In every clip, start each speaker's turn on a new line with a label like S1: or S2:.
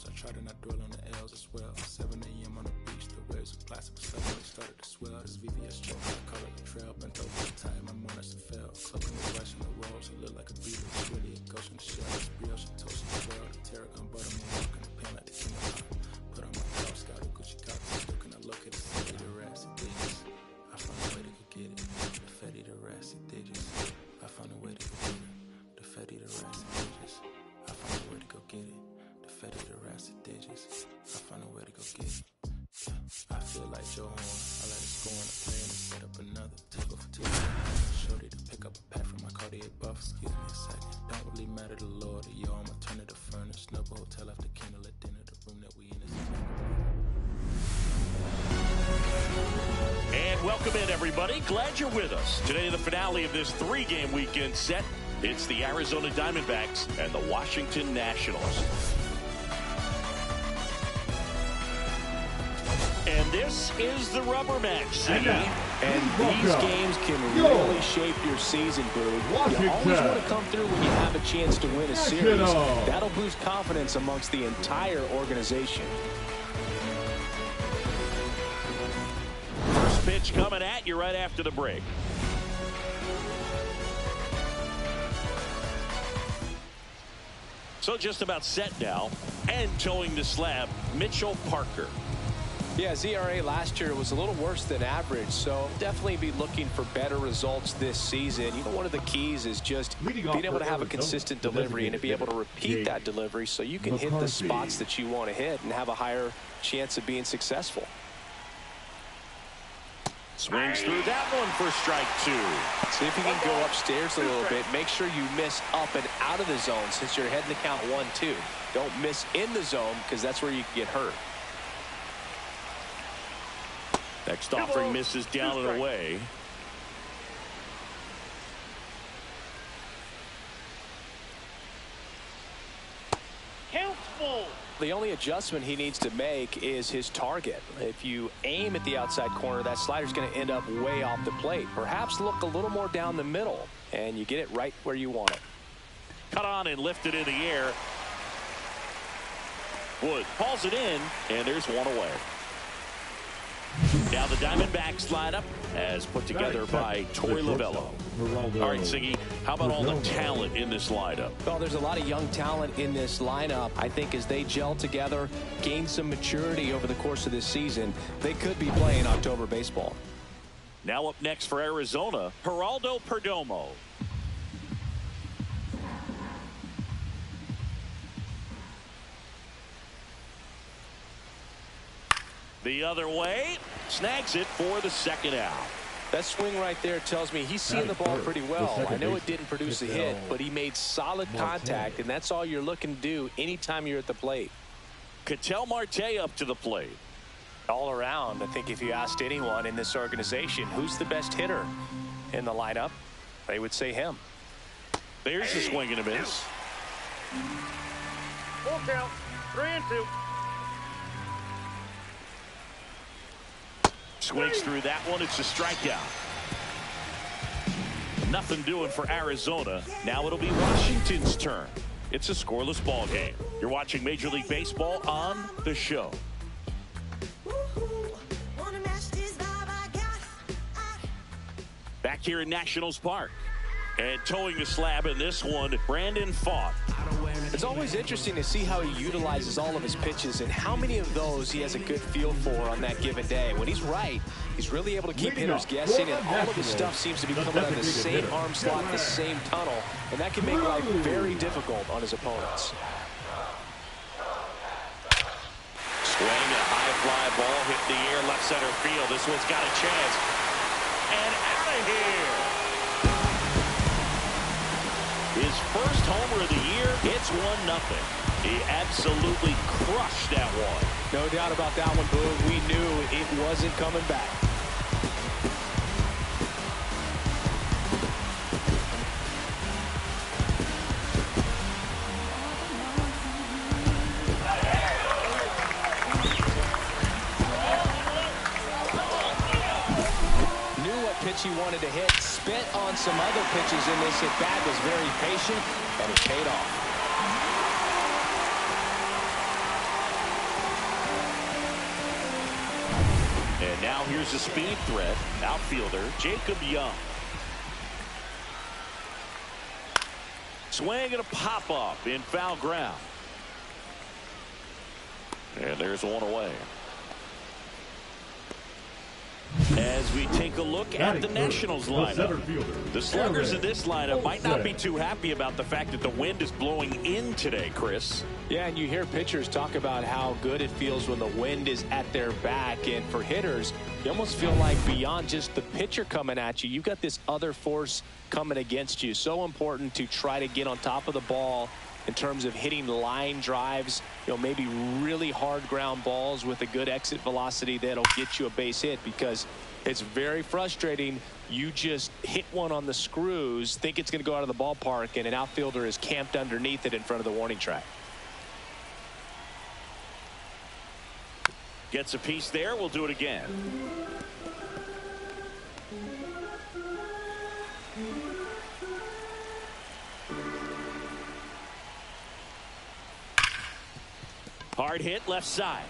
S1: L's. I try to not dwell on the L's as well. 7 a.m. on the beach, the waves of plastic was stuff when they started to swell. This VVS choke, I call it a trail. Bent over the time, my monitor fell. Cloaking the rush in the walls, it looked like a beetle. It's really a ghost in the shell. It's brioche and toast in the world. The tarragon butter, me walking the pen like the king of pop. Put on my Girl Scout, Gucci cocktail. Still can I locate the city, the rats, and digits. I found a way to go get it. The fetty, the rats, and digits. I found a way to go get it. The fetty, the rats, and digits. I found a way to go get it. The fetty, the rats, and digits. I found a way to go get it. Yeah. I feel like Joe Horn. I let it score on a play and set up another. Take off for 2 minutes. Shorty to pick up a pack from my Cartier buff. Excuse me a second. Don't really matter to Lord or yo. I'ma turn it to furnace. Snubble hotel after candle at dinner. The room that we in is.
S2: And welcome in, everybody. Glad you're with us. Today, the finale of this 3-game weekend set. It's the Arizona Diamondbacks and the Washington Nationals. And this is the rubber match.
S3: And these games can really shape your season, Boo. You always want to come through when you have a chance to win a series. That'll boost confidence amongst the entire organization.
S2: First pitch coming at you right after the break. So just about set now, and towing the slab, Mitchell Parker.
S3: Yeah, ZRA last year was a little worse than average, so definitely be looking for better results this season. You know, one of the keys is just being able to have a consistent delivery and to be able to repeat that delivery so you can hit the spots that you want to hit and have a higher chance of being successful.
S2: Swings through that one for strike 2.
S3: See if you can go upstairs a little bit. Make sure you miss up and out of the zone since you're heading to count 1-2. Don't miss in the zone because that's where you can get hurt.
S2: Next offering misses down and away.
S4: Count full.
S3: The only adjustment he needs to make is his target. If you aim at the outside corner, that slider's going to end up way off the plate. Perhaps look a little more down the middle, and you get it right where you want it.
S2: Cut on and lifted in the air. Wood hauls it in, and there's one away. Now the Diamondbacks lineup as put together by Torey Lovello. All right, Siggy, how about all the talent in this lineup?
S3: Well, there's a lot of young talent in this lineup. I think as they gel together, gain some maturity over the course of this season, they could be playing October baseball.
S2: Now up next for Arizona, Geraldo Perdomo. The other way, snags it for the second out.
S3: That swing right there tells me he's seeing the ball pretty well. I know it didn't produce a hit, but he made solid contact, and that's all you're looking to do anytime you're at the plate.
S2: Ketel Marte up to the plate.
S3: All around, I think if you asked anyone in this organization who's the best hitter in the lineup, they would say him.
S2: There's the swing and a miss.
S4: Full count. 3-2.
S2: Swings through that one. It's a strikeout. Nothing doing for Arizona. Now it'll be Washington's turn. It's a scoreless ball game. You're watching Major League Baseball on The Show. Back here in Nationals Park. And towing the slab in this one, Brandon Pfaadt.
S3: It's always interesting to see how he utilizes all of his pitches and how many of those he has a good feel for on that given day. When he's right, he's really able to keep hitters guessing, and all of his stuff seems to be coming out of the same arm slot, the same tunnel, and that can make life very difficult on his opponents.
S2: Swing, a high fly ball hit the air, left center field. This one's got a chance. And out of here. His first homer of the year, it's 1-0. He absolutely crushed that one.
S3: No doubt about that one, Boo. We knew it wasn't coming back. He wanted to hit, spit on some other pitches in this at bat, was very patient, and it paid off.
S2: And now here's a speed threat, outfielder Jacob Young. Swing and a pop-up in foul ground. And there's one away. As we take a look at the Nationals lineup, the sluggers in this lineup might not be too happy about the fact that the wind is blowing in today, Chris.
S3: Yeah, and you hear pitchers talk about how good it feels when the wind is at their back. And for hitters, you almost feel like beyond just the pitcher coming at you, you've got this other force coming against you. So important to try to get on top of the ball in terms of hitting line drives, maybe really hard ground balls with a good exit velocity that'll get you a base hit, because it's very frustrating. You just hit one on the screws, think it's going to go out of the ballpark, and an outfielder is camped underneath it in front of the warning track.
S2: Gets a piece there. We'll do it again. Hard hit left side.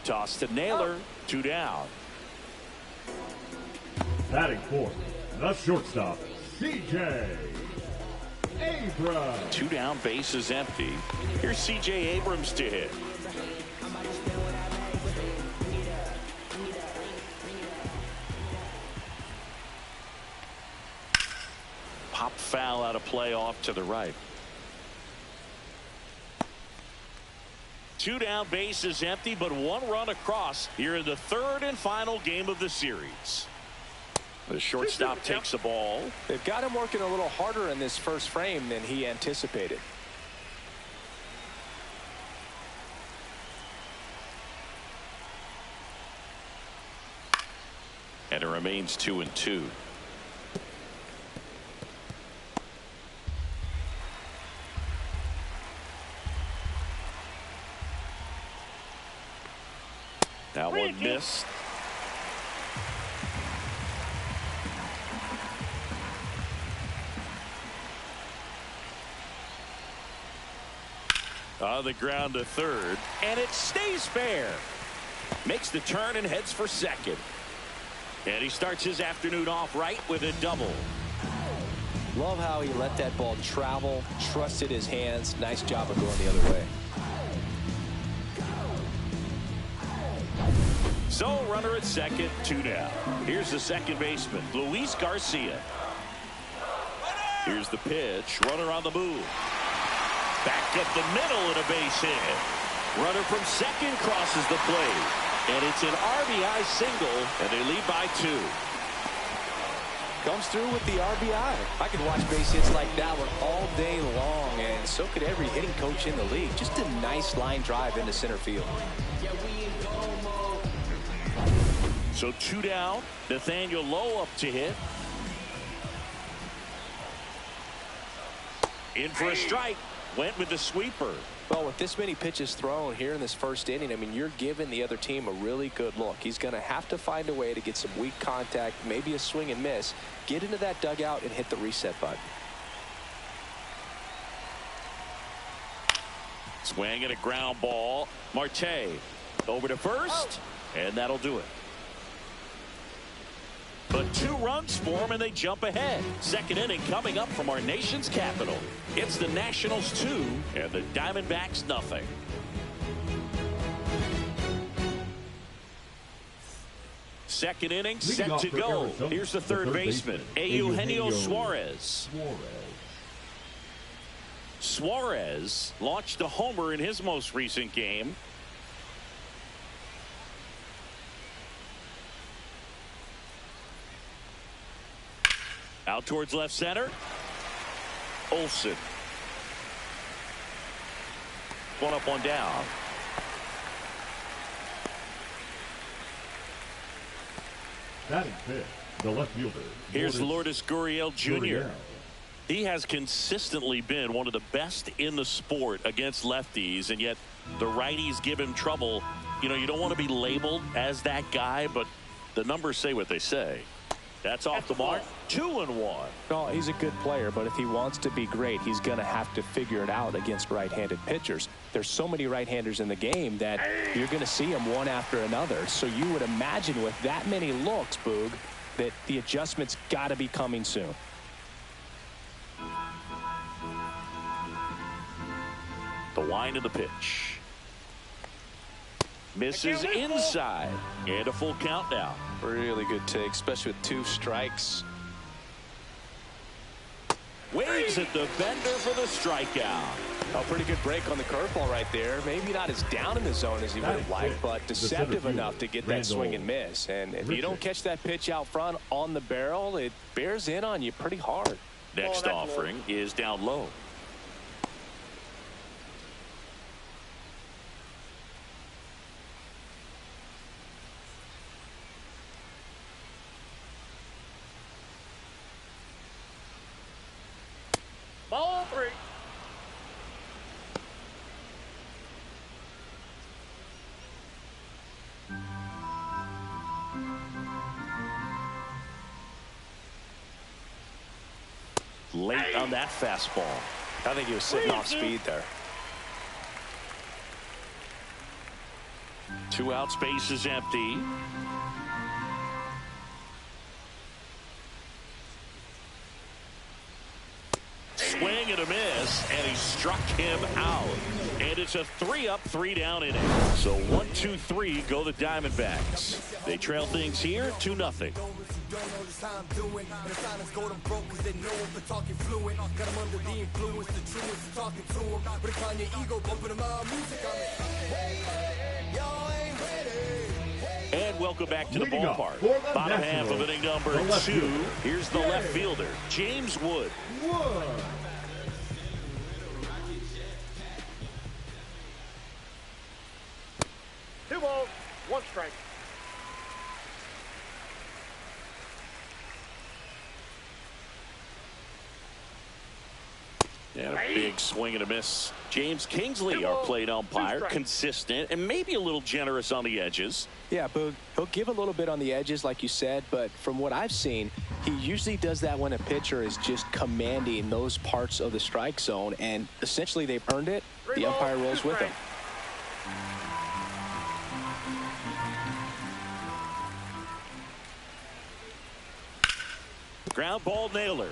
S2: Toss to Naylor. 2 down.
S5: Batting fourth, the shortstop, C.J. Abrams.
S2: 2 down, base is empty. Here's C.J. Abrams to hit. Pop foul out of play off to the right. 2 down, base is empty, but 1 run across here in the 3rd and final game of the series. The shortstop takes the ball.
S3: They've got him working a little harder in this first frame than he anticipated.
S2: And it remains 2-2. That one missed. On the ground to third, and it stays fair. Makes the turn and heads for second. And he starts his afternoon off right with a double.
S3: Love how he let that ball travel, trusted his hands. Nice job of going the other way.
S2: So runner at second, 2 down. Here's the second baseman, Luis Garcia. Here's the pitch, runner on the move. Back up the middle and a base hit. Runner from second crosses the plate. And it's an RBI single, and they lead by 2.
S3: Comes through with the RBI. I could watch base hits like that one all day long, and so could every hitting coach in the league. Just a nice line drive into center field.
S2: So 2 down, Nathaniel Lowe up to hit. In for a strike. Went with the sweeper.
S3: Well, with this many pitches thrown here in this first inning, I mean, you're giving the other team a really good look. He's going to have to find a way to get some weak contact, maybe a swing and miss, get into that dugout and hit the reset button.
S2: Swing and a ground ball. Marte over to first, and that'll do it. But 2 runs for them, and they jump ahead. Second inning coming up from our nation's capital. It's the Nationals 2 and the Diamondbacks nothing. Second inning set to go. Here's the third baseman, Eugenio Suarez. Suarez launched a homer in his most recent game. Out towards left center. Olsen. 1 up, 1 down.
S5: Batting fifth, the left fielder.
S2: Here's Lourdes Gurriel Jr. He has consistently been one of the best in the sport against lefties, and yet the righties give him trouble. You know, you don't want to be labeled as that guy, but the numbers say what they say. That's off the mark. 2-1.
S3: Well, he's a good player, but if he wants to be great, he's going to have to figure it out against right-handed pitchers. there's so many right-handers in the game that you're going to see them one after another. So you would imagine with that many looks, Boog, that the adjustments got to be coming soon.
S2: The wind of the pitch. Misses inside. And a full count now.
S3: Really good take, especially with 2 strikes.
S2: Waves at the bender for the strikeout.
S3: A pretty good break on the curveball right there. Maybe not as down in the zone as he would have liked, but deceptive enough to get that swing and miss. And if you don't catch that pitch out front on the barrel, it bears in on you pretty hard.
S2: Next offering is down low.
S4: Ball 3.
S2: Late on that fastball.
S3: I think he was sitting off speed there.
S2: 2 out, space is empty. Swing and a miss, and he struck him out. And it's a 3-up, 3-down inning. So 1, 2, 3 go the Diamondbacks. They trail things here 2-0. And welcome back to the ballpark. Bottom half of inning number 2. Here's the left fielder, James Wood.
S4: 2 balls, 1 strike.
S2: And a big swing and a miss. James Kingsley, our plate umpire, consistent and maybe a little generous on the edges.
S3: Yeah, Boog, he'll give a little bit on the edges, like you said, but from what I've seen, he usually does that when a pitcher is just commanding those parts of the strike zone, and essentially they've earned it. The umpire rolls with him.
S2: Ground ball nailer.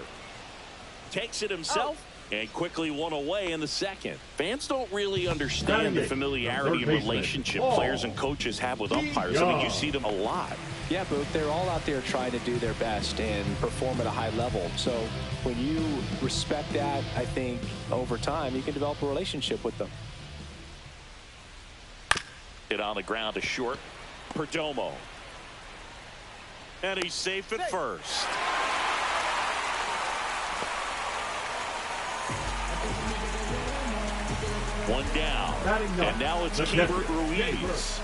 S2: Takes it himself. And quickly one away in the second. Fans don't really understand the familiarity and relationship players and coaches have with umpires. I mean, you see them a lot.
S3: Yeah, but they're all out there trying to do their best and perform at a high level. So when you respect that, I think over time you can develop a relationship with them.
S2: Hit on the ground to short. Perdomo. And he's safe at first. One down, and now it's Keibert Ruiz.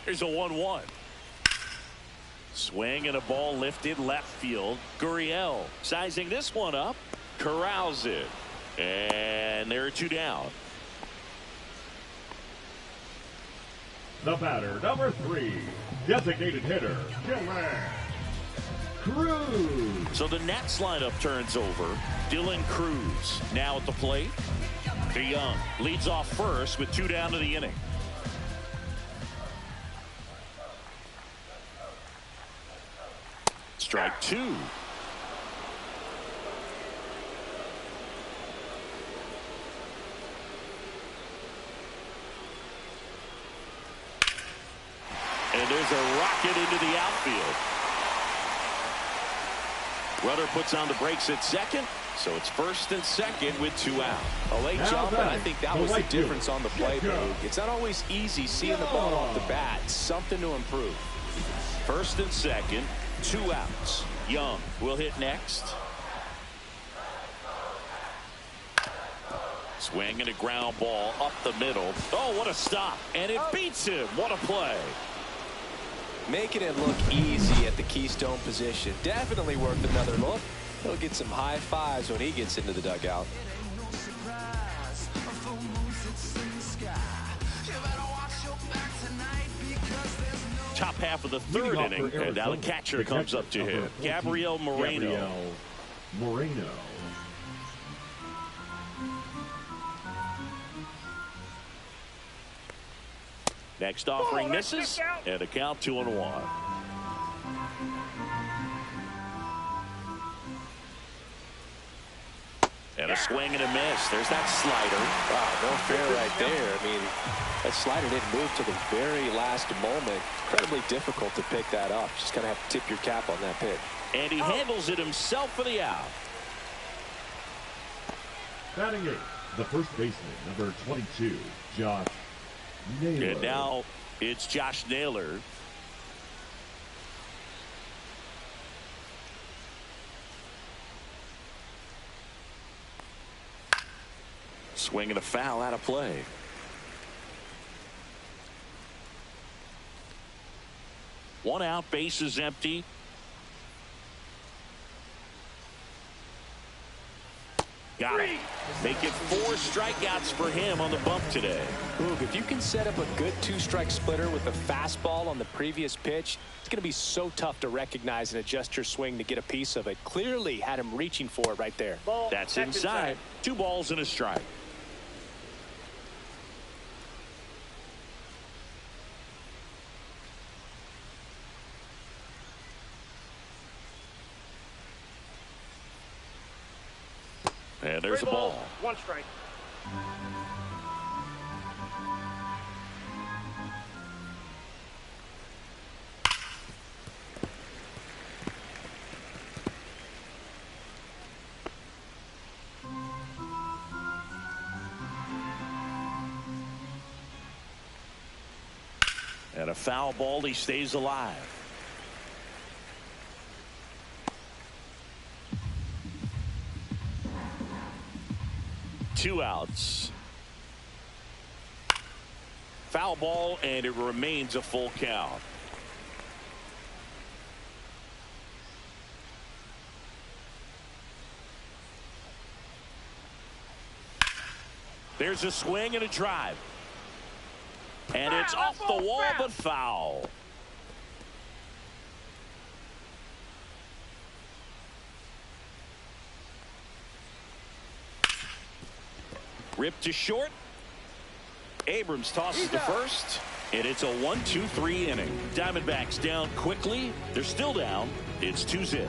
S2: Here's a 1-1. Swing and a ball lifted left field. Gurriel sizing this one up. Corrals it. And there are 2 down.
S5: The batter, number 3, designated hitter, Cruz.
S2: So the Nats lineup turns over. Dylan Cruz now at the plate. DeYoung leads off first with 2 down to the inning. Strike 2. And there's a rocket into the outfield. Runner puts on the brakes at second, so it's first and second with 2 out.
S3: A late jump, and I think that was the difference on the play, Boog. It's not always easy seeing the ball off the bat. Something to improve.
S2: First and second, 2 outs. Young will hit next. Swing and a ground ball up the middle. Oh, what a stop. And it beats him. What a play.
S3: Making it look easy at the Keystone position. Definitely worth another look. He'll get some high fives when he gets into the dugout.
S2: top half of the third inning. And now the catcher comes up to him. Gabriel Moreno. Next offering misses, and a count 2-1. And a swing and a miss. There's that slider.
S3: Wow, no fair right there. I mean, that slider didn't move to the very last moment. Incredibly difficult to pick that up. Just kind of have to tip your cap on that pitch.
S2: And he handles it himself for the out.
S5: Batting eighth, the first baseman, number 22, Josh Naylor.
S2: And now it's Josh Naylor. Swing and a foul out of play. One out, base is empty. Got it. Make it 4 strikeouts for him on the bump today.
S3: Boog, if you can set up a good 2-strike splitter with the fastball on the previous pitch, it's going to be so tough to recognize and adjust your swing to get a piece of it. Clearly had him reaching for it right there.
S2: That's inside. 2 balls and a strike. And there's a ball.
S4: 1 strike.
S2: And a foul ball. He stays alive. Two outs. Foul ball, and it remains a full count. There's a swing and a drive. And it's off the wall, but foul. Ripped to short. Abrams tosses to first, and it's a 1-2-3 inning. Diamondbacks down quickly. They're still down. It's 2-0.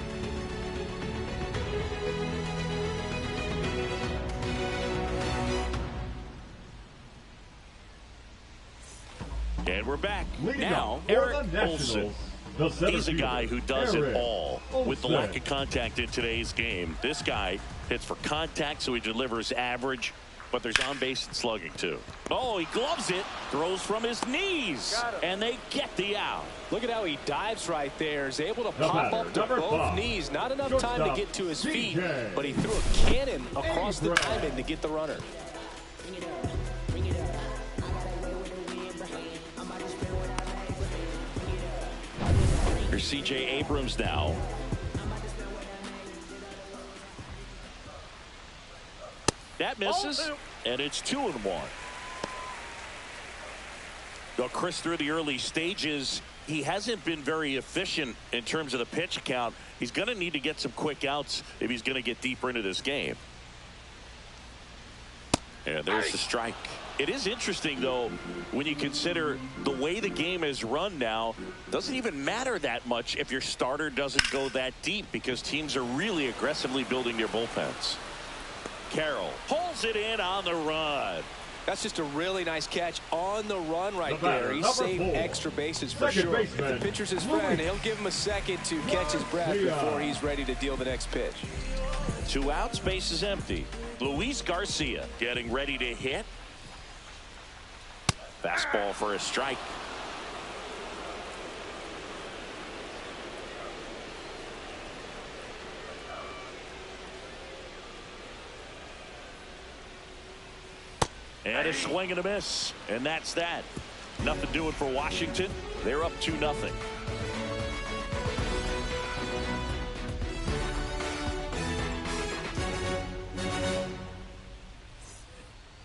S2: And we're back. Now, Eric Olson. He's a guy who does it all with the lack of contact in today's game. This guy hits for contact, so he delivers average. But there's on base and slugging too. Oh, he gloves it, throws from his knees, and they get the out.
S3: Look at how he dives right there. Is able to pop up to both knees. Not enough time to get to his feet, but he threw a cannon across the diamond to get the runner.
S2: Here's C.J. Abrams now. That misses, and it's 2-1. Well, Chris, through the early stages, he hasn't been very efficient in terms of the pitch count. He's going to need to get some quick outs if he's going to get deeper into this game. And there's the strike. It is interesting, though, when you consider the way the game is run now. Doesn't even matter that much if your starter doesn't go that deep, because teams are really aggressively building their bullpens. Carroll pulls it in on the run.
S3: That's just a really nice catch on the run right there. He saved extra bases for sure. If the pitcher's his friend, he'll give him a second to catch his breath before he's ready to deal the next pitch.
S2: 2 outs, base is empty. Luis Garcia getting ready to hit. Fastball for a strike. And a swing and a miss. And that's that. Nothing doing for Washington. They're up 2-0.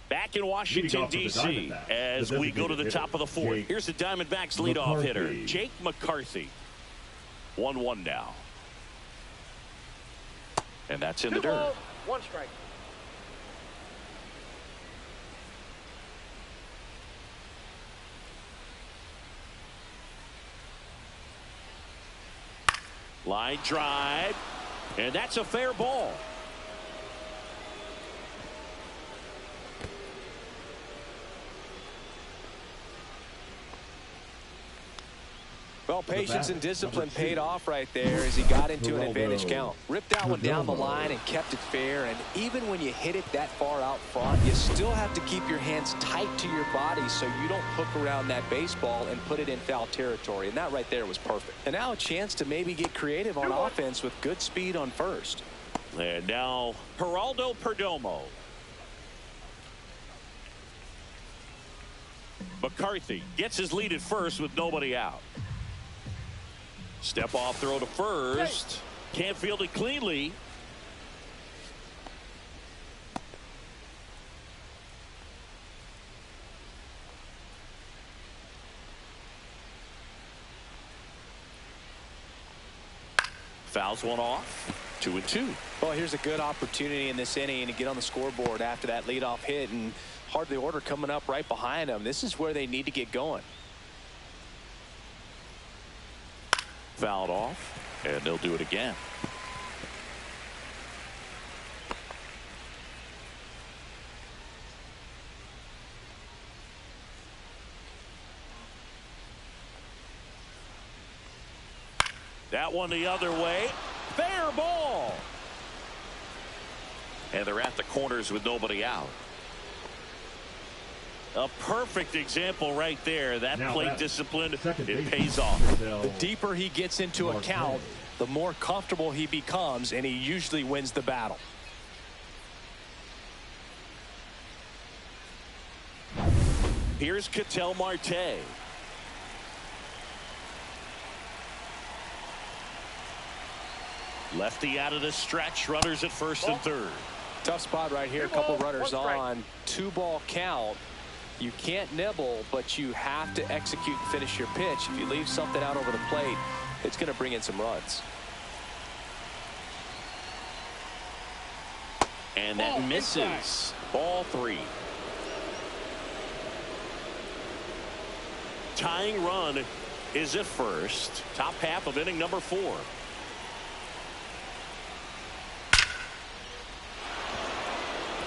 S2: Back back in Washington, D.C. as we go to the top of the fourth. Here's the Diamondbacks leadoff hitter, Jake McCarthy. 1-1 now. And that's in the dirt.
S4: 2 balls, 1 strike.
S2: Line drive, and that's a fair ball.
S3: Well, patience and discipline paid off right there as he got into an advantage count. Ripped that one down the line and kept it fair. And even when you hit it that far out front, you still have to keep your hands tight to your body so you don't hook around that baseball and put it in foul territory. And that right there was perfect. And now a chance to maybe get creative on offense with good speed on first.
S2: And now Geraldo Perdomo. McCarthy gets his lead at first with nobody out. Step off throw to first. Can't field it cleanly. Fouls one off. 2-2.
S3: Well, here's a good opportunity in this inning to get on the scoreboard after that leadoff hit, and hardly order coming up right behind them. This is where they need to get going.
S2: Fouled off, and they'll do it again. That one the other way. Fair ball. And they're at the corners with nobody out. A perfect example right there. That plate discipline, it pays off.
S3: The deeper he gets into a count, the more comfortable he becomes, and he usually wins the battle.
S2: Here's Ketel Marte. Lefty out of the stretch. Runners at first and third.
S3: Tough spot right here. A couple runners on. 2-ball count. You can't nibble, but you have to execute and finish your pitch. If you leave something out over the plate, it's going to bring in some runs.
S2: And that misses. Ball 3. Tying run is at first. Top half of inning number 4.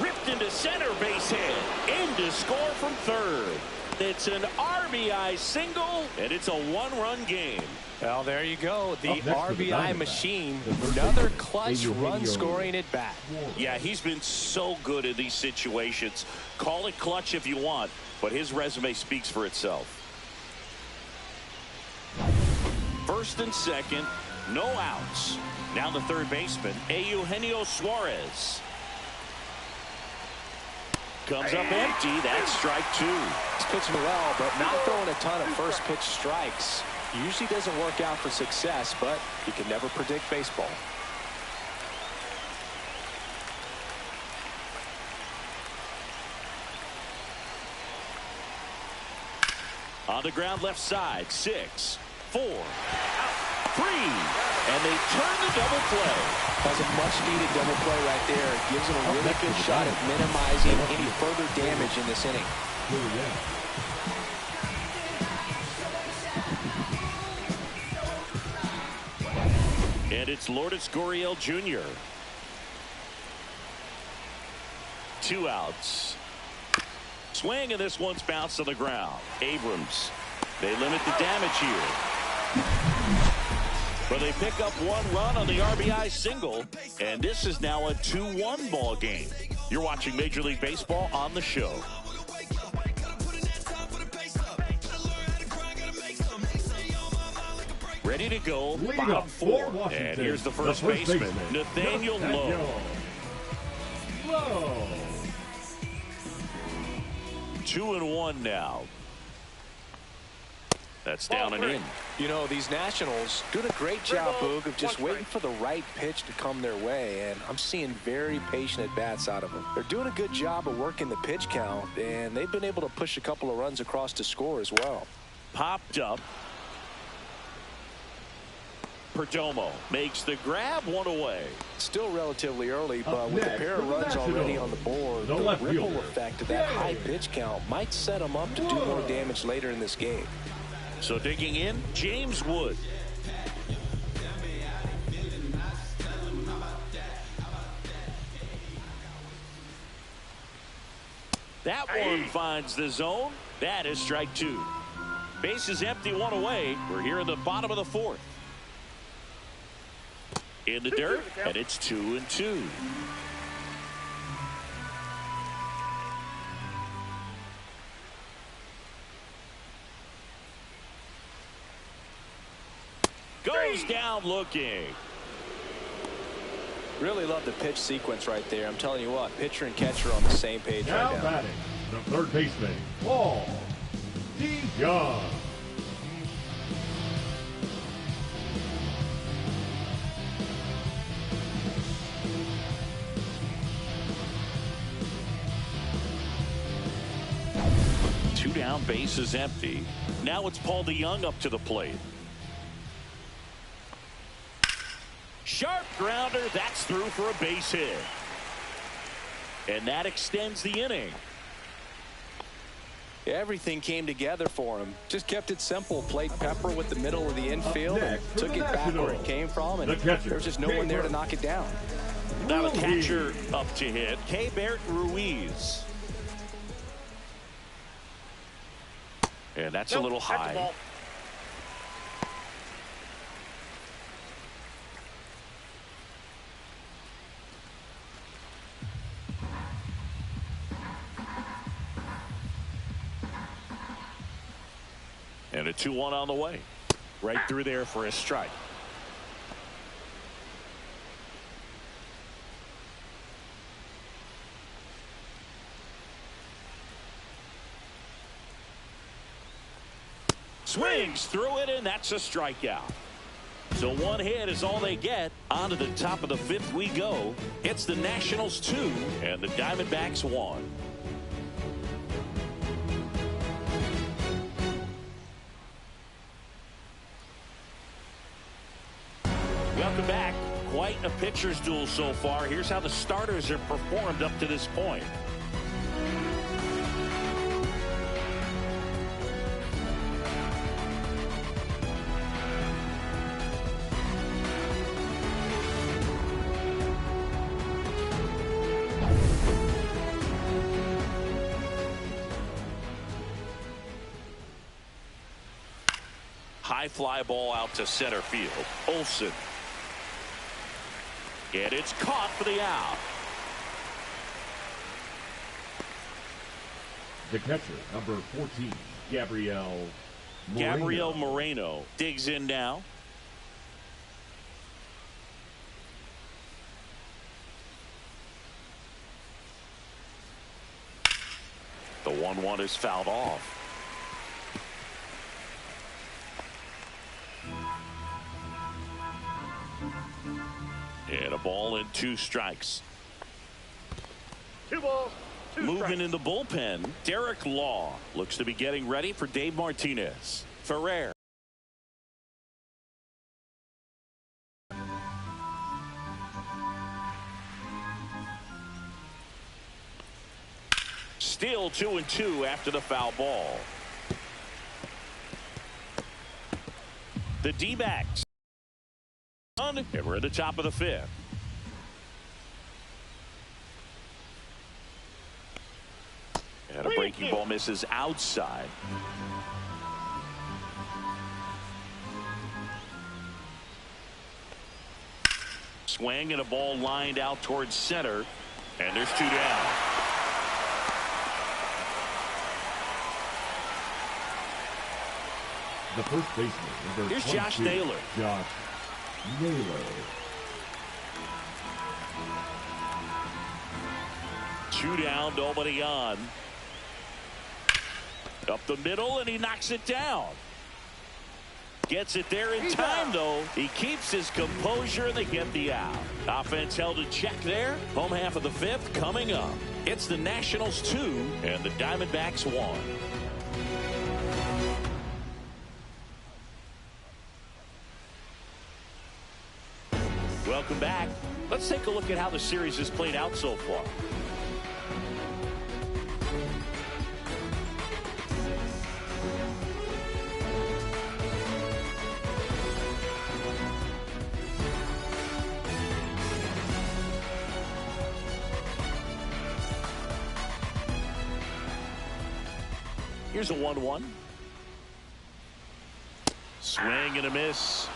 S2: Ripped into center, base hit. In to score from third. It's an RBI single, and it's a 1-run game.
S3: Well, there you go. The RBI machine. Another clutch run scoring at bat.
S2: Yeah, he's been so good in these situations. Call it clutch if you want, but his resume speaks for itself. First and second, no outs. Now the third baseman, Eugenio Suarez. Comes up empty. That's strike 2.
S3: He's pitching well, but not throwing a ton of first pitch strikes. Usually doesn't work out for success, but you can never predict baseball.
S2: On the ground left side. 6, 4, 3. And they turn the double play.
S3: That's a much-needed double play right there. It gives them a really good shot at minimizing any further damage in this inning.
S2: And it's Lourdes Gurriel Jr. 2 outs. Swing, and this one's bounced to the ground. Abrams. They limit the damage here. But they pick up 1 run on the RBI single, and this is now a 2-1 ball game. You're watching Major League Baseball on the show. Ready to go, bottom 4. And here's the first baseman, Nathaniel Lowe. 2-1 now. That's down and in.
S3: You know, these Nationals doing a great job, Boog, of just waiting for the right pitch to come their way, and I'm seeing very patient at-bats out of them. They're doing a good job of working the pitch count, and they've been able to push a couple of runs across to score as well.
S2: Popped up. Perdomo makes the grab, one away.
S3: Still relatively early, but with a pair of runs already on the board, the ripple effect of that high pitch count might set them up to do more damage later in this game.
S2: So digging in, James Wood. That one finds the zone. That is strike two. Base is empty, one away. We're here in the bottom of the fourth. In the dirt, and it's 2-2. Goes down looking.
S3: Really love the pitch sequence right there. I'm telling you what, pitcher and catcher are on the same page
S5: now
S3: right now.
S5: Batting, the third baseman, Paul DeJong.
S2: Two down, base is empty. Now it's Paul DeJong up to the plate. Sharp grounder, that's through for a base hit. And that extends the inning.
S3: Everything came together for him. Just kept it simple. Played pepper with the middle of the infield and took it back where it came from, and there was just no one there to knock it down.
S2: Now the catcher up to hit, Keibert Ruiz. And that's a little high. And a 2-1 on the way. Right through there for a strike. Swings through it, and that's a strikeout. So one hit is all they get. On to the top of the fifth we go. It's the Nationals 2 and the Diamondbacks 1. Welcome back. Quite a pitcher's duel so far. Here's how the starters have performed up to this point. High fly ball out to center field. Olsen. And it's caught for the out.
S5: The catcher, number 14, Gabriel
S2: Moreno digs in now. The 1-1 is fouled off. And a ball and 2 strikes.
S4: 2 balls, 2
S2: Moving
S4: strikes.
S2: in the bullpen, Derek Law looks to be getting ready for Dave Martinez. Ferrer. Still 2-2 after the foul ball. The D-backs. And we're at the top of the fifth. And a breaking ball misses outside. Swing and a ball lined out towards center. And there's 2 down.
S5: The first baseman, number
S2: Here's
S5: 22,
S2: Josh Naylor.
S5: Josh Naylor.
S2: 2 down, nobody on. Up the middle, and he knocks it down. Gets it there in time, though. He keeps his composure, and they get the out. Offense held in check there. Home half of the fifth coming up. It's the Nationals 2 and the Diamondbacks 1. Welcome back. Let's take a look at how the series has played out so far. Here's a 1-1. Swing and a miss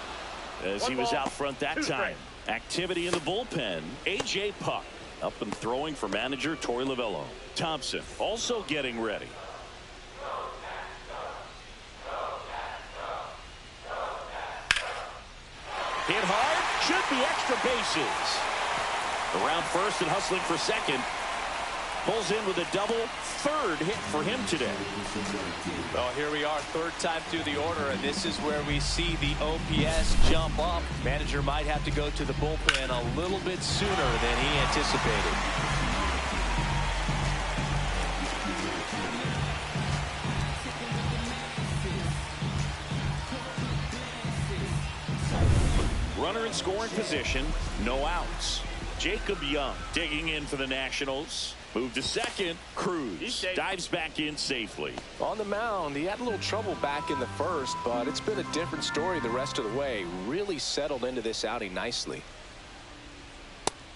S2: as he was out front that time. Activity in the bullpen. A.J. Puck up and throwing for manager Torey Lovullo. Thompson also getting ready. Hit hard. Should be extra bases. Around first and hustling for second. Pulls in with a double. Third hit for him today.
S3: Well, here we are, third time through the order, and this is where we see the OPS jump up. Manager might have to go to the bullpen a little bit sooner than he anticipated.
S2: Runner in scoring position, no outs. Jacob Young digging in for the Nationals. Move to second. Cruz dives back in safely.
S3: On the mound, he had a little trouble back in the first, but it's been a different story the rest of the way. Really settled into this outing nicely.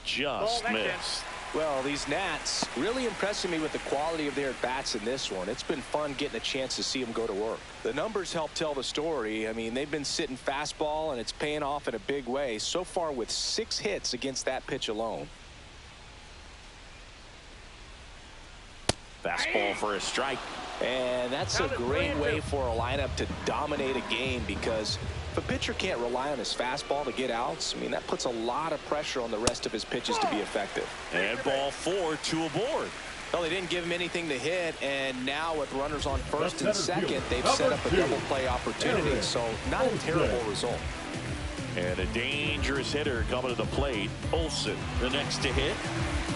S2: Just missed.
S3: Well, these Nats really impressing me with the quality of their at-bats in this one. It's been fun getting a chance to see them go to work. The numbers help tell the story. I mean, they've been sitting fastball, and it's paying off in a big way so far with 6 hits against that pitch alone.
S2: Fastball for a strike.
S3: And that's a great way for a lineup to dominate a game, because if a pitcher can't rely on his fastball to get outs, I mean, that puts a lot of pressure on the rest of his pitches to be effective.
S2: And ball 4, 2 aboard.
S3: Well, they didn't give him anything to hit, and now with runners on first and second, they've set up a double play opportunity, so not a terrible result.
S2: And a dangerous hitter coming to the plate. Olsen, the next to hit.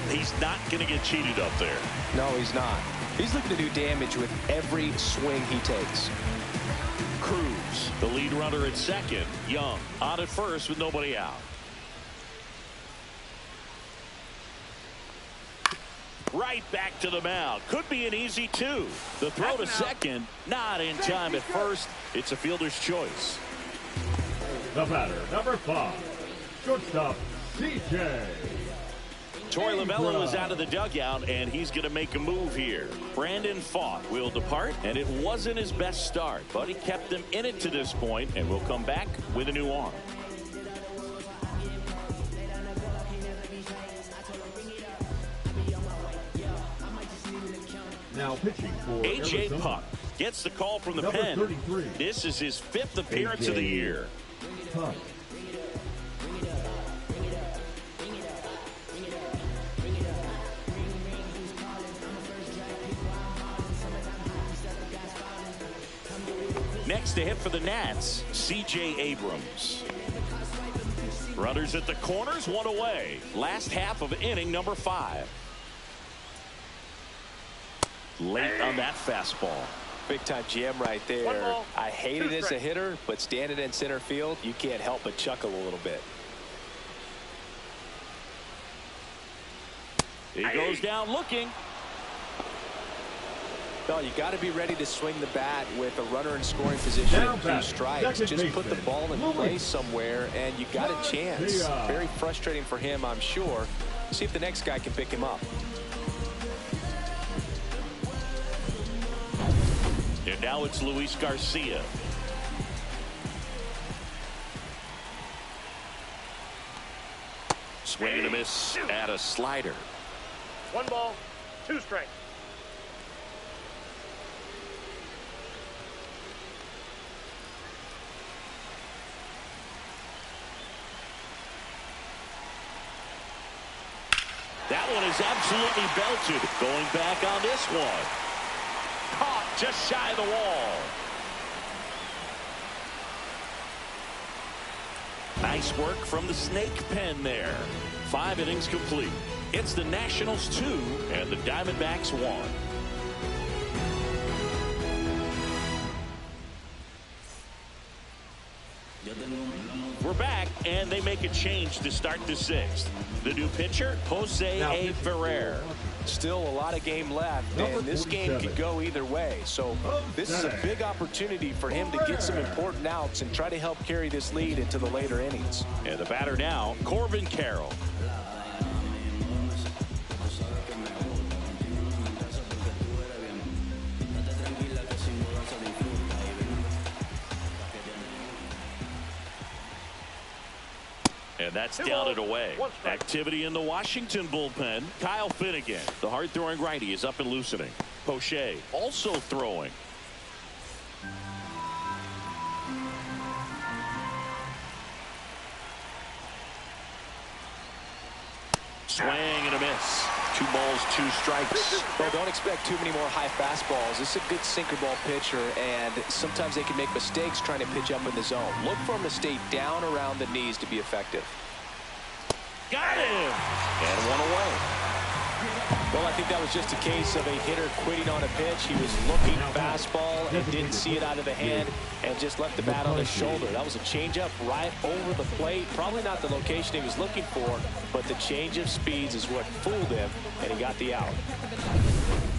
S2: He's not going to get cheated up there.
S3: No, he's not. He's looking to do damage with every swing he takes.
S2: Cruz, the lead runner at second. Young on at first with nobody out. Right back to the mound. Could be an easy 2. The throw to second, not in time at first. It's a fielder's choice.
S5: The batter, number 5, shortstop, C.J.
S2: Torey Lovullo is out of the dugout, and he's going to make a move here. Brandon Pfaadt will depart, and it wasn't his best start, but he kept them in it to this point, and will come back with a new arm.
S5: Now pitching for
S2: A.J.
S5: Arizona.
S2: Puck gets the call from the
S5: Number
S2: pen.
S5: 33.
S2: This is his 5th appearance of the year.
S5: Puck.
S2: Next to hit for the Nats, C.J. Abrams. Runners at the corners, 1 away. Last half of inning number 5. Late on that fastball.
S3: Big time GM right there. I hate it as a hitter, but standing in center field, you can't help but chuckle a little bit.
S2: He goes down looking.
S3: No, you got to be ready to swing the bat with a runner in scoring position and 2 strikes. Just put the ball in play somewhere, and you got a chance. Very frustrating for him, I'm sure. See if the next guy can pick him up.
S2: And now it's Luis Garcia. Swing and a miss at a slider.
S4: 1 ball, 2 strikes.
S2: That one is absolutely belted. Going back on this one. Caught just shy of the wall. Nice work from the snake pen there. 5 innings complete. It's the Nationals 2 and the Diamondbacks 1. We're back, and they make a change to start the 6th. The new pitcher, Jose A. Ferrer.
S3: Still a lot of game left, and this game could go either way. So this is a big opportunity for him to get some important outs and try to help carry this lead into the later innings.
S2: And the batter now, Corbin Carroll. And that's down and away. Activity in the Washington bullpen. Kyle Finnegan, the hard-throwing righty, is up and loosening. Poche also throwing. Swing and a miss. 2 balls, 2 strikes.
S3: Well, don't expect too many more high fastballs. This is a good sinker ball pitcher, and sometimes they can make mistakes trying to pitch up in the zone. Look for him to stay down around the knees to be effective.
S2: Got him! And 1 away.
S3: Well, I think that was just a case of a hitter quitting on a pitch. He was looking fastball and didn't see it out of the hand and just left the bat on his shoulder. That was a changeup right over the plate. Probably not the location he was looking for, but the change of speeds is what fooled him, and he got the out.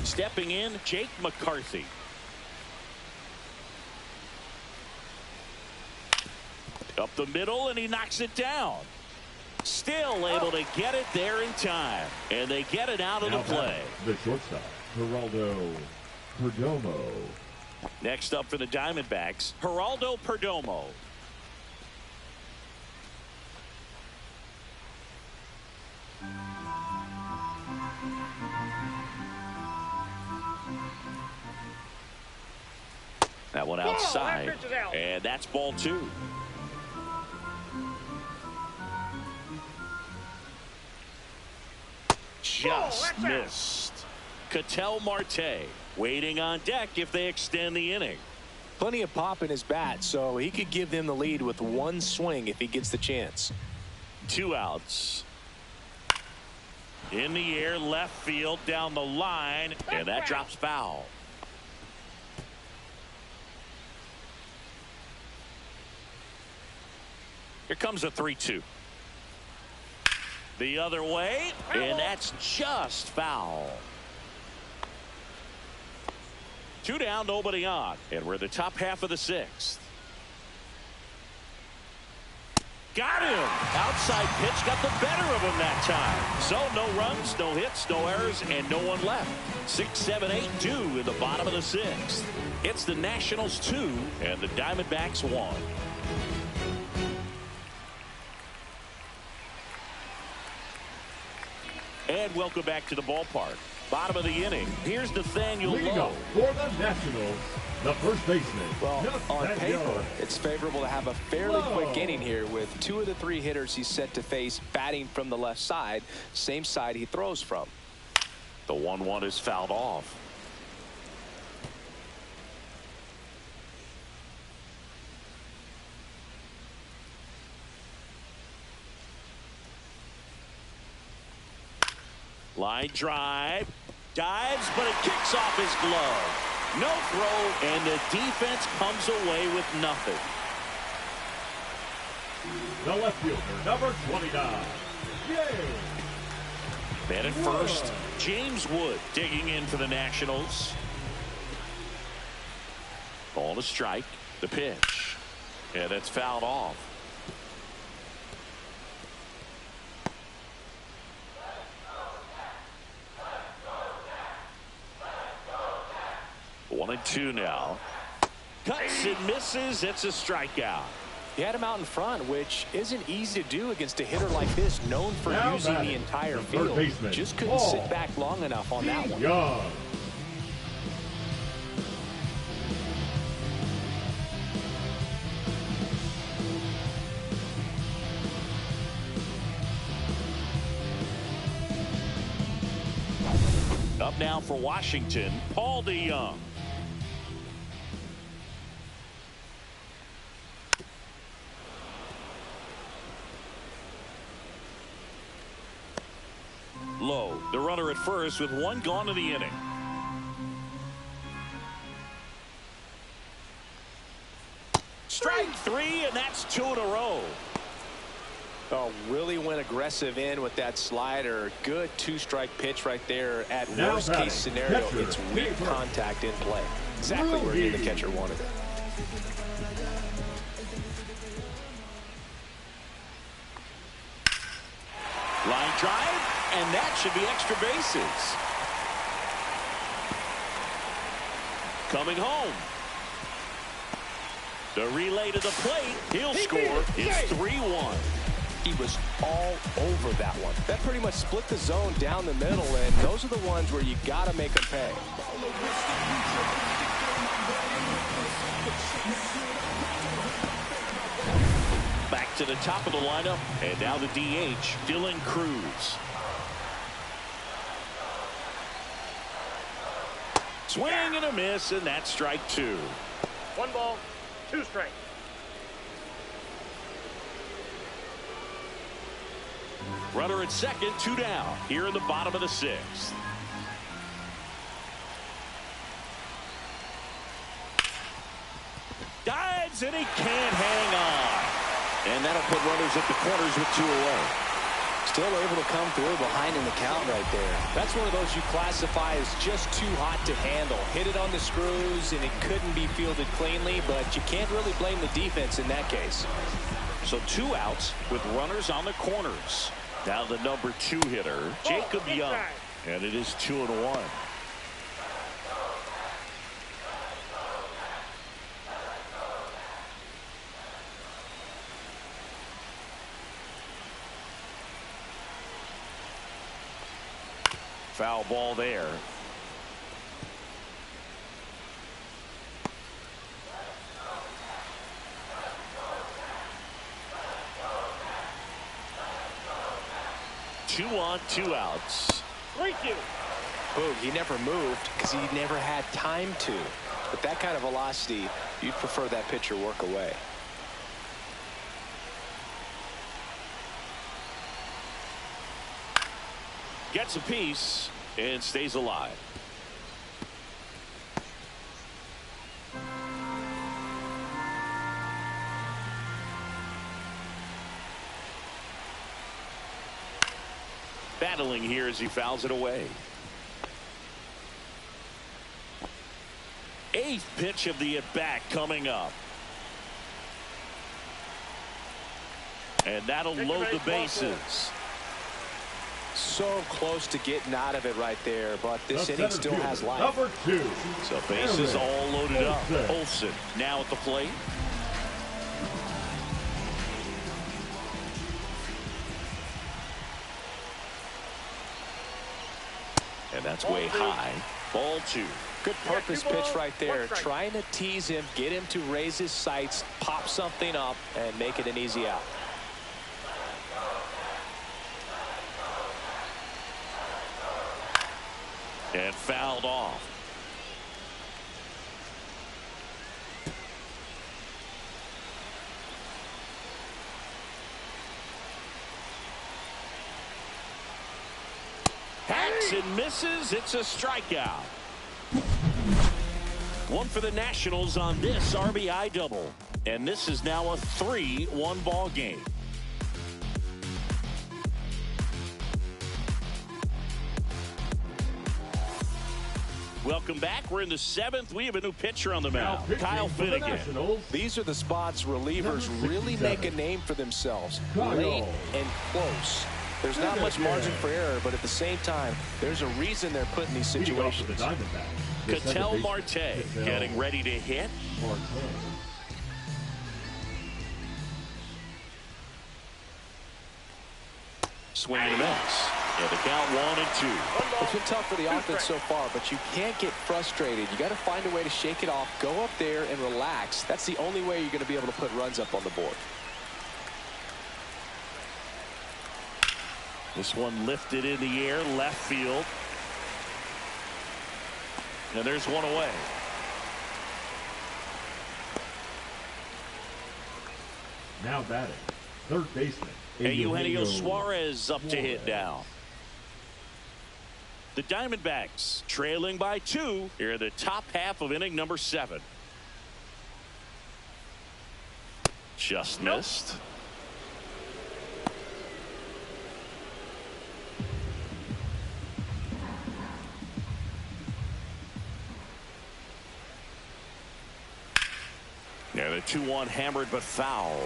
S2: Stepping in, Jake McCarthy. Up the middle, and he knocks it down. Still able to get it there in time. And they get it out of the play.
S5: The shortstop, Geraldo Perdomo.
S2: Next up for the Diamondbacks, Geraldo Perdomo. That one outside. And that's ball 2. Just missed. Ketel Marte waiting on deck if they extend the inning.
S3: Plenty of pop in his bat, so he could give them the lead with 1 swing if he gets the chance.
S2: 2 outs. In the air, left field, down the line, and that drops foul. Here comes a 3-2. The other way, and that's just foul. 2 down, nobody on, and we're the top half of the 6th. Got him. Outside pitch got the better of him that time. So no runs, no hits, no errors, and no one left. 6, 7, 8, 2 in the bottom of the 6th. It's the Nationals 2 and the Diamondbacks 1. And welcome back to the ballpark. Bottom of the inning. Here's Nathaniel Lowe.
S5: For the Nationals, the first baseman.
S3: Well, on paper, it's favorable to have a fairly quick inning here with 2 of the 3 hitters he's set to face batting from the left side, same side he throws from.
S2: The 1-1 is fouled off. Line drive, dives, but it kicks off his glove. No throw, and the defense comes away with nothing.
S5: The left fielder, number 29. Yay!
S2: Man at first, James Wood digging in for the Nationals. Ball to strike, the pitch, and it's fouled off. 1-2 now. Cuts and misses. It's a strikeout.
S3: He had him out in front, which isn't easy to do against a hitter like this, known for using the entire field. Just couldn't sit back long enough on that one.
S5: Young.
S2: Up now for Washington, Paul DeYoung. low. The runner at first with one gone in the inning. Strike three, and that's 2 in a row.
S3: Oh, really went aggressive in with that slider. Good 2-strike pitch right there. At worst case scenario, it's weak contact in play. Exactly where the catcher wanted it.
S2: Line drive, and that should be extra bases. Coming home. The relay to the plate. He'll score. It's 3-1.
S3: He was all over that one. That pretty much split the zone down the middle, and those are the ones where you got to make them pay.
S2: Back to the top of the lineup, and now the DH, Dylan Cruz. Swing and a miss, and that's strike 2.
S4: 1 ball, 2 strikes.
S2: Runner at second, 2 down. Here in the bottom of the 6th. Dives, and he can't hang on. And that'll put runners at the corners with 2 away.
S3: Still able to come through behind in the count right there. That's one of those you classify as just too hot to handle. Hit it on the screws, and it couldn't be fielded cleanly, but you can't really blame the defense in that case.
S2: So 2 outs with runners on the corners. Now the number 2 hitter, Jacob Young. And it is 2-1. Foul ball there. Two on, 2 outs.
S4: 3-2.
S3: Boog, he never moved because he never had time to. With that kind of velocity, you'd prefer that pitcher work away.
S2: Gets a piece and stays alive. Battling here as he fouls it away. 8th pitch of the at-bat coming up. And that'll load the bases.
S3: So close to getting out of it right there, but this inning still has life.
S5: Number 2.
S2: So bases all loaded up. Olsen now at the plate. And that's way high. Ball 2.
S3: Good purpose pitch right there. Trying to tease him, get him to raise his sights, pop something up, and make it an easy out.
S2: And fouled off. Hacks and misses. It's a strikeout. 1 for the Nationals on this RBI double. And this is now a 3-1 ball game. Welcome back. We're in the 7th. We have a new pitcher on the mound, Kyle Finnegan.
S3: These are the spots relievers really make a name for themselves. Late and close. There's not much margin for error, but at the same time, there's a reason they're put in these situations.
S2: Ketel Marte getting ready to hit. Swing and a miss. And the count 1-2.
S3: It's been tough for the offense so far, but you can't get frustrated. You got to find a way to shake it off, go up there and relax. That's the only way you're going to be able to put runs up on the board.
S2: This one lifted in the air, left field. And there's one away.
S5: Now batting, third baseman
S2: Eugenio Suarez up to hit now. The Diamondbacks trailing by 2 here in the top half of inning number 7. Just missed. And a 2-1 hammered but foul.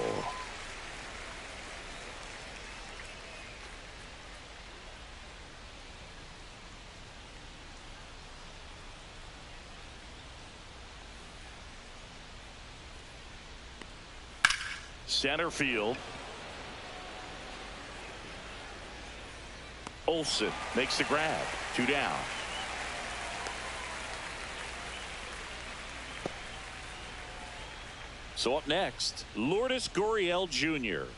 S2: Center field. Olsen makes the grab. 2 down. So up next, Lourdes Gurriel Jr.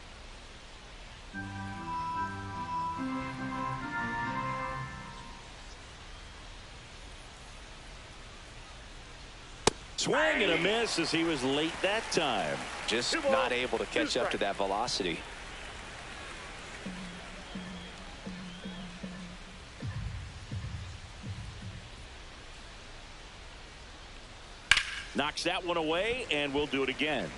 S2: Swing and a miss as he was late that time.
S3: Just not able to catch up to that velocity.
S2: Knocks that one away, and we'll do it again.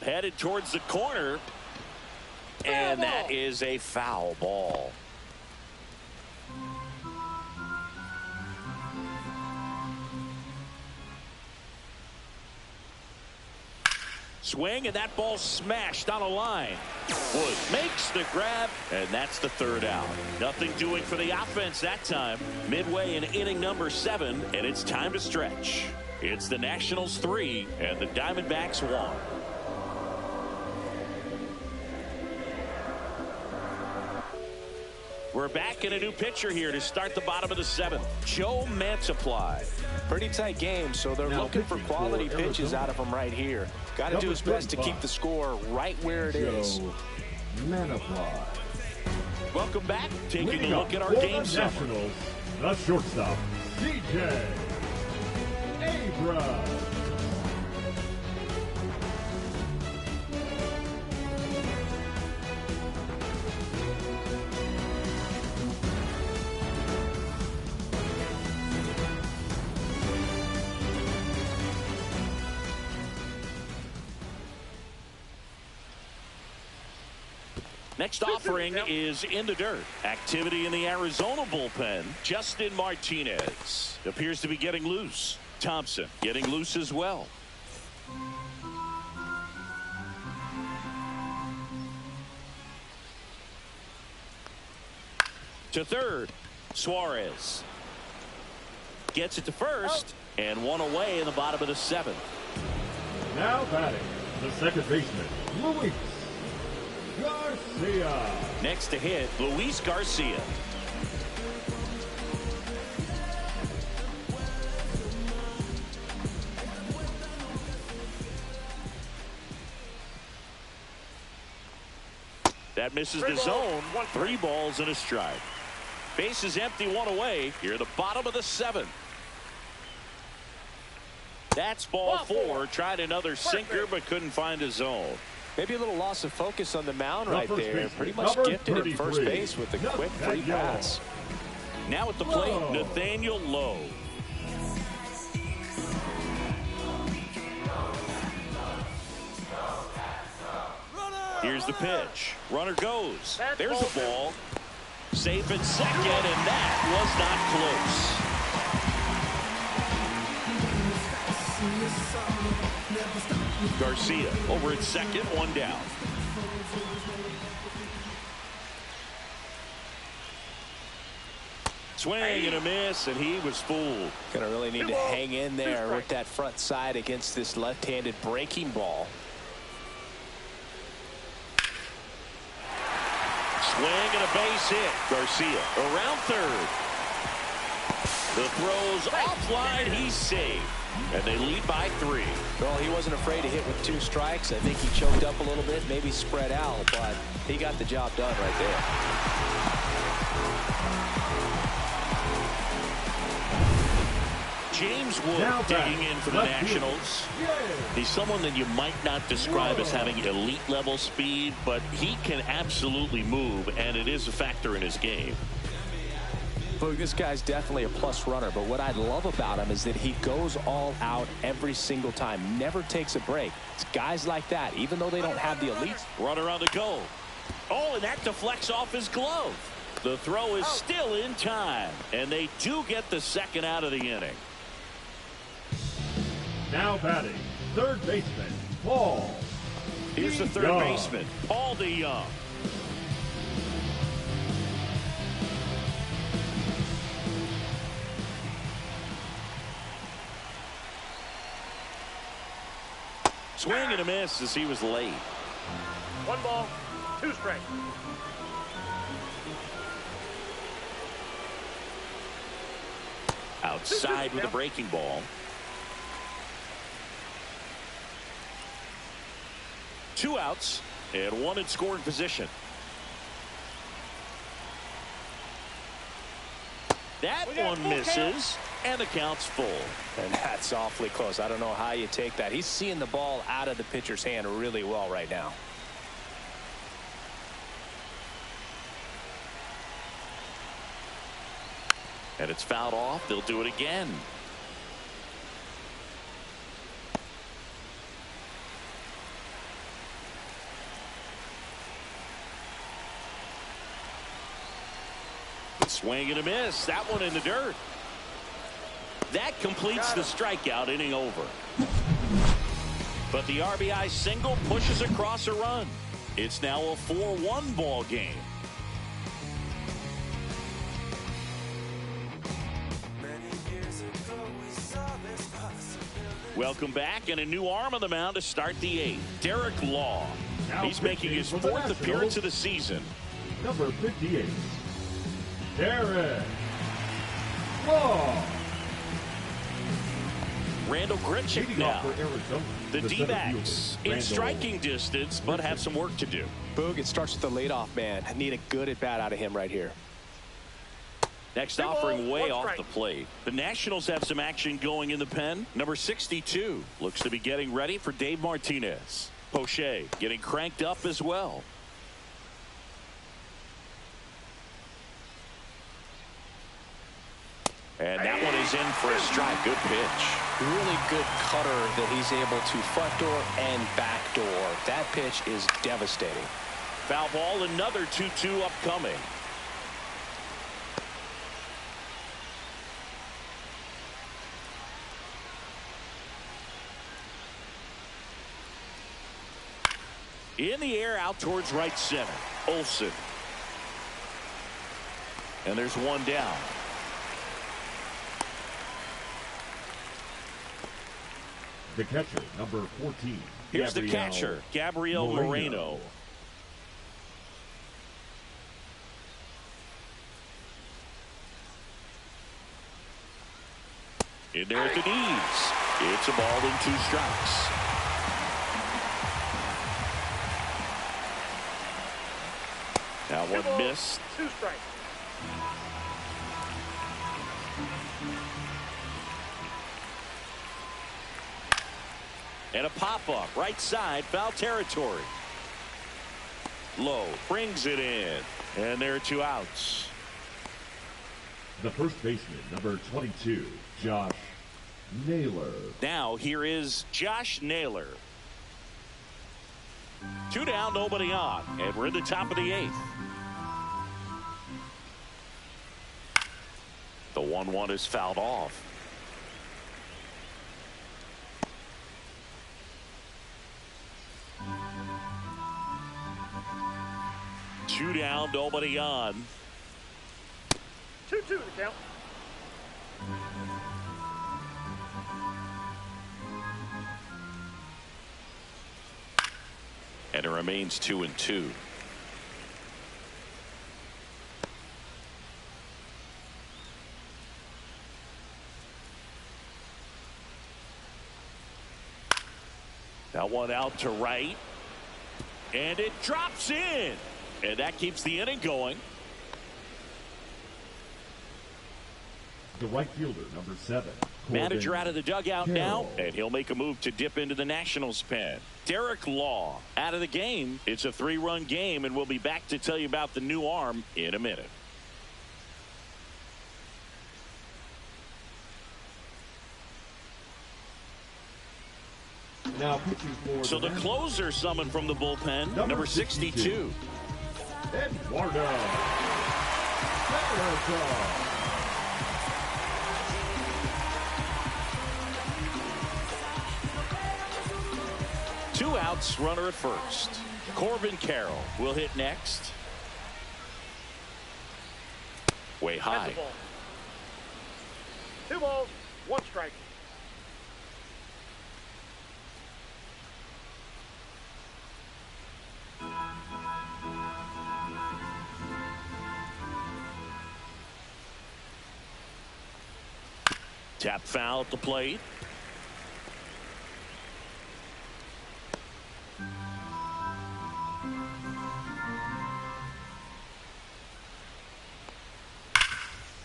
S2: Headed towards the corner, and that is a foul ball. Swing, and that ball smashed on a line. Wood makes the grab, and that's the 3rd out. Nothing doing for the offense that time. Midway in inning number 7, and it's time to stretch. It's the Nationals 3 and the Diamondbacks 1. We're back in a new pitcher here to start the bottom of the 7th. Joe Mantiply.
S3: Pretty tight game, so they're looking for quality pitches out of him right here. Got to do his best to keep the score right where it is.
S5: Mantiply.
S2: Welcome back. Taking a look at our game summary.
S5: The shortstop, DJ Abrams.
S2: Next offering is in the dirt. Activity in the Arizona bullpen. Justin Martinez appears to be getting loose. Thompson getting loose as well. To third, Suarez gets it to first, and one away in the bottom of the 7th.
S5: Now batting, the second baseman, Luis Garcia.
S2: Next to hit, Luis Garcia. That misses the zone. 3 balls and a strike. Base is empty, 1 away. Here at the bottom of the 7th. That's ball 4. Tried another sinker, but couldn't find a zone.
S3: Maybe a little loss of focus on the mound right there. Pretty much gifted at first base with a quick free pass.
S2: Now at the plate, Nathaniel Lowe. Here's the pitch. Runner goes. There's a ball. Safe at second, and that was not close. Garcia over at second, 1 down. Swing and a miss, and he was fooled.
S3: Gonna really need to hang in there with that front side against this left-handed breaking ball.
S2: Swing and a base hit. Garcia around third. The throw's offline. He's safe. And they lead by 3.
S3: Well, he wasn't afraid to hit with 2 strikes. I think he choked up a little bit, maybe spread out, but he got the job done right there.
S2: James Wood
S5: Now
S2: digging in for the
S5: left field.
S2: Nationals. He's someone that you might not describe as having elite level speed, but he can absolutely move, and it is a factor in his game.
S3: Look, this guy's definitely a plus runner, but what I love about him is that he goes all out every single time, never takes a break. It's guys like that, even though they don't have the elites.
S2: Runner on the go. Oh, and that deflects off his glove. The throw is still in time, and they do get the second out of the inning.
S5: Now batting, third baseman, Paul.
S2: Here's the third baseman, Paul DeYoung. Swing and a miss as he was late.
S4: 1 ball, 2 strikes.
S2: Outside with a breaking ball. 2 outs and 1 in scoring position. That one misses, and the count's full.
S3: And that's awfully close. I don't know how you take that. He's seeing the ball out of the pitcher's hand really well right now.
S2: And it's fouled off. They'll do it again. Swing and a miss. That one in the dirt. That completes the strikeout. Inning over. But the RBI single pushes across a run. It's now a 4-1 ball game. Welcome back, and a new arm on the mound to start the 8th. Derek Law. He's making his 4th appearance of the season.
S5: Number 58. Derek Law.
S2: Randall Grichuk now. The D-backs in striking distance, but have some work to do.
S3: Boog, it starts with the leadoff man. Need a good at-bat out of him right here.
S2: Next offering way off the plate. The Nationals have some action going in the pen. Number 62 looks to be getting ready for Dave Martinez. Poche getting cranked up as well. And that one is in for a strike. Good pitch.
S3: Really good cutter that he's able to front door and back door. That pitch is devastating.
S2: Foul ball, another 2-2 upcoming. In the air out towards right center. Olsen. And there's one down.
S5: The catcher, number 14.
S2: Here's the catcher, Gabriel Moreno. In there at the knees. It's a ball in 2 strikes. Now one missed.
S4: 2 strikes.
S2: And a pop-up, right side, foul territory. Low brings it in. And there are 2 outs.
S5: The first baseman, number 22, Josh Naylor.
S2: Now here is Josh Naylor. 2 down, nobody on. And we're in the top of the 8th. The 1-1 is fouled off. Two down, nobody on.
S4: 2-2 the count.
S2: And it remains 2-2. That one out to right. And it drops in. And that keeps the inning going.
S5: The right fielder, number 7,
S2: Manager out of the dugout now, and he'll make a move to dip into the Nationals pen. Derek Law out of the game. It's a 3-run game, and we'll be back to tell you about the new arm in a minute.
S5: Now pitching for
S2: so the closer summoned from the bullpen, number 62.
S5: Eduardo.
S2: Two outs, runner at first. Corbin Carroll will hit next. Way high.
S4: 2 balls, 1 strike.
S2: Tap foul at the plate.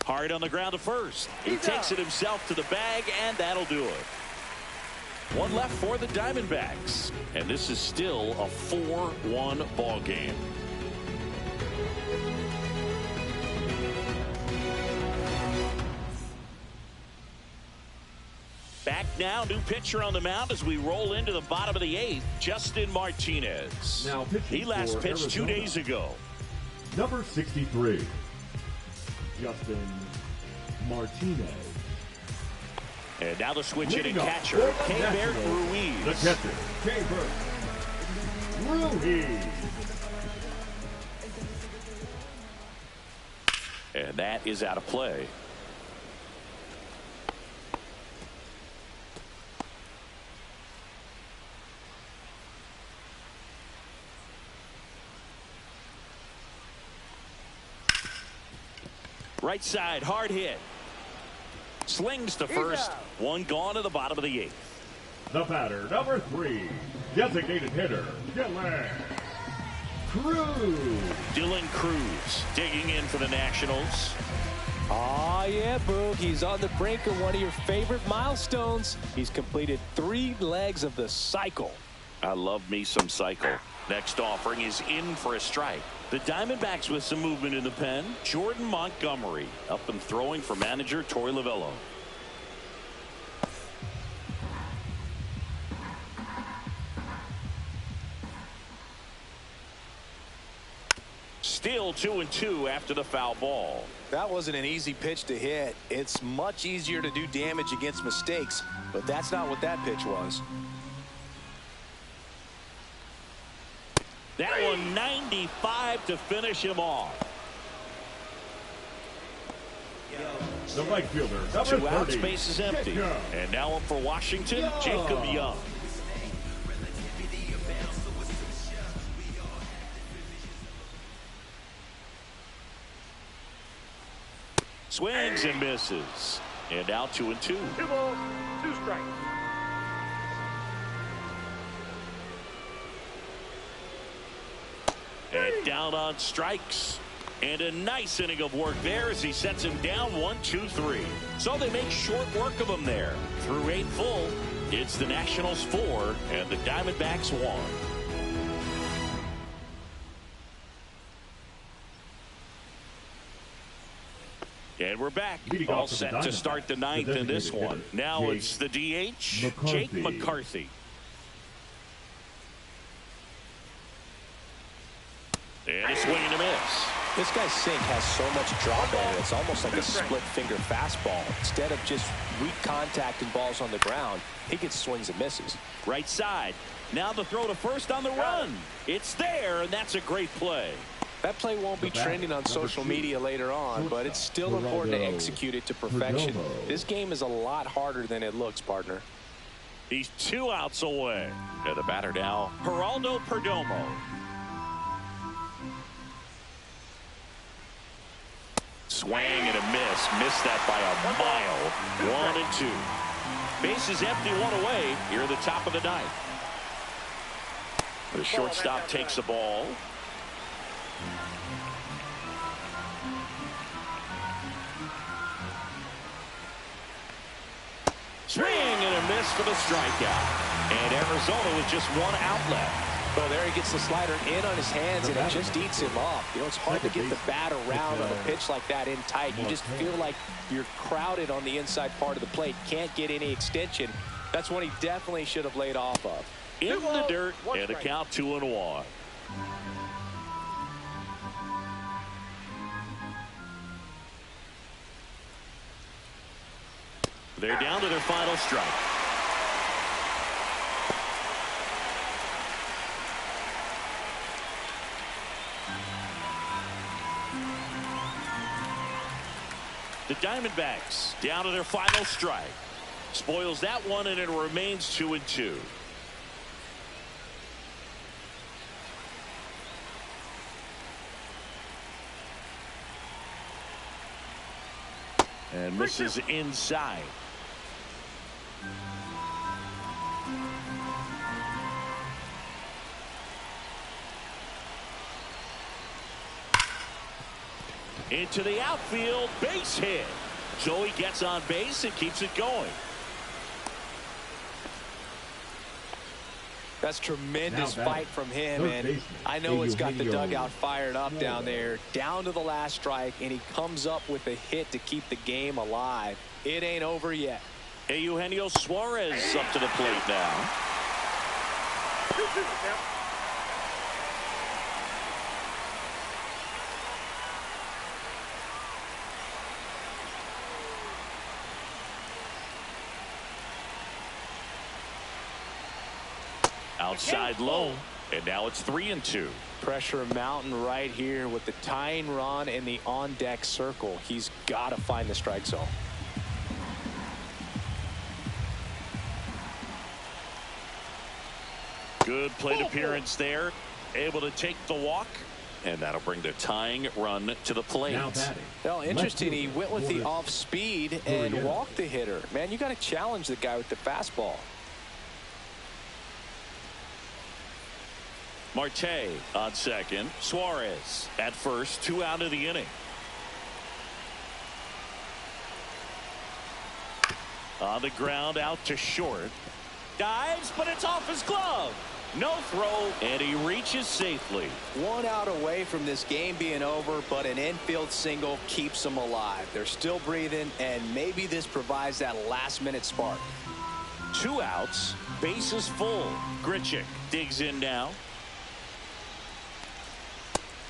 S2: Hard on the ground to first. He takes it himself to the bag, and that'll do it. One left for the Diamondbacks, and this is still a 4-1 ball game. Back now, new pitcher on the mound as we roll into the bottom of the 8th, Justin Martinez.
S5: Now
S2: he last pitched 2 days ago.
S5: Number 63, Justin Martinez.
S2: And now the switch hitting catcher, Keibert Ruiz.
S5: The catcher, Keibert Ruiz.
S2: And that is out of play. Right side, hard hit. Slings to first. One gone to the bottom of the 8th.
S5: The batter, number 3, designated hitter, Dylan Cruz.
S2: Dylan Cruz digging in for the Nationals.
S3: Oh, yeah, Boog. He's on the brink of one of your favorite milestones. He's completed 3 legs of the cycle.
S2: I love me some cycle. Next offering is in for a strike. The Diamondbacks with some movement in the pen. Jordan Montgomery up and throwing for manager Torey Lovullo. Still 2-2 after the foul ball.
S3: That wasn't an easy pitch to hit. It's much easier to do damage against mistakes, but that's not what that pitch was.
S2: That one 95 to finish him off.
S5: The right fielder, number
S2: 2 outs,
S5: 30,
S2: base is empty.
S5: Jacob.
S2: And now up for Washington, Jacob Young. Swings and misses. And now 2-2.
S4: 2 balls, 2 strikes.
S2: And down on strikes. And a nice inning of work there as he sets him down 1-2-3. So they make short work of him there. Through 8 full, it's the Nationals 4 and the Diamondbacks 1. And we're back. All set to start the 9th in this one. Now it's the DH, Jake McCarthy. And a swing and a miss.
S3: This guy's sink has so much drop in it. It's almost like a split finger fastball. Instead of just weak contact and balls on the ground, he gets swings and misses.
S2: Right side. Now the throw to first on the run. It's there, and that's a great play.
S3: That play won't be trending on social media later on, but it's still important to execute it to perfection. This game is a lot harder than it looks, partner.
S2: He's 2 outs away. And the batter now, Geraldo Perdomo. Swing and a miss. Missed that by a mile. 1-2. Base is empty, 1 away. Here at the top of the 9th. The shortstop takes the ball. Pass for the strikeout. And Arizona with just one outlet.
S3: Well, there he gets the slider in on his hands, and it just eats him up. You know, it's hard to get the bat around on a pitch like that in tight. You just feel like you're crowded on the inside part of the plate. Can't get any extension. That's one he definitely should have laid off of.
S2: In the dirt, and a count 2-1. They're down to their final strike. The Diamondbacks down to their final strike. Spoils that one, and it remains 2-2. And misses inside. Into the outfield, base hit. Joey gets on base and keeps it going.
S3: That's tremendous fight from him, and I know it's got the dugout fired up down there. Down to the last strike, and he comes up with a hit to keep the game alive. It ain't over yet.
S2: Eugenio Suarez up to the plate now. Outside low, and now it's 3-2.
S3: Pressure mountain right here with the tying run in the on-deck circle. He's got to find the strike zone.
S2: Good plate appearance there. Able to take the walk, and that'll bring the tying run to the plate.
S3: Well, interesting. He went with the off speed and walked the hitter. Man, you got to challenge the guy with the fastball.
S2: Marte on second. Suarez at first. 2 out of the inning. On the ground, out to short. Dives, but it's off his glove. No throw, and he reaches safely.
S3: 1 out away from this game being over, but an infield single keeps them alive. They're still breathing, and maybe this provides that last-minute spark.
S2: 2 outs, bases full. Grichuk digs in now.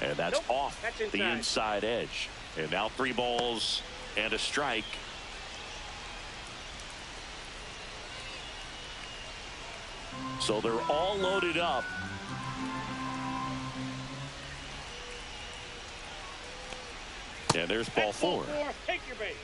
S2: And that's off the inside edge. And now 3 balls and a strike. So they're all loaded up. And there's ball 4.
S4: Take your base.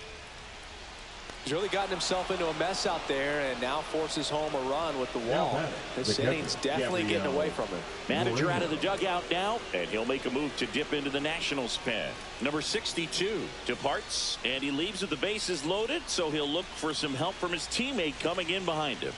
S3: He's really gotten himself into a mess out there and now forces home a run with the wall. This inning's definitely getting away from him.
S2: Manager out of the dugout now, and he'll make a move to dip into the Nationals pen. Number 62 departs, and he leaves with the bases loaded, so he'll look for some help from his teammate coming in behind him.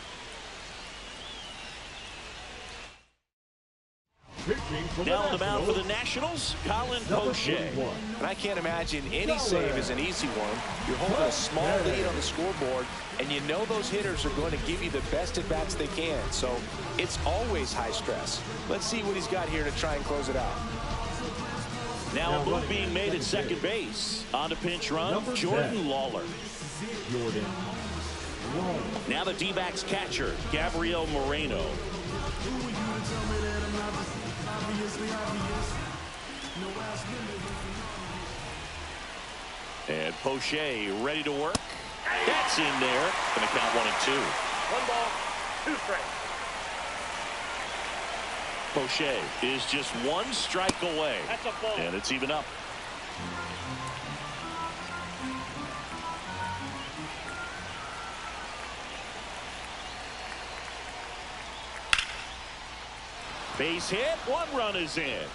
S2: Now on the mound for the Nationals, Colin Poche.
S3: And I can't imagine any save is an easy one. You're holding a small lead on the scoreboard, and you know those hitters are going to give you the best at-bats they can. So it's always high stress. Let's see what he's got here to try and close it out.
S2: Now a move being made at second base. On to pinch run, Jordan Lawler. Now the D-backs catcher, Gabriel Moreno. And Poche ready to work. That's in there. Going to count 1-2.
S4: 1 ball, 2 strikes.
S2: Poche is just 1 strike away.
S4: That's a ball.
S2: And it's even up. Base hit. 1 run is in.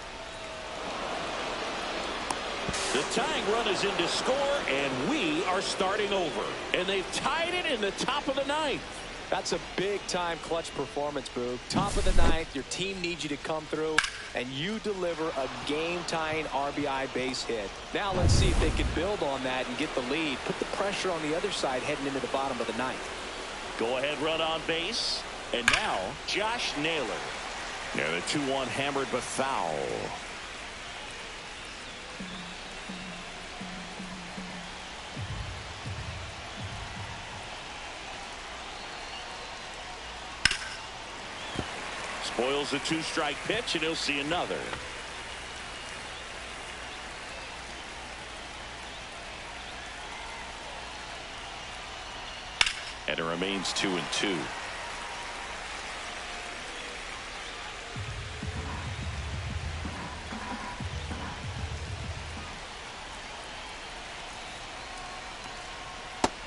S2: The tying run is in to score, and we are starting over. And they've tied it in the top of the 9th.
S3: That's a big-time clutch performance, Boog. Top of the 9th, your team needs you to come through, and you deliver a game-tying RBI base hit. Now let's see if they can build on that and get the lead. Put the pressure on the other side heading into the bottom of the 9th.
S2: Go-ahead run on base. And now, Josh Naylor. And a 2-1 hammered but foul. Spoils the 2-strike pitch, and he'll see another. And it remains 2-2.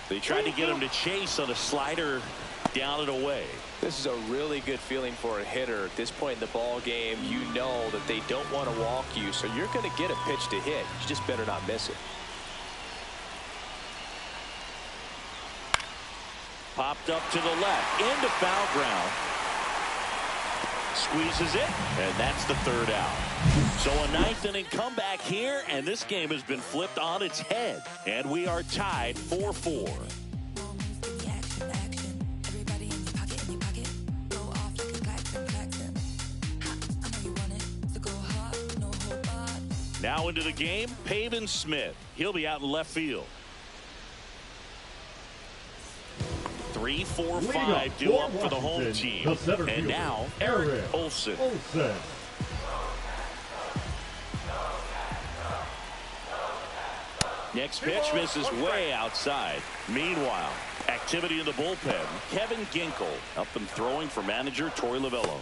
S2: They tried to get him to chase on a slider down and away.
S3: This is a really good feeling for a hitter. At this point in the ball game, you know that they don't want to walk you, so you're going to get a pitch to hit. You just better not miss it.
S2: Popped up to the left, into foul ground. Squeezes it, and that's the third out. So a ninth inning comeback here, and this game has been flipped on its head. And we are tied 4-4. Now into the game, Pavin Smith. He'll be out in left field. 3, 4, 5 due up for the home team. And now, Eric Olson. Next pitch misses way outside. Meanwhile, activity in the bullpen. Kevin Ginkel up and throwing for manager Torey Lovullo.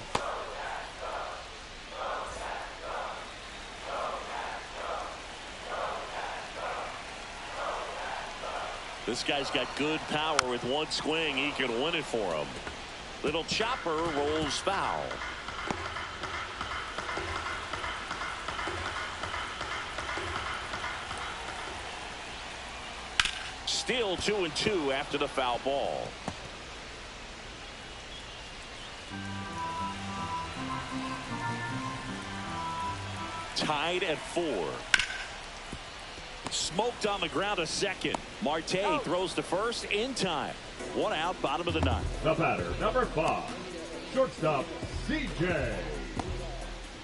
S2: This guy's got good power. With one swing, he can win it for him. Little chopper rolls foul. Still 2-2 after the foul ball. Tied at 4. Smoked on the ground a second. Marte throws to first in time. 1 out, bottom of the 9th.
S5: The batter, number 5, shortstop, C.J.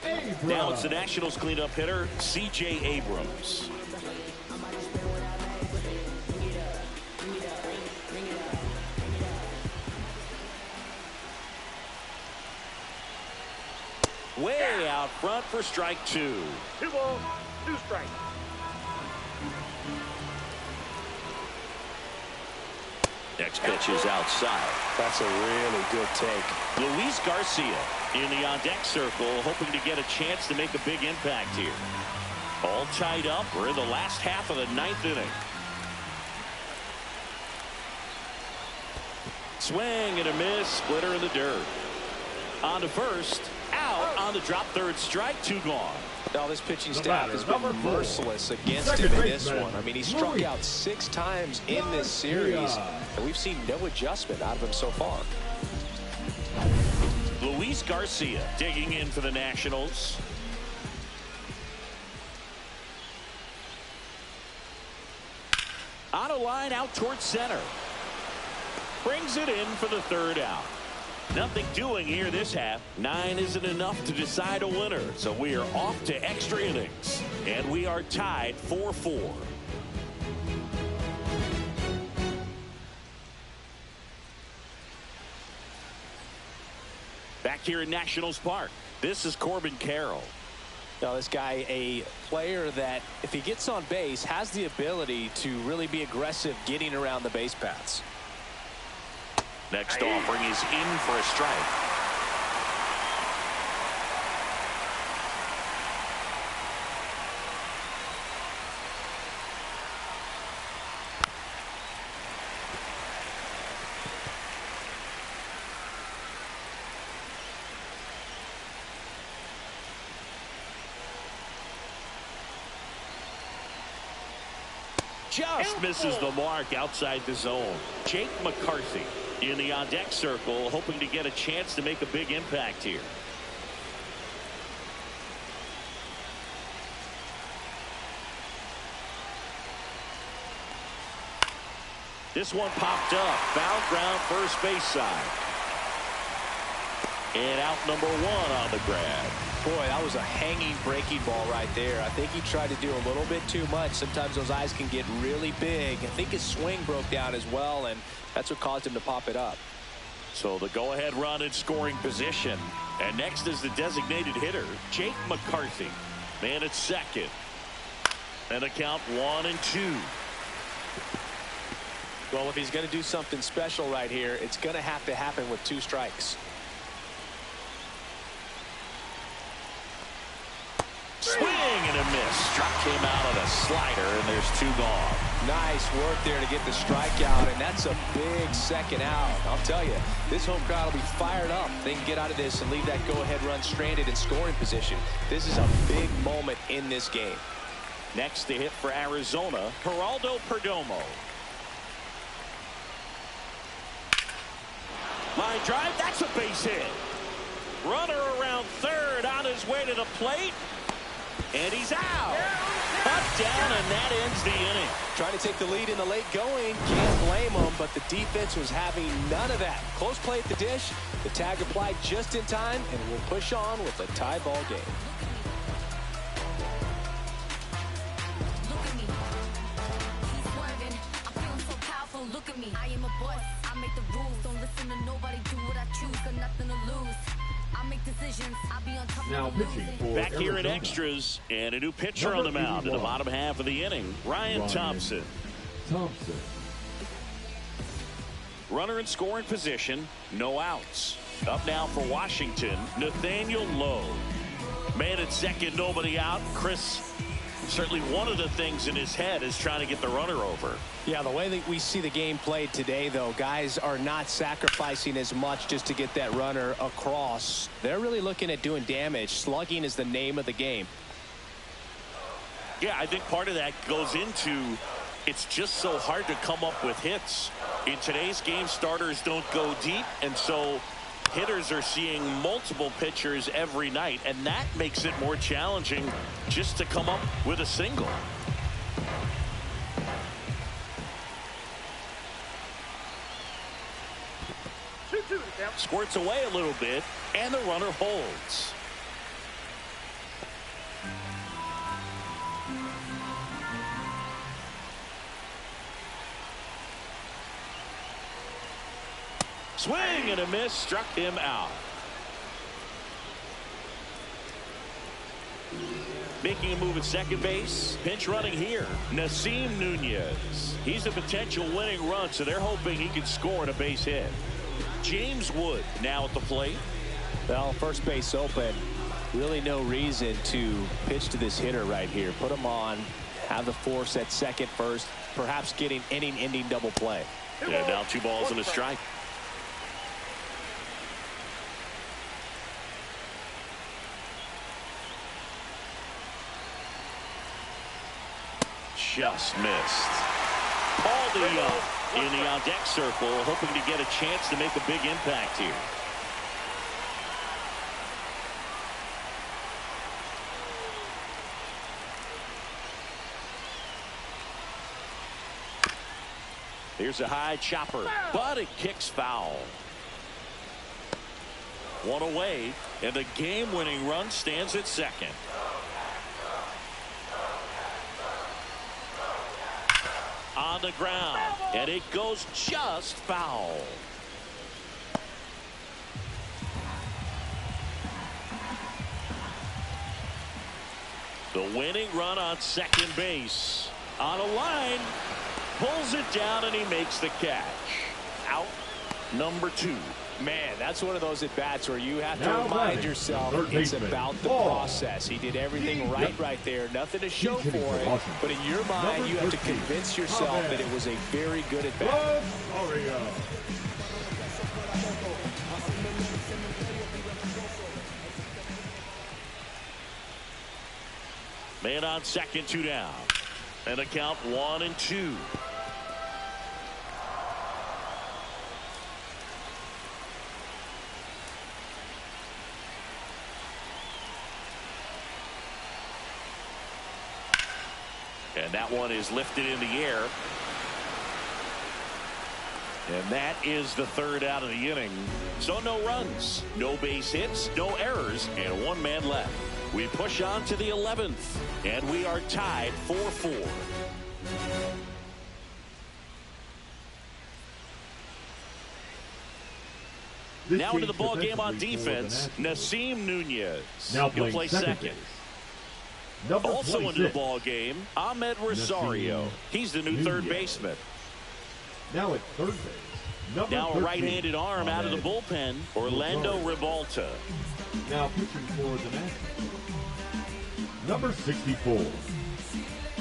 S5: Abrams.
S2: Now it's the Nationals cleanup hitter, C.J. Abrams. Way out front for strike 2.
S4: 2 balls, 2 strikes.
S2: Next pitch is outside.
S3: That's a really good take.
S2: Luis Garcia in the on-deck circle, hoping to get a chance to make a big impact here. All tied up. We're in the last half of the 9th inning. Swing and a miss. Splitter in the dirt. On to first. Out on the drop third strike. 2 gone.
S3: Now this pitching staff has been merciless against him in this one. I mean, he struck out 6 times in this series, and we've seen no adjustment out of him so far.
S2: Luis Garcia digging in for the Nationals. On a line out towards center. Brings it in for the 3rd out. Nothing doing here this half. 9 isn't enough to decide a winner. So we are off to extra innings. And we are tied 4-4. Back here in Nationals Park. This is Corbin Carroll.
S3: Now this guy, a player that if he gets on base has the ability to really be aggressive getting around the base paths.
S2: Next offering is in for a strike. Just misses the mark outside the zone. Jake McCarthy in the on-deck circle, hoping to get a chance to make a big impact here. This one popped up. Foul ground, first base side. And out number 1 on the grab.
S3: Boy, that was a hanging breaking ball right there. I think he tried to do a little bit too much. Sometimes those eyes can get really big. I think his swing broke down as well, and that's what caused him to pop it up.
S2: So the go-ahead run in scoring position. And next is the designated hitter, Jake McCarthy. Man at second. And a count 1-2.
S3: Well, if he's going to do something special right here, it's going to have to happen with 2 strikes.
S2: Swing and a miss. Struck him out on a slider, and there's 2 gone.
S3: Nice work there to get the strikeout, and that's a big second out. I'll tell you, this home crowd will be fired up. They can get out of this and leave that go-ahead run stranded in scoring position. This is a big moment in this game.
S2: Next to hit for Arizona, Geraldo Perdomo. Line drive, that's a base hit. Runner around third on his way to the plate. And he's out. Up, down, and that ends the inning.
S3: Trying to take the lead in the late going. Can't blame him, but the defense was having none of that. Close play at the dish. The tag applied just in time, and we'll push on with a tie ball game.
S6: Look at me. He's swerving. I'm feeling so powerful. Look at me. I am a boss. I make the rules. Don't listen to nobody. Do what I choose. Got nothing to lose. I make decisions. I'll be on top.
S5: Now pitching for
S2: back here in
S5: Arizona.
S2: extras, and a new pitcher on the mound in the bottom half of the inning, Ryan Thompson. Runner in scoring position, no outs. Up now for Washington, Nathaniel Lowe. Man at second, nobody out. Chris, certainly one of the things in his head is trying to get the runner over.
S3: Yeah, the way that we see the game played today, though, guys are not sacrificing as much just to get that runner across. They're really looking at doing damage. Slugging is the name of the game.
S2: Yeah, I think part of that goes into it's just so hard to come up with hits. In today's game, starters don't go deep, and so hitters are seeing multiple pitchers every night, and that makes it more challenging just to come up with a single. Squirts away a little bit, and the runner holds. Swing and a miss, struck him out. Making a move at second base. Pinch running here, Nasim Nunez. He's a potential winning run, so they're hoping he can score on a base hit. James Wood now at the plate.
S3: Well, first base open. Really no reason to pitch to this hitter right here. Put him on, have the force at second first, perhaps getting inning-ending double play.
S2: Yeah, now 2 balls and a strike. Just missed. Paul DeYoung in the on-deck circle, hoping to get a chance to make a big impact here. Here's a high chopper, but it kicks foul. 1 away, and the game-winning run stands at second. On the ground, and it goes just foul. The winning run on second base. On a line, pulls it down, and he makes the catch. Out number 2.
S3: Man, that's one of those at-bats where you have to
S5: Now
S3: remind
S5: batting,
S3: yourself
S5: third
S3: it's
S5: baseman,
S3: about the
S5: Paul.
S3: process. He did everything right there. Nothing to show
S5: He's hitting
S3: for
S5: for
S3: it.
S5: Washington.
S3: But in your mind,
S5: Number
S3: you have to
S5: 13,
S3: convince yourself
S5: Javier.
S3: that it was a very good at-bat.
S5: Rosario.
S2: Man on second, 2 down. And a count 1-2. And that one is lifted in the air. And that is the third out of the inning. So no runs, no base hits, no errors, and one man left. We push on to the 11th, and we are tied 4-4. Now into the ball game on defense, Nasim Nunez.
S5: Now
S2: He'll play second. Also into the ball game, Ahmed Rosario. He's the new third baseman.
S5: Now at third base,
S2: now a right-handed arm out of the bullpen, Orlando Ribalta.
S5: Now pitching for the Nationals, number 64,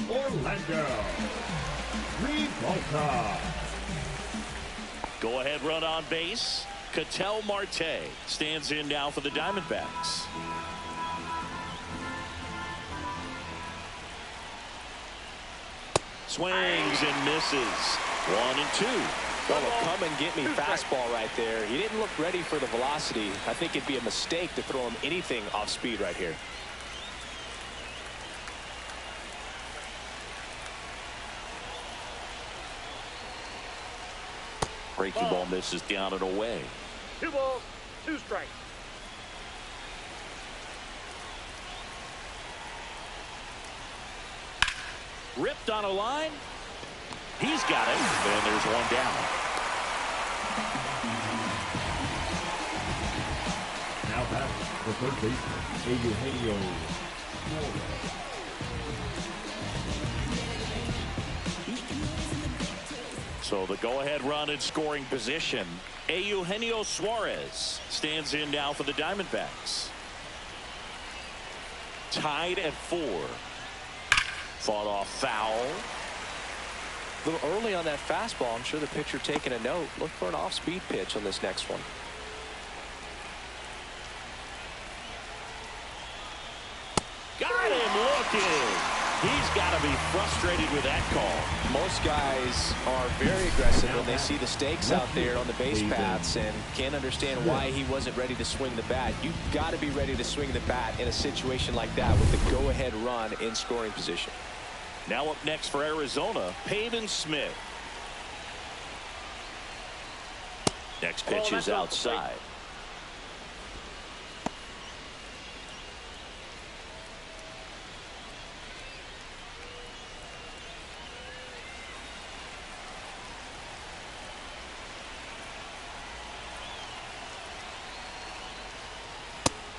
S5: Orlando Ribalta.
S2: Go-ahead run on base. Ketel Marte stands in now for the Diamondbacks. Swings and misses. 1-2.
S3: Well, a come and get me fastball right there. He didn't look ready for the velocity. I think it'd be a mistake to throw him anything off speed right here.
S2: Breaking ball misses down and away.
S4: 2 balls, 2 strikes.
S2: Ripped on a line. He's got it. And there's one down.
S5: Now back the third baseman, Eugenio Suarez.
S2: So the go-ahead run in scoring position. Eugenio Suarez stands in now for the Diamondbacks. Tied at 4. Fought off foul.
S3: A little early on that fastball. I'm sure the pitcher taking a note. Look for an off-speed pitch on this next one.
S2: Got him looking. He's got to be frustrated with that call.
S3: Most guys are very aggressive when they see the stakes out there on the base paths and can't understand why he wasn't ready to swing the bat. You've got to be ready to swing the bat in a situation like that with the go-ahead run in scoring position.
S2: Now up next for Arizona, Pavin Smith. Next pitch is outside.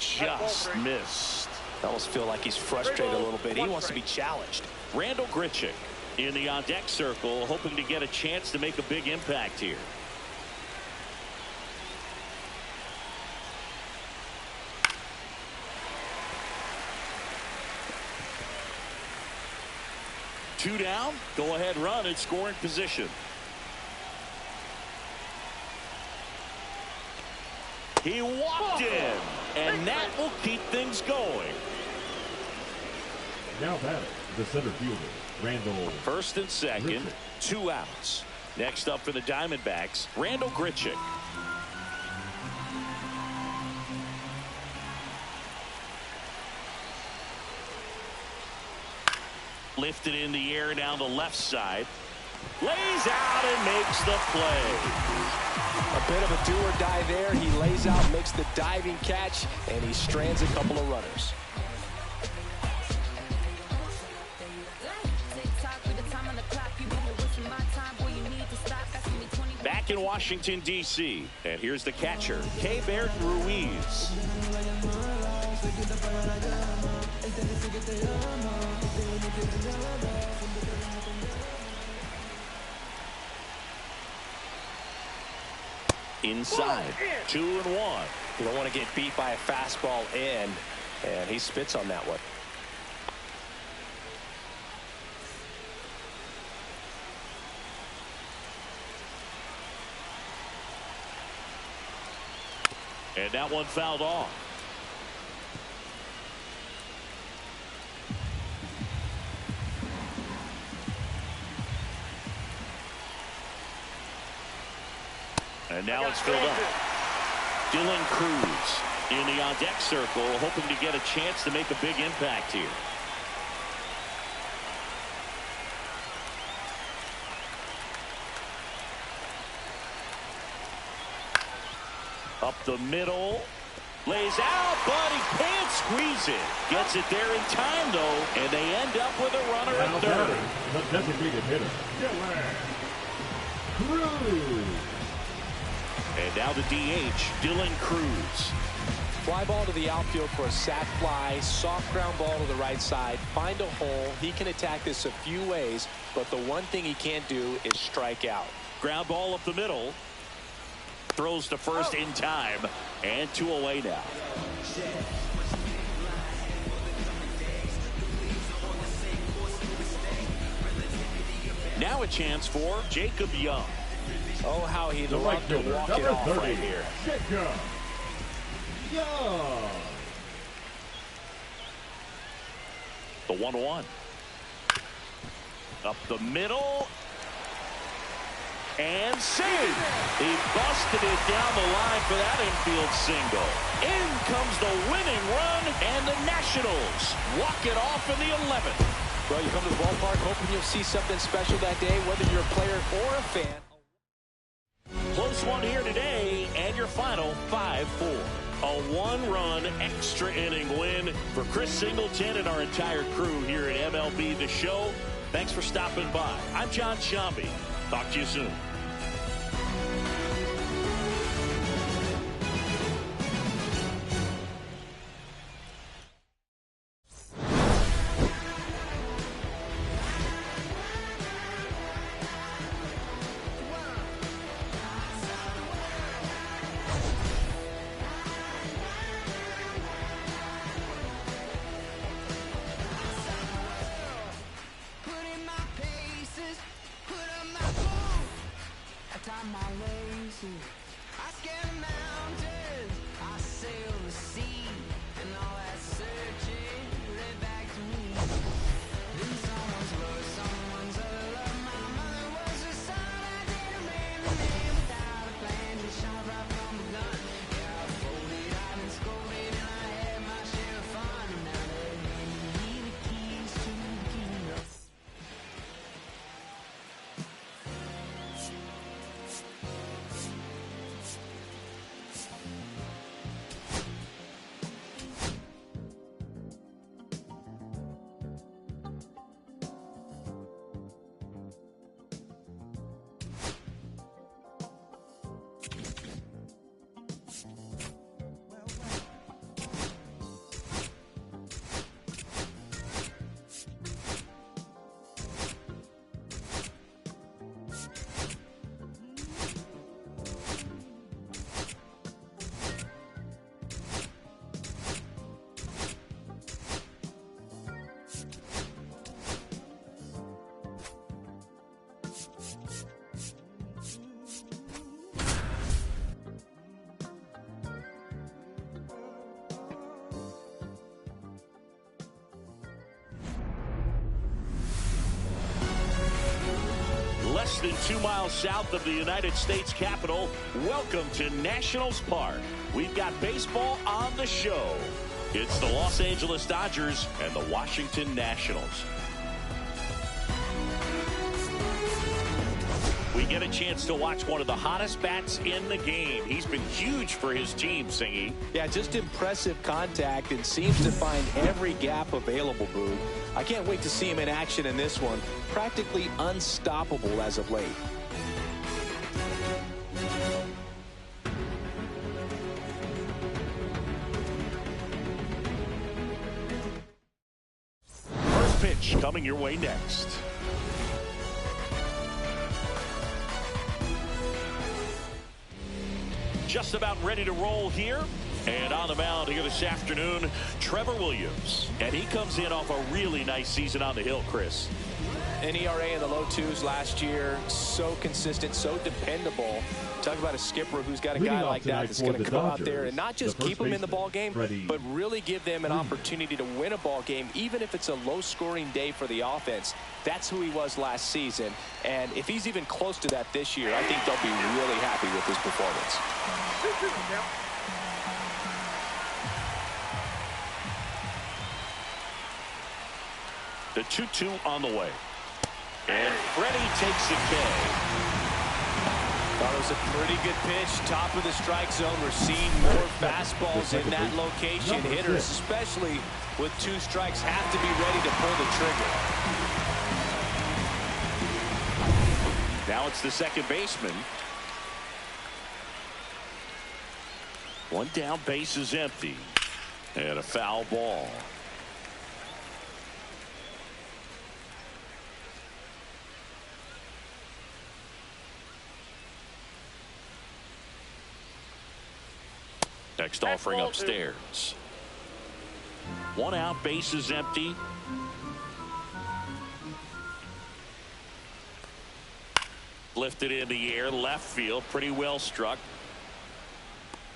S2: Just missed.
S3: I almost feel like he's frustrated a little bit. He wants to be challenged.
S2: Randall Grichuk in the on-deck circle, hoping to get a chance to make a big impact here. Two down, go-ahead run in scoring position. He walked in, and that will keep things going.
S5: Now batting, the center fielder, Randall.
S2: First and second,
S5: Grichuk.
S2: 2 outs. Next up for the Diamondbacks, Randall Grichuk. Lifted in the air down the left side. Lays out and makes the play.
S3: A bit of a do-or-die there. He lays out, makes the diving catch, and he strands a couple of runners.
S2: Back in Washington, D.C., and here's the catcher, Keibert Ruiz. Inside, 2-1.
S3: You don't want to get beat by a fastball in, and he spits on that one.
S2: And that one fouled off. And now it's filled up. Dylan Cruz in the on-deck circle, hoping to get a chance to make a big impact here. Up the middle. Lays out, but he can't squeeze it. Gets it there in time, though, and they end up with a runner at third.
S5: The designated hitter, Cruz.
S2: And now the DH, Dylan Cruz.
S3: Fly ball to the outfield for a sac fly. Soft ground ball to the right side. Find a hole. He can attack this a few ways, but the one thing he can't do is strike out.
S2: Ground ball up the middle. Throws to first in time, and 2 away now. Now a chance for Jacob Young.
S3: Oh, how he'd love to walk it off right here.
S5: Jacob Young.
S2: The 1-1. Up the middle. And saved. He busted it down the line for that infield single. In comes the winning run, and the Nationals walk it off in the 11th.
S3: Well, you come to the ballpark hoping you'll see something special that day, whether you're a player or a fan.
S2: Close one here today, and your final 5-4. A 1-run extra inning win for Chris Singleton and our entire crew here at MLB The Show. Thanks for stopping by. I'm John Shambi. Talk to you soon.
S7: I scale mountains, I sail the sea, and all that searching led back to me. Then someone's love, someone's other love. My mother was a son, I didn't marry the man without a plan. Just shot right from the gun. Yeah, I folded, I've been scolded, and I had my share of fun. And now they hand me the keys to the kingdom.
S2: Less than 2 miles south of the United States Capitol, welcome to Nationals Park. We've got baseball on the show. It's the Los Angeles Dodgers and the Washington Nationals. We get a chance to watch one of the hottest bats in the game. He's been huge for his team, Singy.
S3: Yeah, just impressive contact and seems to find every gap available, Boog. I can't wait to see him in action in this one. Practically unstoppable as of late.
S2: First pitch coming your way next. Just about ready to roll here. And on the mound here this afternoon, Trevor Williams. And he comes in off a really nice season on the hill, Chris.
S3: An ERA in the low 2s last year. So consistent, so dependable. Talk about a skipper who's got a guy like that that's going to come out there and not just keep them in the ball game, but really give them an opportunity to win a ball game, even if it's a low-scoring day for the offense. That's who he was last season. And if he's even close to that this year, I think they'll be really happy with his performance.
S2: The 2-2 on the way. And Freddie takes the K.
S3: Thought it was a pretty good pitch, top of the strike zone. We're seeing more fastballs in that location. Hitters, especially with 2 strikes, have to be ready to pull the trigger.
S2: Now it's the second baseman. 1 down, base is empty. And a foul ball. Next offering upstairs. 1 out, base is empty. Lifted in the air, left field, pretty well struck.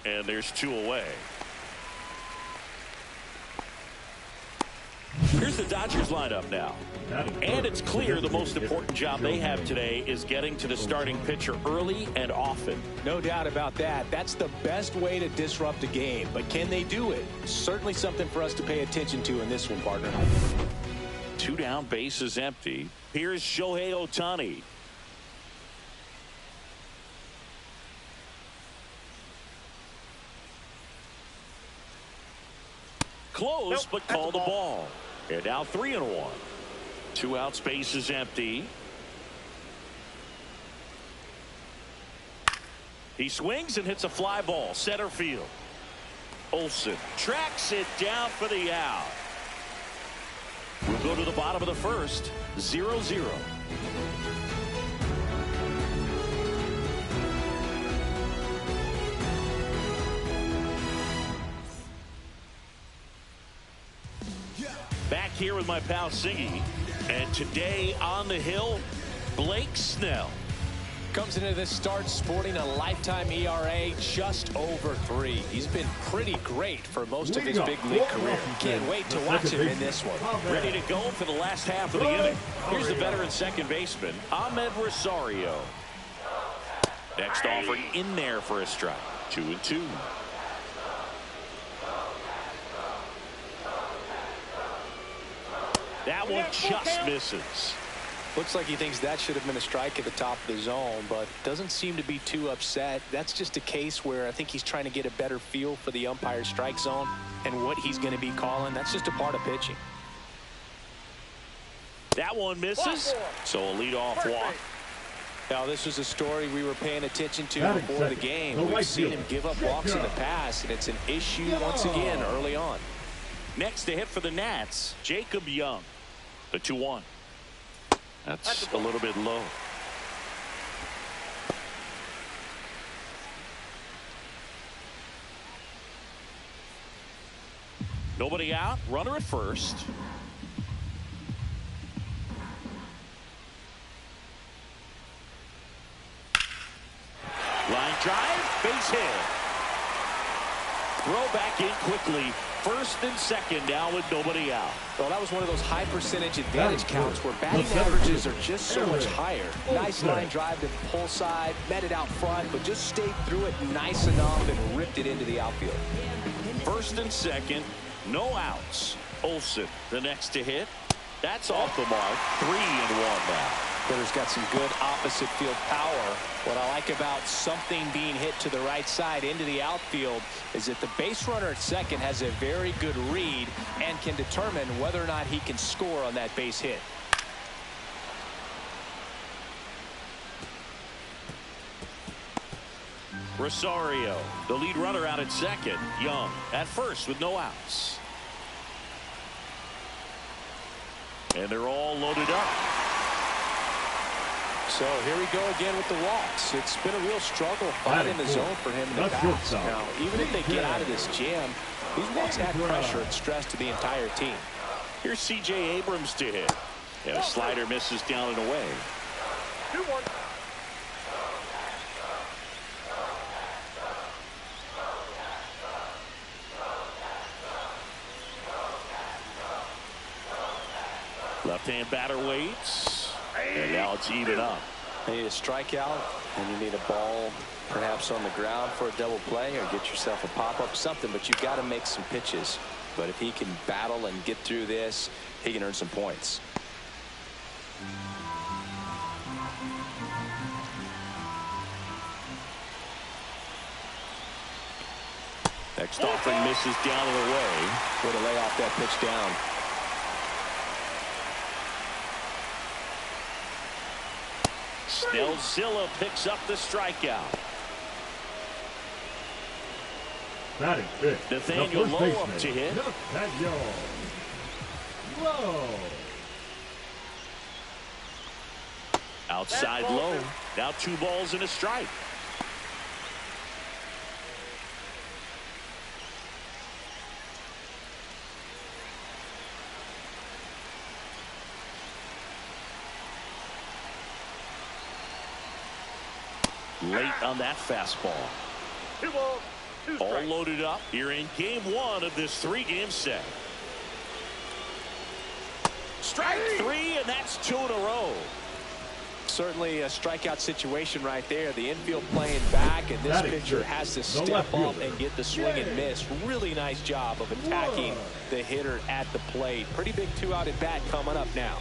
S2: And there's 2 away. Here's the Dodgers lineup now. And it's clear the most important job they have today is getting to the starting pitcher early and often.
S3: No doubt about that. That's the best way to disrupt a game. But can they do it? Certainly something for us to pay attention to in this one, partner.
S2: 2 down, base is empty. Here's Shohei Ohtani. Close, but called the ball. And now 3-1. 2 outs, base is empty. He swings and hits a fly ball, center field. Olsen tracks it down for the out. We'll go to the bottom of the first, 0-0. Back here with my pal Siggy, and today on the hill, Blake Snell.
S3: Comes into this start sporting a lifetime ERA just over 3. He's been pretty great for most of his big league career. Can't wait to watch him in this one.
S2: Ready to go for the last half of the inning. Here's the veteran second baseman, Ahmed Rosario. Next offering in there for a strike. 2-2. That one just misses.
S3: Looks like he thinks that should have been a strike at the top of the zone, but doesn't seem to be too upset. That's just a case where I think he's trying to get a better feel for the umpire's strike zone and what he's going to be calling. That's just a part of pitching.
S2: That one misses, so a leadoff walk.
S3: Now, this was a story we were paying attention to before the game. We've seen him give up walks in the past, and it's an issue once again early on.
S2: Next to hit for the Nats, Jacob Young. The 2-1. That's a little bit low. Nobody out. Runner at first. Line drive. Base hit. Throw back in quickly. First and second now with nobody out.
S3: Well, that was one of those high percentage advantage counts where batting averages are just so much higher. Nice line drive to the pull side, met it out front, but just stayed through it nice enough and ripped it into the outfield.
S2: First and second, no outs. Olsen, the next to hit. That's off the mark. 3-1 now.
S3: Hitter's got some good opposite field power. What I like about something being hit to the right side into the outfield is that the base runner at second has a very good read and can determine whether or not he can score on that base hit.
S2: Rosario, the lead runner out at second. Young at first with no outs. And they're all loaded up.
S3: So here we go again with the walks. It's been a real struggle finding the zone for him in the past. Now, even if they get out of this jam, these walks add pressure and stress to the entire team.
S2: Here's C.J. Abrams to hit. And a slider misses down and away.
S4: 2-1.
S2: Left-hand batter waits. And now it's even up.
S3: You need a strikeout, and you need a ball perhaps on the ground for a double play, or get yourself a pop-up, something, but you've got to make some pitches. But if he can battle and get through this, he can earn some points.
S2: Next offering misses down and away.
S3: Way to lay off that pitch down.
S2: Snellzilla picks up the strikeout.
S5: Batting fifth,
S2: Nathaniel
S5: the first
S2: Lowe up
S5: baseman,
S2: to hit.
S5: Nathaniel Lowe.
S2: Outside low. Now 2 balls and a strike. Late on that fastball.
S4: 2 balls, 2 strikes.
S2: All loaded up here in game 1 of this 3-game set. Strike 3, and that's 2 in a row.
S3: Certainly a strikeout situation right there. The infield playing back, and this pitcher has to step up and get the swing and miss. Really nice job of attacking the hitter at the plate. Pretty big 2-out at bat coming up now.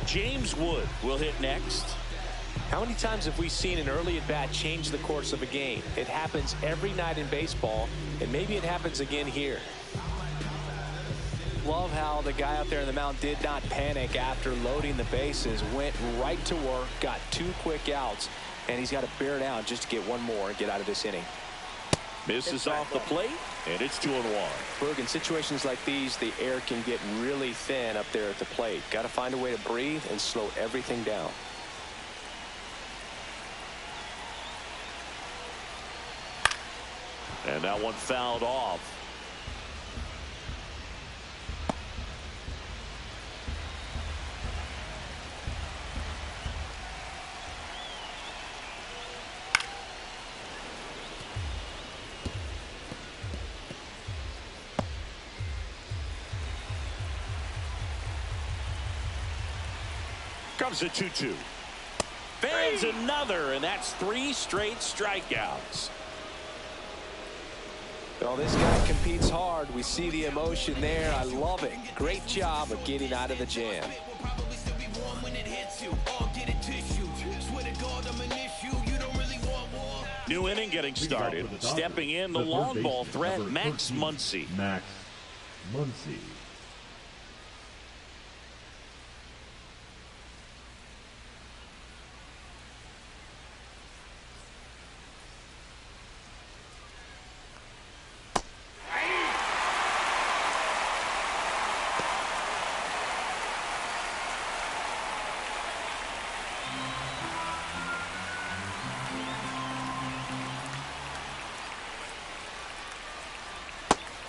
S2: James Wood will hit next.
S3: How many times have we seen an early at bat change the course of a game? It happens every night in baseball, and maybe it happens again here. Love how the guy out there in the mound did not panic after loading the bases. Went right to work, got 2 quick outs, and he's got to bear down just to get 1 more and get out of this inning.
S2: Misses off the plate, and it's 2-1.
S3: Berg, in situations like these, the air can get really thin up there at the plate. Got to find a way to breathe and slow everything down.
S2: And that one fouled off. Comes a 2-2. Fans another, and that's 3 straight strikeouts.
S3: Well, this guy competes hard. We see the emotion there. I love it. Great job of getting out of the jam.
S2: New inning getting started. Stepping in, the long ball threat, Max Muncy.
S5: Max Muncy.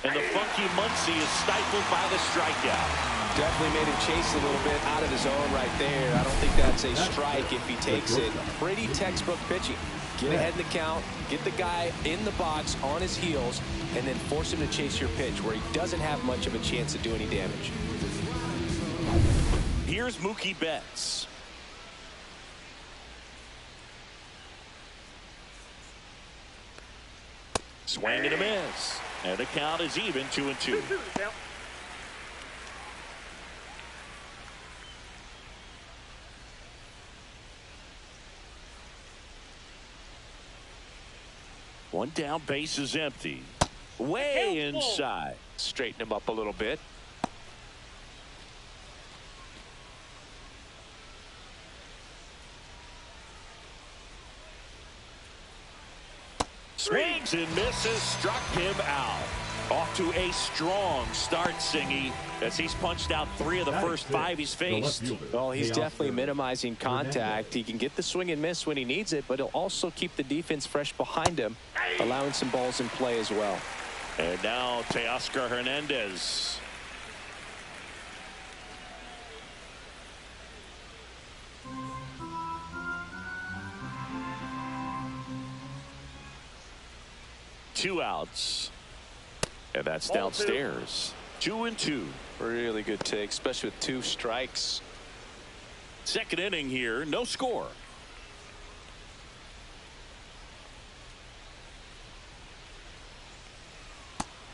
S2: And the funky Muncy is stifled by the strikeout.
S3: Definitely made him chase a little bit out of his zone right there. I don't think that's a strike if he takes it. Pretty textbook pitching. Get ahead in the count, get the guy in the box on his heels, and then force him to chase your pitch where he doesn't have much of a chance to do any damage.
S2: Here's Mookie Betts. Swing and a miss. And the count is even 2-2. One down, base is empty. Way inside.
S3: Straighten him up a little bit.
S2: Swings and misses, struck him out. Off to a strong start, Singy, as he's punched out 3 of the first 5 he's faced.
S3: Well, he's definitely minimizing contact. He can get the swing and miss when he needs it, but he'll also keep the defense fresh behind him, allowing some balls in play as well.
S2: And now Teoscar Hernandez. Two outs. And that's downstairs. 2-2.
S3: Really good take, especially with 2 strikes.
S2: Second inning here, no score.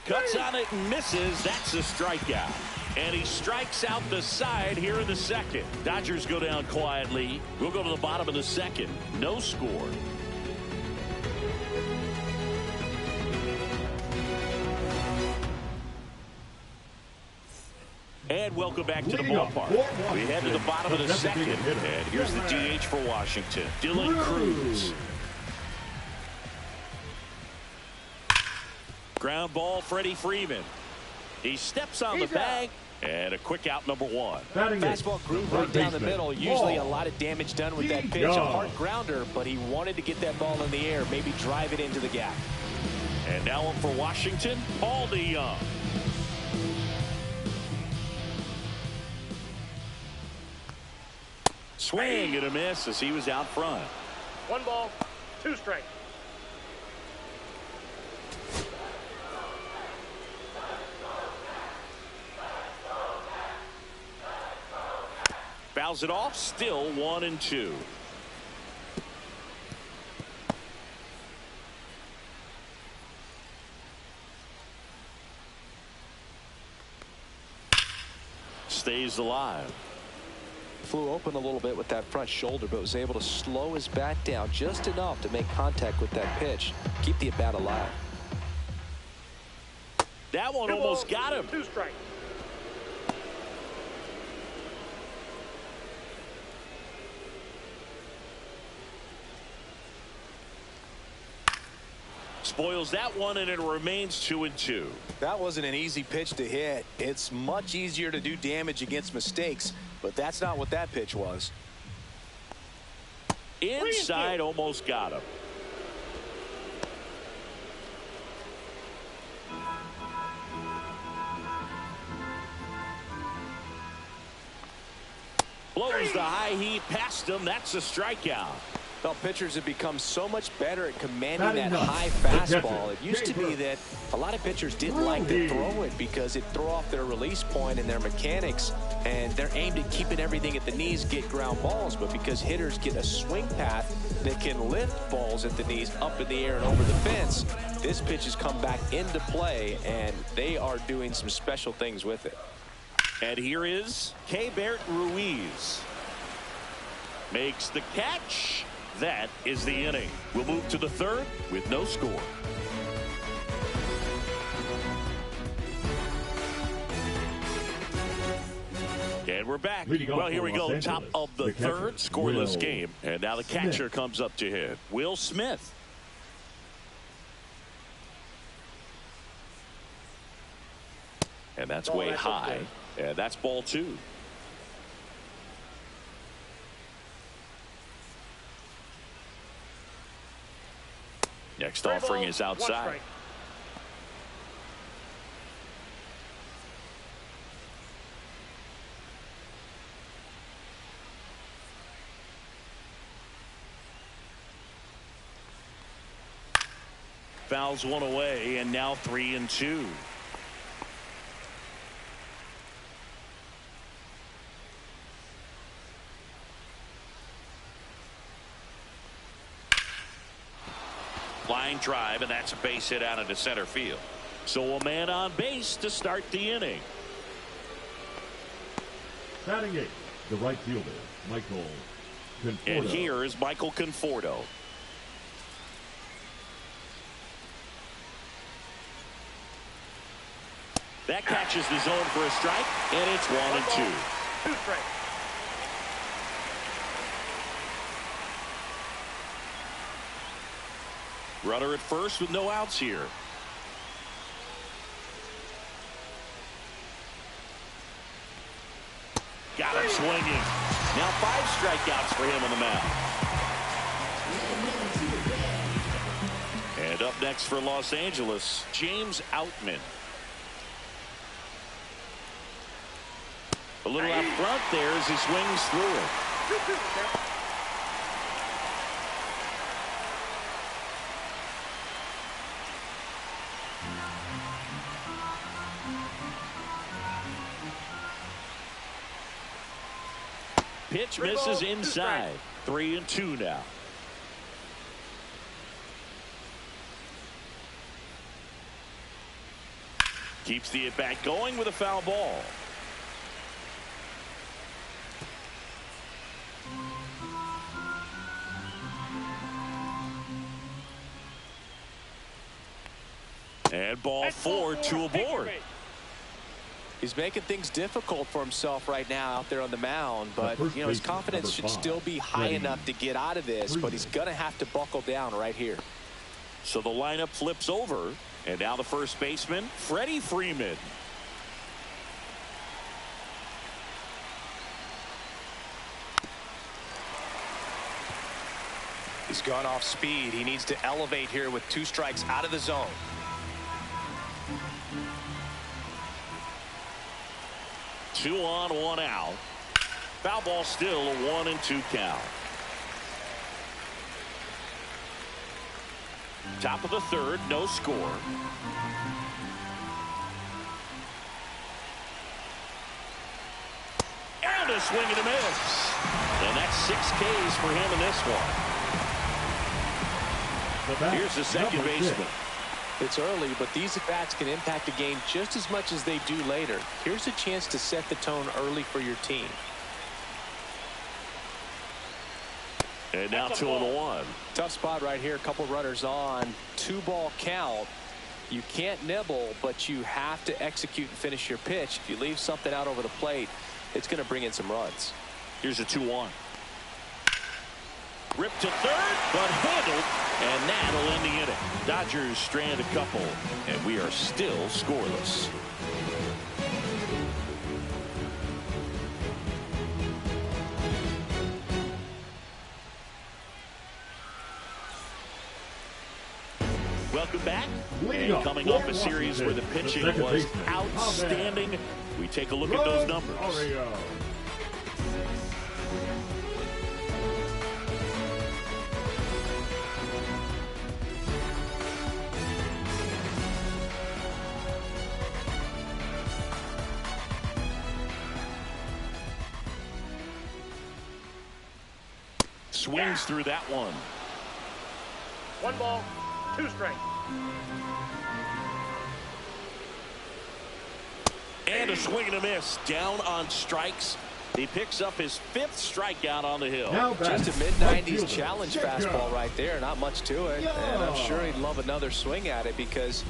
S2: Cuts on it and misses. That's a strikeout. And he strikes out the side here in the second. Dodgers go down quietly. We'll go to the bottom of the second. No score. And welcome back to the
S5: Leading off
S2: ballpark.
S5: for
S2: We head to the bottom of the second.
S5: designated hitter,
S2: And here's the DH for Washington, Dylan Cruz. Ground ball, Freddie Freeman. He steps on the bag. And a quick out, number one.
S3: Fastball groove right down the middle. Usually a lot of damage done with that pitch. A hard grounder, but he wanted to get that ball in the air, maybe drive it into the gap.
S2: And now up for Washington, Paul DeYoung. Swing and a miss as he was out front.
S4: 1 ball, 2 strikes.
S2: Fouls it off, still 1-2. Stays alive.
S3: Flew open a little bit with that front shoulder, but was able to slow his bat down just enough to make contact with that pitch. Keep the at-bat alive.
S2: That one
S4: 2
S2: almost
S4: balls,
S2: got him.
S4: 2 strikes.
S2: Spoils that one, and it remains 2-2.
S3: That wasn't an easy pitch to hit. It's much easier to do damage against mistakes, but that's not what that pitch was.
S2: Inside, almost got him. Blows the high heat past him. That's a strikeout.
S3: Well, pitchers have become so much better at commanding that high fastball. It used to be that a lot of pitchers didn't like to throw it because it threw off their release point and their mechanics, and they're aimed at keeping everything at the knees, get ground balls. But because hitters get a swing path that can lift balls at the knees up in the air and over the fence, this pitch has come back into play, and they are doing some special things with it.
S2: And here is Keibert Ruiz. Makes the catch. That is the inning. We'll move to the third with no score. And we're back. Well, here we go. Top of the third, scoreless game. And now the catcher comes up to hit. Will Smith. And that's way high. And that's ball 2. Next offering is outside. Fouls one away, and now 3-2. Line drive, and that's a base hit out into center field. So a man on base to start the inning.
S5: Batting 8, the right fielder, Michael Conforto.
S2: And here is Michael Conforto. That catches the zone for a strike, and it's 1-2.
S4: 2 strikes.
S2: Runner at first with no outs here. Got him swinging. Now 5 strikeouts for him on the mound. And up next for Los Angeles, James Outman. A little out front there as he swings through it. Pitch misses inside. 3-2 now. Keeps the at-bat going with a foul ball. And ball 4, 2 aboard.
S3: He's making things difficult for himself right now out there on the mound, but you know, his confidence should still be high enough to get out of this, but he's going to have to buckle down right here.
S2: So the lineup flips over, and now the first baseman, Freddie Freeman.
S3: He's gone off speed. He needs to elevate here with 2 strikes out of the zone.
S2: Two on, 1 out. Foul ball still, a 1-2 count. Top of the third, no score. And a swing and a miss. And that's 6 Ks for him in this one. Here's the second baseman.
S3: It's early, but these at-bats can impact the game just as much as they do later. Here's a chance to set the tone early for your team.
S2: And now 2-1.
S3: Tough spot right here. A couple runners on. 2-ball count. You can't nibble, but you have to execute and finish your pitch. If you leave something out over the plate, it's going to bring in some runs.
S2: Here's a 2-1. Ripped to third, but handled, and that'll end the inning. Dodgers strand a couple, and we are still scoreless. Welcome back. And coming off a series where the pitching was outstanding, we take a look at those numbers. Swings through that one.
S4: 1 ball, 2 strikes.
S2: And a swing and a miss. Down on strikes. He picks up his 5th strikeout on the hill.
S3: Just a mid-90s challenge fastball right there. Not much to it. And I'm sure he'd love another swing at it because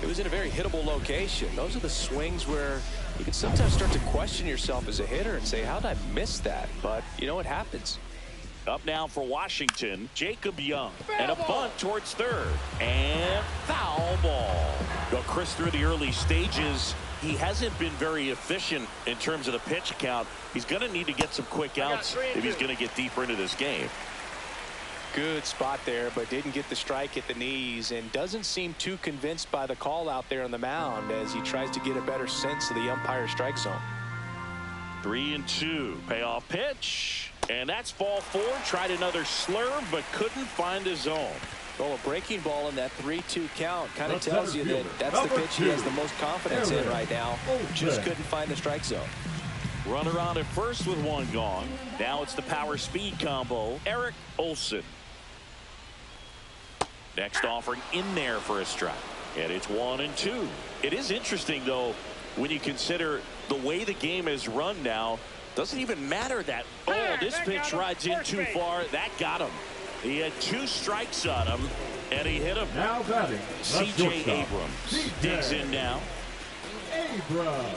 S3: it was in a very hittable location. Those are the swings where you can sometimes start to question yourself as a hitter and say, how did I miss that? But, you know, it happens.
S2: Up now for Washington, Jacob Young. And a bunt towards third. And foul ball. Well, Chris, through the early stages, he hasn't been very efficient in terms of the pitch count. He's going to need to get some quick outs if he's going to get deeper into this game.
S3: Good spot there, but didn't get the strike at the knees and doesn't seem too convinced by the call out there on the mound as he tries to get a better sense of the umpire strike zone.
S2: 3-2. Payoff pitch. And that's ball 4. Tried another slurve, but couldn't find his zone.
S3: Well, a breaking ball in that 3-2 count kind of tells you that that's the pitch he has the most confidence in right now. Just couldn't find the strike zone.
S2: Runner on at first with 1 gone. Now it's the power speed combo. Eric Olson. Next offering in there for a strike. And it's 1-2. It is interesting, though, when you consider the way the game is run now. Doesn't even matter that, this pitch rides in too far. That got him. He had 2 strikes on him, and he hit him.
S5: Now batting,
S2: C.J. Abrams digs in now.
S5: Abrams.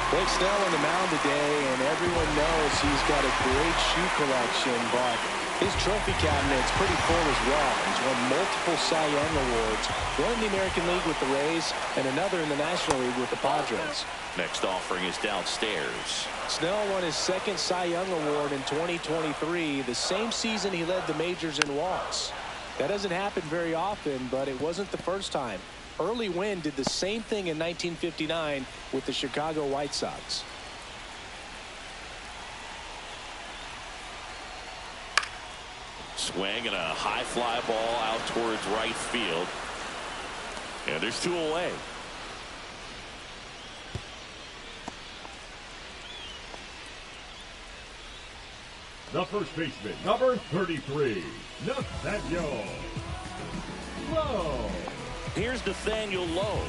S3: Blake Snell on the mound today, and everyone knows he's got a great shoe collection, but his trophy cabinet's pretty full as well. He's won multiple Cy Young awards, one in the American League with the Rays, and another in the National League with the Padres.
S2: Next offering is downstairs.
S3: Snell won his 2nd Cy Young award in 2023, the same season he led the majors in walks. That doesn't happen very often, but it wasn't the first time. Early Wynn did the same thing in 1959 with the Chicago White Sox.
S2: Swing and a high fly ball out towards right field. And there's 2 away.
S5: The first baseman, number 33, Nathaniel Lowe.
S2: Here's Nathaniel Lowe.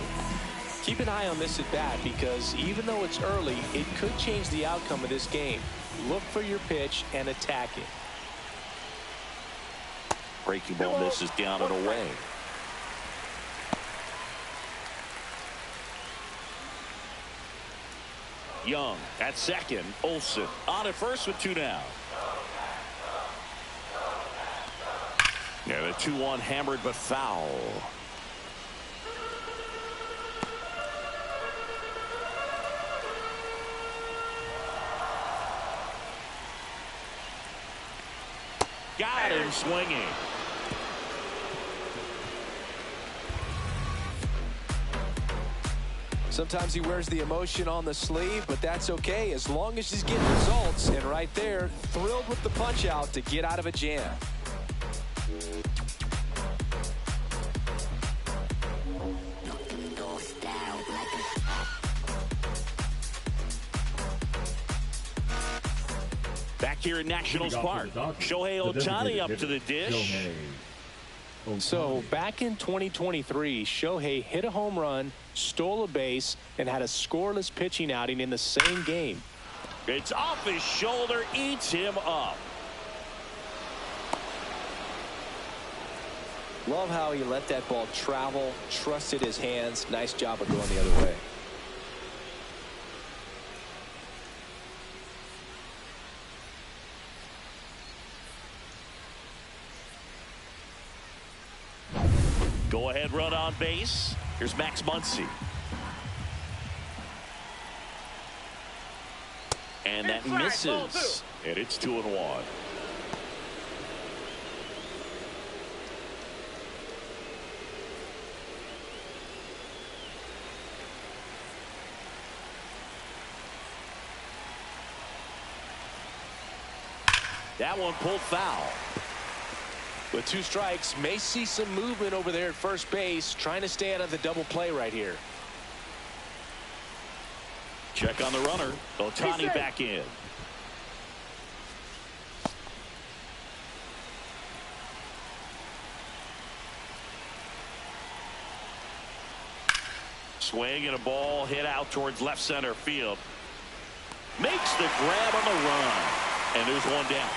S3: Keep an eye on this at bat because even though it's early, it could change the outcome of this game. Look for your pitch and attack it.
S2: Breaking ball misses down and away. Young at second. Olsen on at first with 2 down. And a 2-1 hammered but foul. Got him swinging.
S3: Sometimes he wears the emotion on the sleeve, but that's okay as long as he's getting results. And right there, thrilled with the punch out to get out of a jam.
S2: Back here at Nationals Park, Shohei Ohtani up to the dish.
S3: So back in 2023, Shohei hit a home run, stole a base, and had a scoreless pitching outing in the same game.
S2: It's off his shoulder, eats him up.
S3: Love how he let that ball travel, trusted his hands. Nice job of going the other way.
S2: Go ahead run on base. Here's Max Muncy. And that misses. And it's 2-1. That one pulled foul.
S3: With 2 strikes, may see some movement over there at first base, trying to stay out of the double play right here.
S2: Check on the runner. Ohtani back in. Swing and a ball hit out towards left center field. Makes the grab on the run. And there's one down.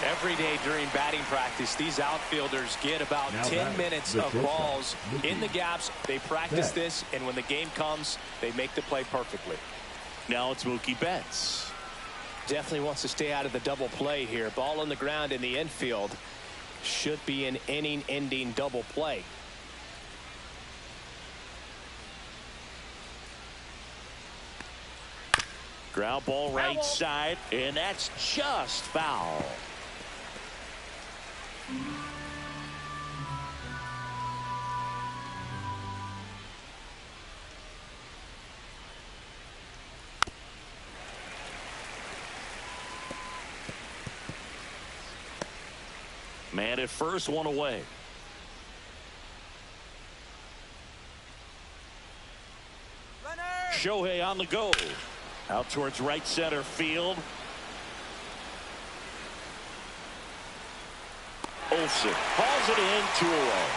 S3: Every day during batting practice, these outfielders get about 10 minutes of balls in the gaps. They practice this, and when the game comes, they make the play perfectly.
S2: Now it's Mookie Betts.
S3: Definitely wants to stay out of the double play here. Ball on the ground in the infield. Should be an inning-ending double play.
S2: Ground ball right side, and that's just foul. Man at first, one away. Shohei on the go. Out towards right center field. Olsen hauls it in, 2 away.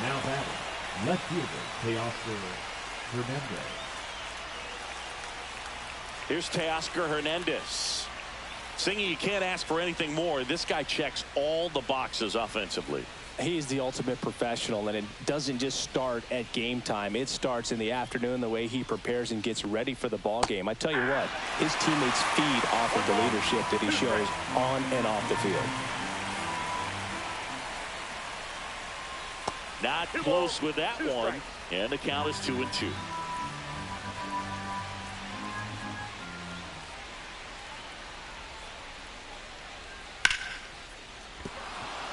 S5: Now batting, left fielder Teoscar Hernandez.
S2: Here's Teoscar Hernandez. Singing, you can't ask for anything more. This guy checks all the boxes offensively.
S3: He's the ultimate professional, and it doesn't just start at game time. It starts in the afternoon, the way he prepares and gets ready for the ball game. I tell you what, his teammates feed off of the leadership that he shows on and off the field.
S2: Not close with that one, and the count is 2-2.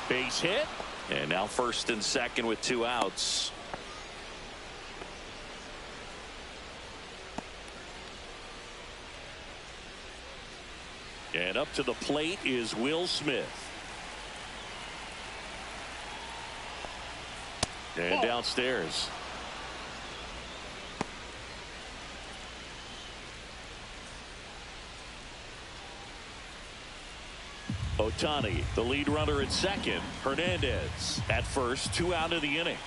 S2: Base hit. And now first and second with 2 outs. And up to the plate is Will Smith. And downstairs. Ohtani, the lead runner at second. Hernandez at first, 2 out of the inning.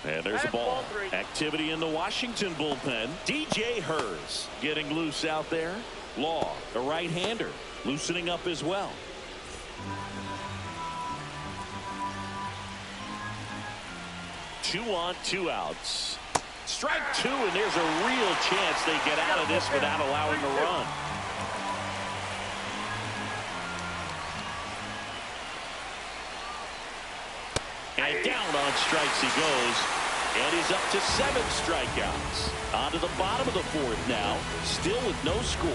S2: And there's a ball. Activity in the Washington bullpen. DJ Hers getting loose out there. Law, a right-hander, loosening up as well. 2 on, 2 outs. Strike 2, and there's a real chance they get out of this without allowing a run. And down on strikes he goes. And he's up to 7 strikeouts. On to the bottom of the 4th now, still with no score.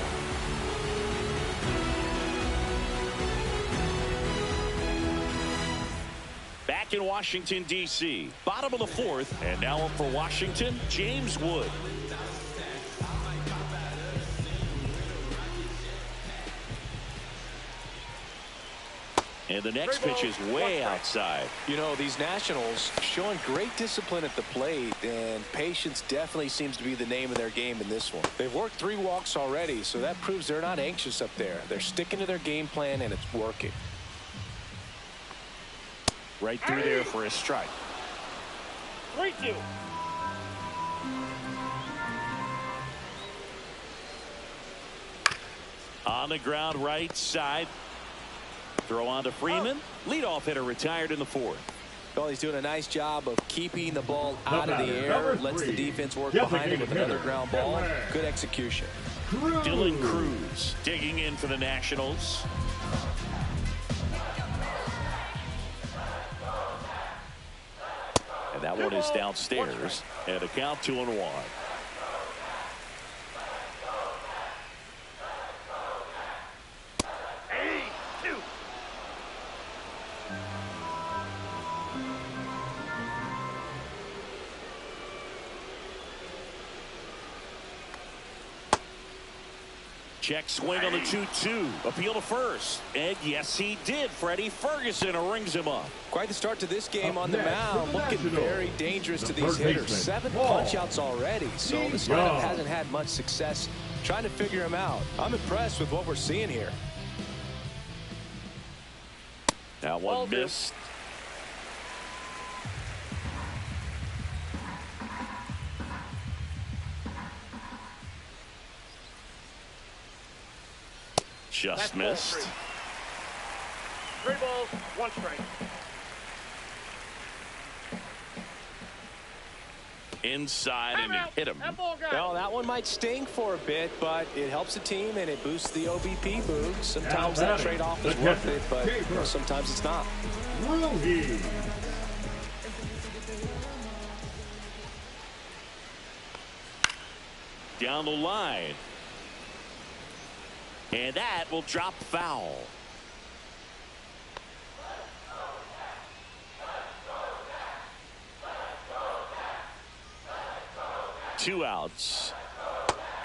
S2: Back in Washington, D.C., bottom of the 4th, and now up for Washington, James Wood. And the next pitch is way outside.
S3: You know, these Nationals showing great discipline at the plate, and patience definitely seems to be the name of their game in this one. They've worked 3 walks already, so that proves they're not anxious up there. They're sticking to their game plan, and it's working.
S2: Right through there for a strike.
S4: 3-2.
S2: On the ground, right side. Throw on to Freeman. Leadoff hitter retired in the 4th.
S3: Well, he's doing a nice job of keeping the ball out of the air. Lets the defense work behind him with another ground ball. Good execution.
S2: Dylan Cruz digging in for the Nationals. And that one is downstairs. And a count 2-1. Check swing on the 2-2. Appeal to first. And yes, he did. Freddie Ferguson rings him up.
S3: Quite the start to this game on the mound. Looking very dangerous to these hitters. 7 punch-outs already. So this lineup hasn't had much success trying to figure him out. I'm impressed with what we're seeing here.
S2: That one missed. Just missed.
S4: 3 balls, 1 strike.
S2: Inside and it hit him.
S3: Well, that one might sting for a bit, but it helps the team and it boosts the OBP boost. Sometimes that trade-off is worth it, but sometimes it's not.
S2: Down the line. And that will drop foul. Two outs.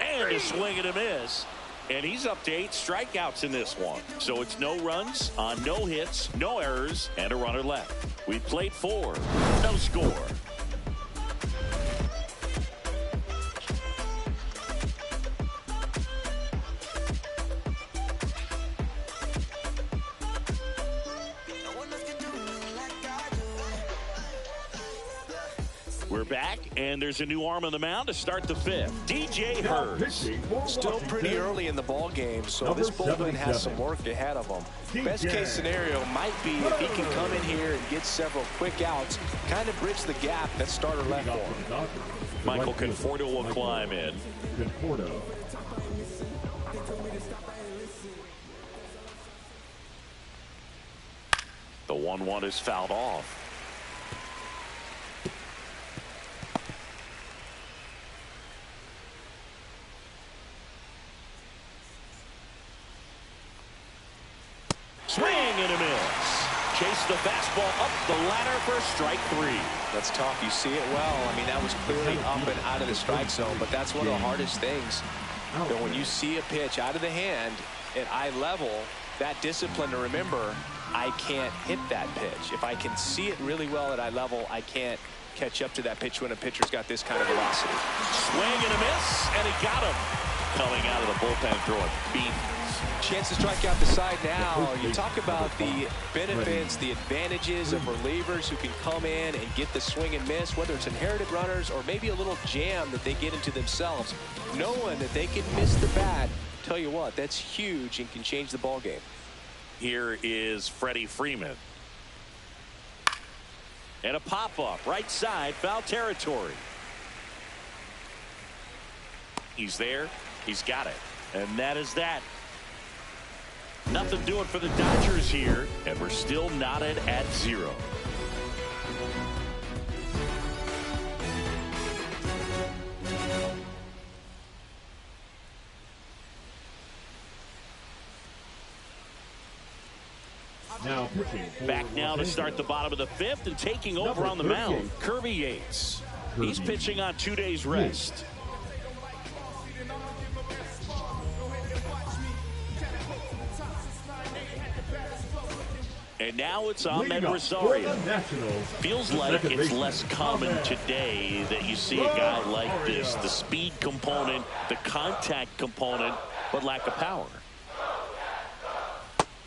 S2: And a swing and a miss. And he's up to 8 strikeouts in this one. So it's no runs on no hits, no errors, and a runner left. We played 4. No score. We're back, and there's a new arm on the mound to start the 5th. DJ Hurts.
S3: Still pretty early in the ball game, so this bullpen has some work ahead of them. Best case scenario might be if he can come in here and get several quick outs, kind of bridge the gap that starter left for him.
S2: Michael Conforto will climb in. The 1-1 is fouled off. Swing and a miss. Chase the fastball up the ladder for strike 3.
S3: That's tough. You see it well. I mean, that was clearly up and out of the strike zone, but that's one of the hardest things. You know, when you see a pitch out of the hand at eye level, that discipline to remember, I can't hit that pitch. If I can see it really well at eye level, I can't catch up to that pitch when a pitcher's got this kind of velocity.
S2: Swing and a miss, and he got him. Coming out of the bullpen throwing beat.
S3: Chance to strike out the side now. You talk about the benefits, the advantages of relievers who can come in and get the swing and miss, whether it's inherited runners or maybe a little jam that they get into themselves. Knowing that they can miss the bat, tell you what, that's huge and can change the ball game.
S2: Here is Freddie Freeman. And a pop-up right side, foul territory. He's there. He's got it. And that is that. Nothing doing for the Dodgers here, and we're still knotted at 0.
S5: Now pitching.
S2: Back now to start the bottom of the 5th and taking over on the mound, Kirby Yates. He's pitching on 2 days rest. And now it's Ahmed Rosario. Feels like it's less common today that you see a guy like this. The speed component, the contact component, but lack of power.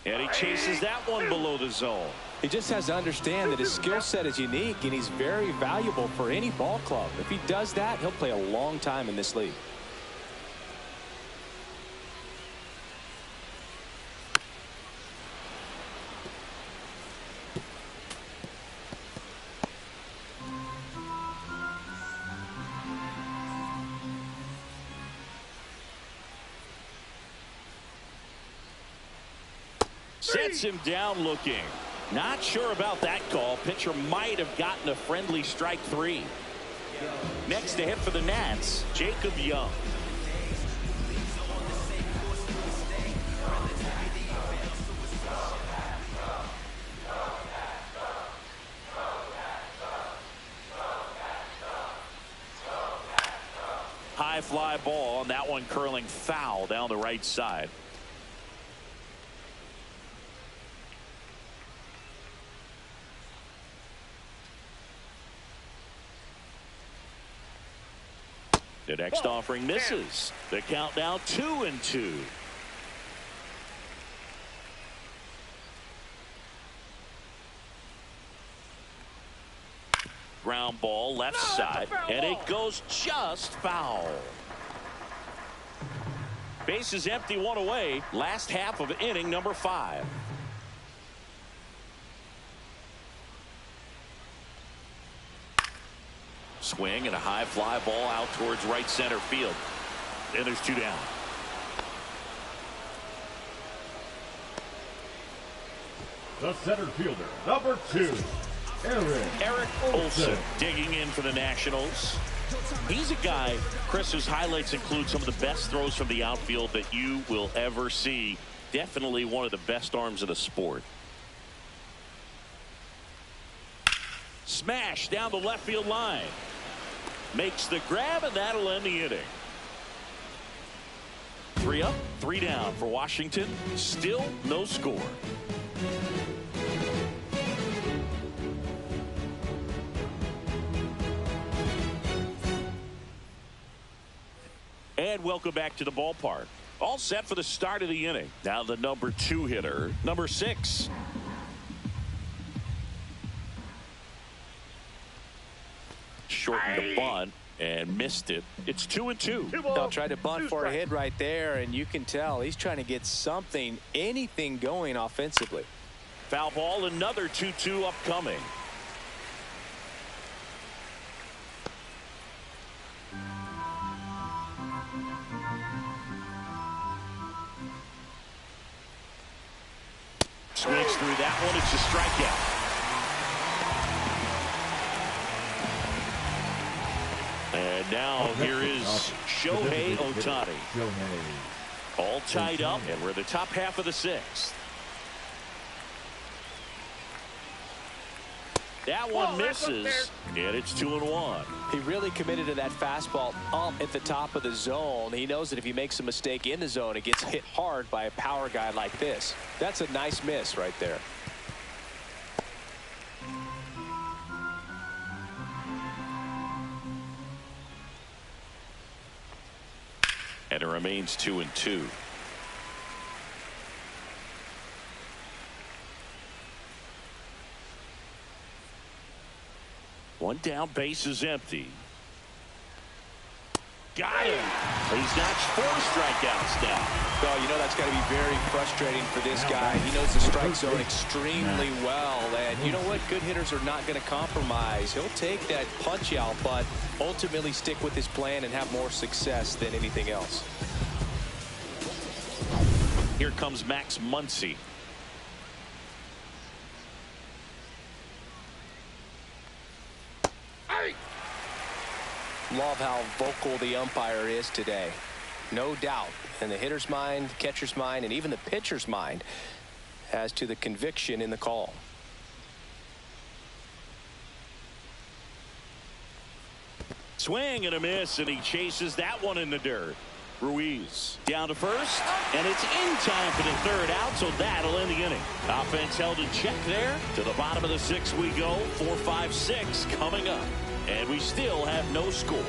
S2: And he chases that one below the zone.
S3: He just has to understand that his skill set is unique, and he's very valuable for any ball club. If he does that, he'll play a long time in this league.
S2: Sets him down looking. Not sure about that call. Pitcher might have gotten a friendly strike 3. Next to hit for the Nats, Jacob Young. High fly ball, and that one curling foul down the right side. The next offering misses. The count now 2-2. Ground ball left side, and it goes just foul. Base is empty, 1 away. Last half of inning number 5. Swing and a high fly ball out towards right center field. And there's 2 down.
S5: The center fielder, number 2, Eric
S2: Olson digging in for the Nationals. He's a guy, Chris, whose highlights include some of the best throws from the outfield that you will ever see. Definitely one of the best arms of the sport. Smash down the left field line. Makes the grab, and that'll end the inning. 3 up, 3 down for Washington. Still no score. And welcome back to the ballpark. All set for the start of the inning. Now the number 2 hitter, number 6. Shortened the bunt and missed it. It's 2-2.
S3: They'll try to bunt for a hit right there, and you can tell he's trying to get something, anything going offensively.
S2: Foul ball, another 2-2 upcoming. Swings through that one. It's a strikeout. And now here is Shohei Ohtani. All tied up, and we're in the top half of the 6th. That one misses, and it's 2-1.
S3: He really committed to that fastball up at the top of the zone. He knows that if he makes a mistake in the zone, it gets hit hard by a power guy like this. That's a nice miss right there.
S2: And it remains 2-2. One down, base is empty. Got him. He's notched 4 strikeouts now.
S3: Well, you know that's got to be very frustrating for this guy. He knows the strike zone extremely well. And you know what? Good hitters are not going to compromise. He'll take that punch out, but ultimately stick with his plan and have more success than anything else.
S2: Here comes Max Muncy.
S3: Love how vocal the umpire is today. No doubt in the hitter's mind, catcher's mind, and even the pitcher's mind as to the conviction in the call.
S2: Swing and a miss, and he chases that one in the dirt. Ruiz down to first, and it's in time for the 3rd out, so that'll end the inning. Offense held in check there. To the bottom of the 6th we go. 4, 5, 6 coming up, and we still have no score.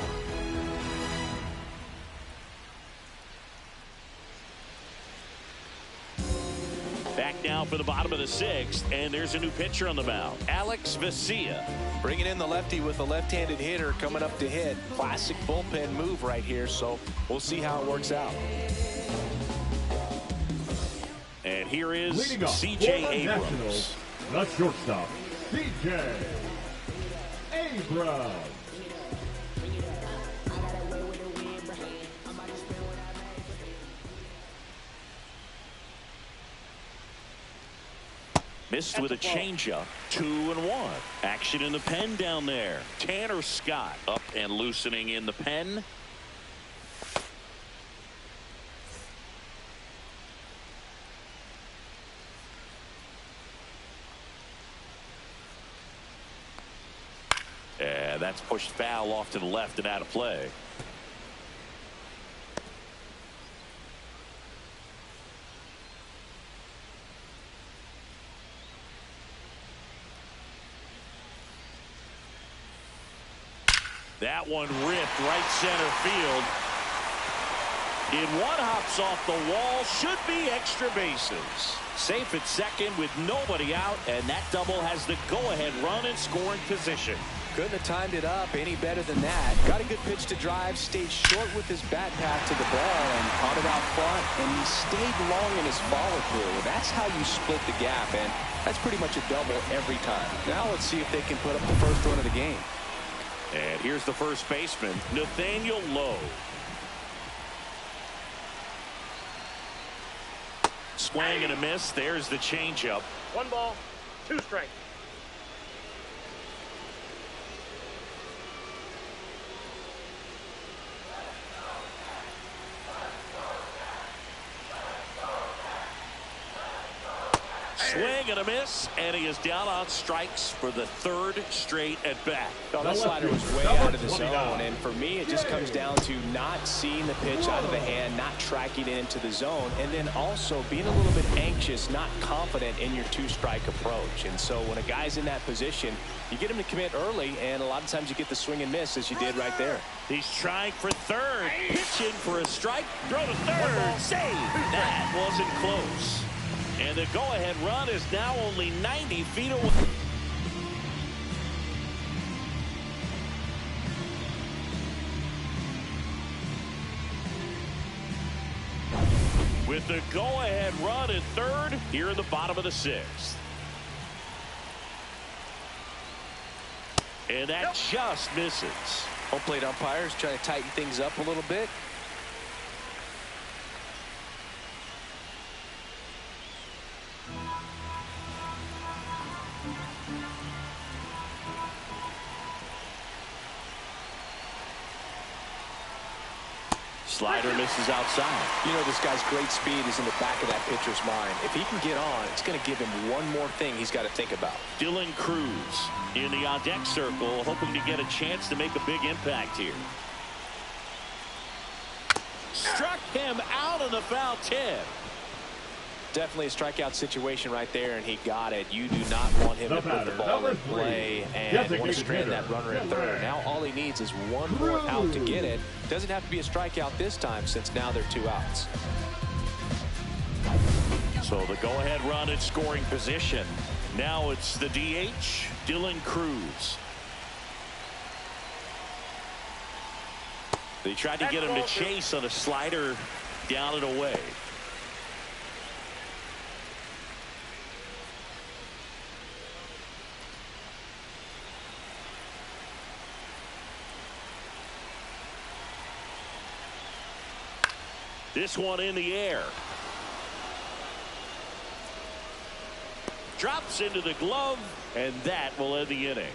S2: Back now for the bottom of the 6th, and there's a new pitcher on the mound, Alex Vesia.
S3: Bringing in the lefty with a left-handed hitter coming up to hit. Classic bullpen move right here, so we'll see how it works out.
S2: And here is
S5: Leading off
S2: C.J.
S5: for the
S2: Abrams.
S5: Nationals, the shortstop, C.J. Abrams.
S2: Missed with a changeup. 2-1. Action in the pen down there. Tanner Scott up and loosening in the pen. And that's pushed foul off to the left and out of play. That one ripped right center field. In one hops off the wall. Should be extra bases. Safe at second with nobody out, and that double has the go-ahead run in scoring position.
S3: Couldn't have timed it up any better than that. Got a good pitch to drive, stayed short with his bat path to the ball, and caught it out front, and he stayed long in his follow-through. That's how you split the gap, and that's pretty much a double every time. Now let's see if they can put up the first run of the game.
S2: And here's the first baseman, Nathaniel Lowe. Swing and a miss. There's the changeup.
S4: 1 ball, 2 strikes.
S2: Swing and a miss, and he is down on strikes for the 3rd straight at bat.
S3: Oh, that slider was way out of the zone, and for me, it just comes down to not seeing the pitch out of the hand, not tracking it into the zone, and then also being a little bit anxious, not confident in your 2-strike approach. And so when a guy's in that position, you get him to commit early, and a lot of times you get the swing and miss, as you did right there.
S2: He's trying for 3rd, pitching for a strike, throw to 3rd, save. That wasn't close. And the go-ahead run is now only 90 feet away. With the go-ahead run at 3rd, here in the bottom of the 6th. And that just misses.
S3: Home plate umpires trying to tighten things up a little bit.
S2: Slider misses outside.
S3: You know, this guy's great speed is in the back of that pitcher's mind. If he can get on, it's going to give him one more thing he's got to think about.
S2: Dylan Cruz in the on-deck circle, hoping to get a chance to make a big impact here. Struck him out of the foul tip.
S3: Definitely a strikeout situation right there, and he got it. You do not want him to put the ball in play and want to strand that runner at 3rd. Now all he needs is one more out to get it. Doesn't have to be a strikeout this time, since now they're 2 outs.
S2: So the go-ahead run in scoring position. Now it's the DH, Dylan Cruz. They tried to get him to chase on a slider down and away. This one in the air. Drops into the glove, and that will end the inning.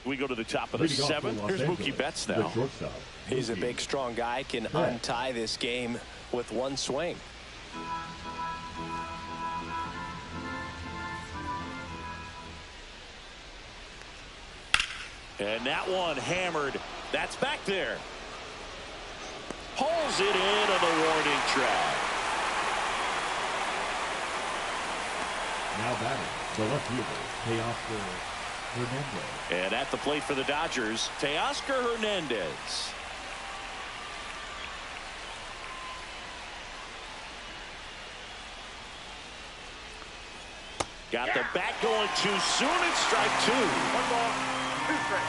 S2: We go to the top of the seventh. Here's Mookie Betts now.
S3: He's a big, strong guy, can untie this game with one swing.
S2: And that one hammered. That's back there. Pulls it in on the warning track.
S5: Now batting, the left fielder, Teoscar Hernandez.
S2: And at the plate for the Dodgers, Teoscar Hernandez. Got the bat going too soon. It's strike two.
S4: 1 ball, 2 strikes.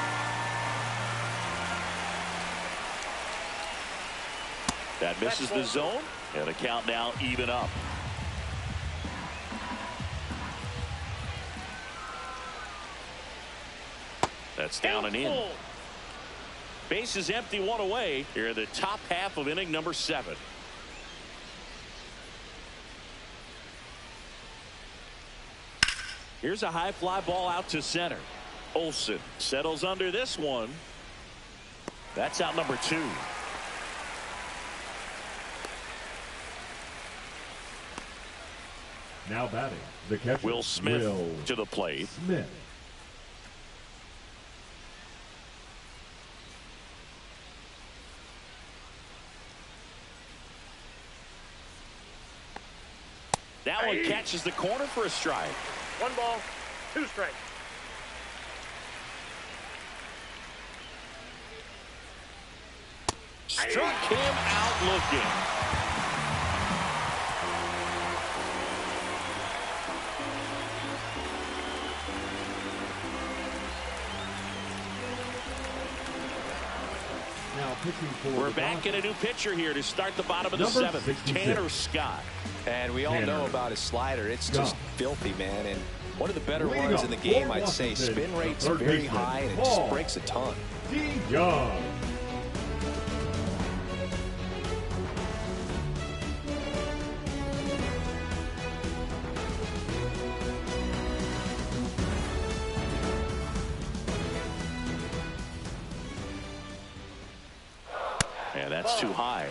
S2: That misses the zone, and the count now even up. That's down and in. Base is empty, one away. Here in the top half of inning number 7. Here's a high fly ball out to center. Olsen settles under this one. That's out number 2.
S5: Now batting, the catcher,
S2: Will Smith to the plate.
S5: Smith.
S2: That one catches the corner for a strike.
S4: 1 ball, 2 strikes.
S2: Struck him out looking.
S5: Now pitching for
S2: We're back in a new pitcher here to start the bottom of the 7th.
S5: 66.
S2: Tanner Scott.
S3: And we all know about his slider. It's just filthy, man. And one of the better ones in the game, I'd say. Spin rate's very high, and it just breaks a ton.
S5: Young.
S2: And that's too high.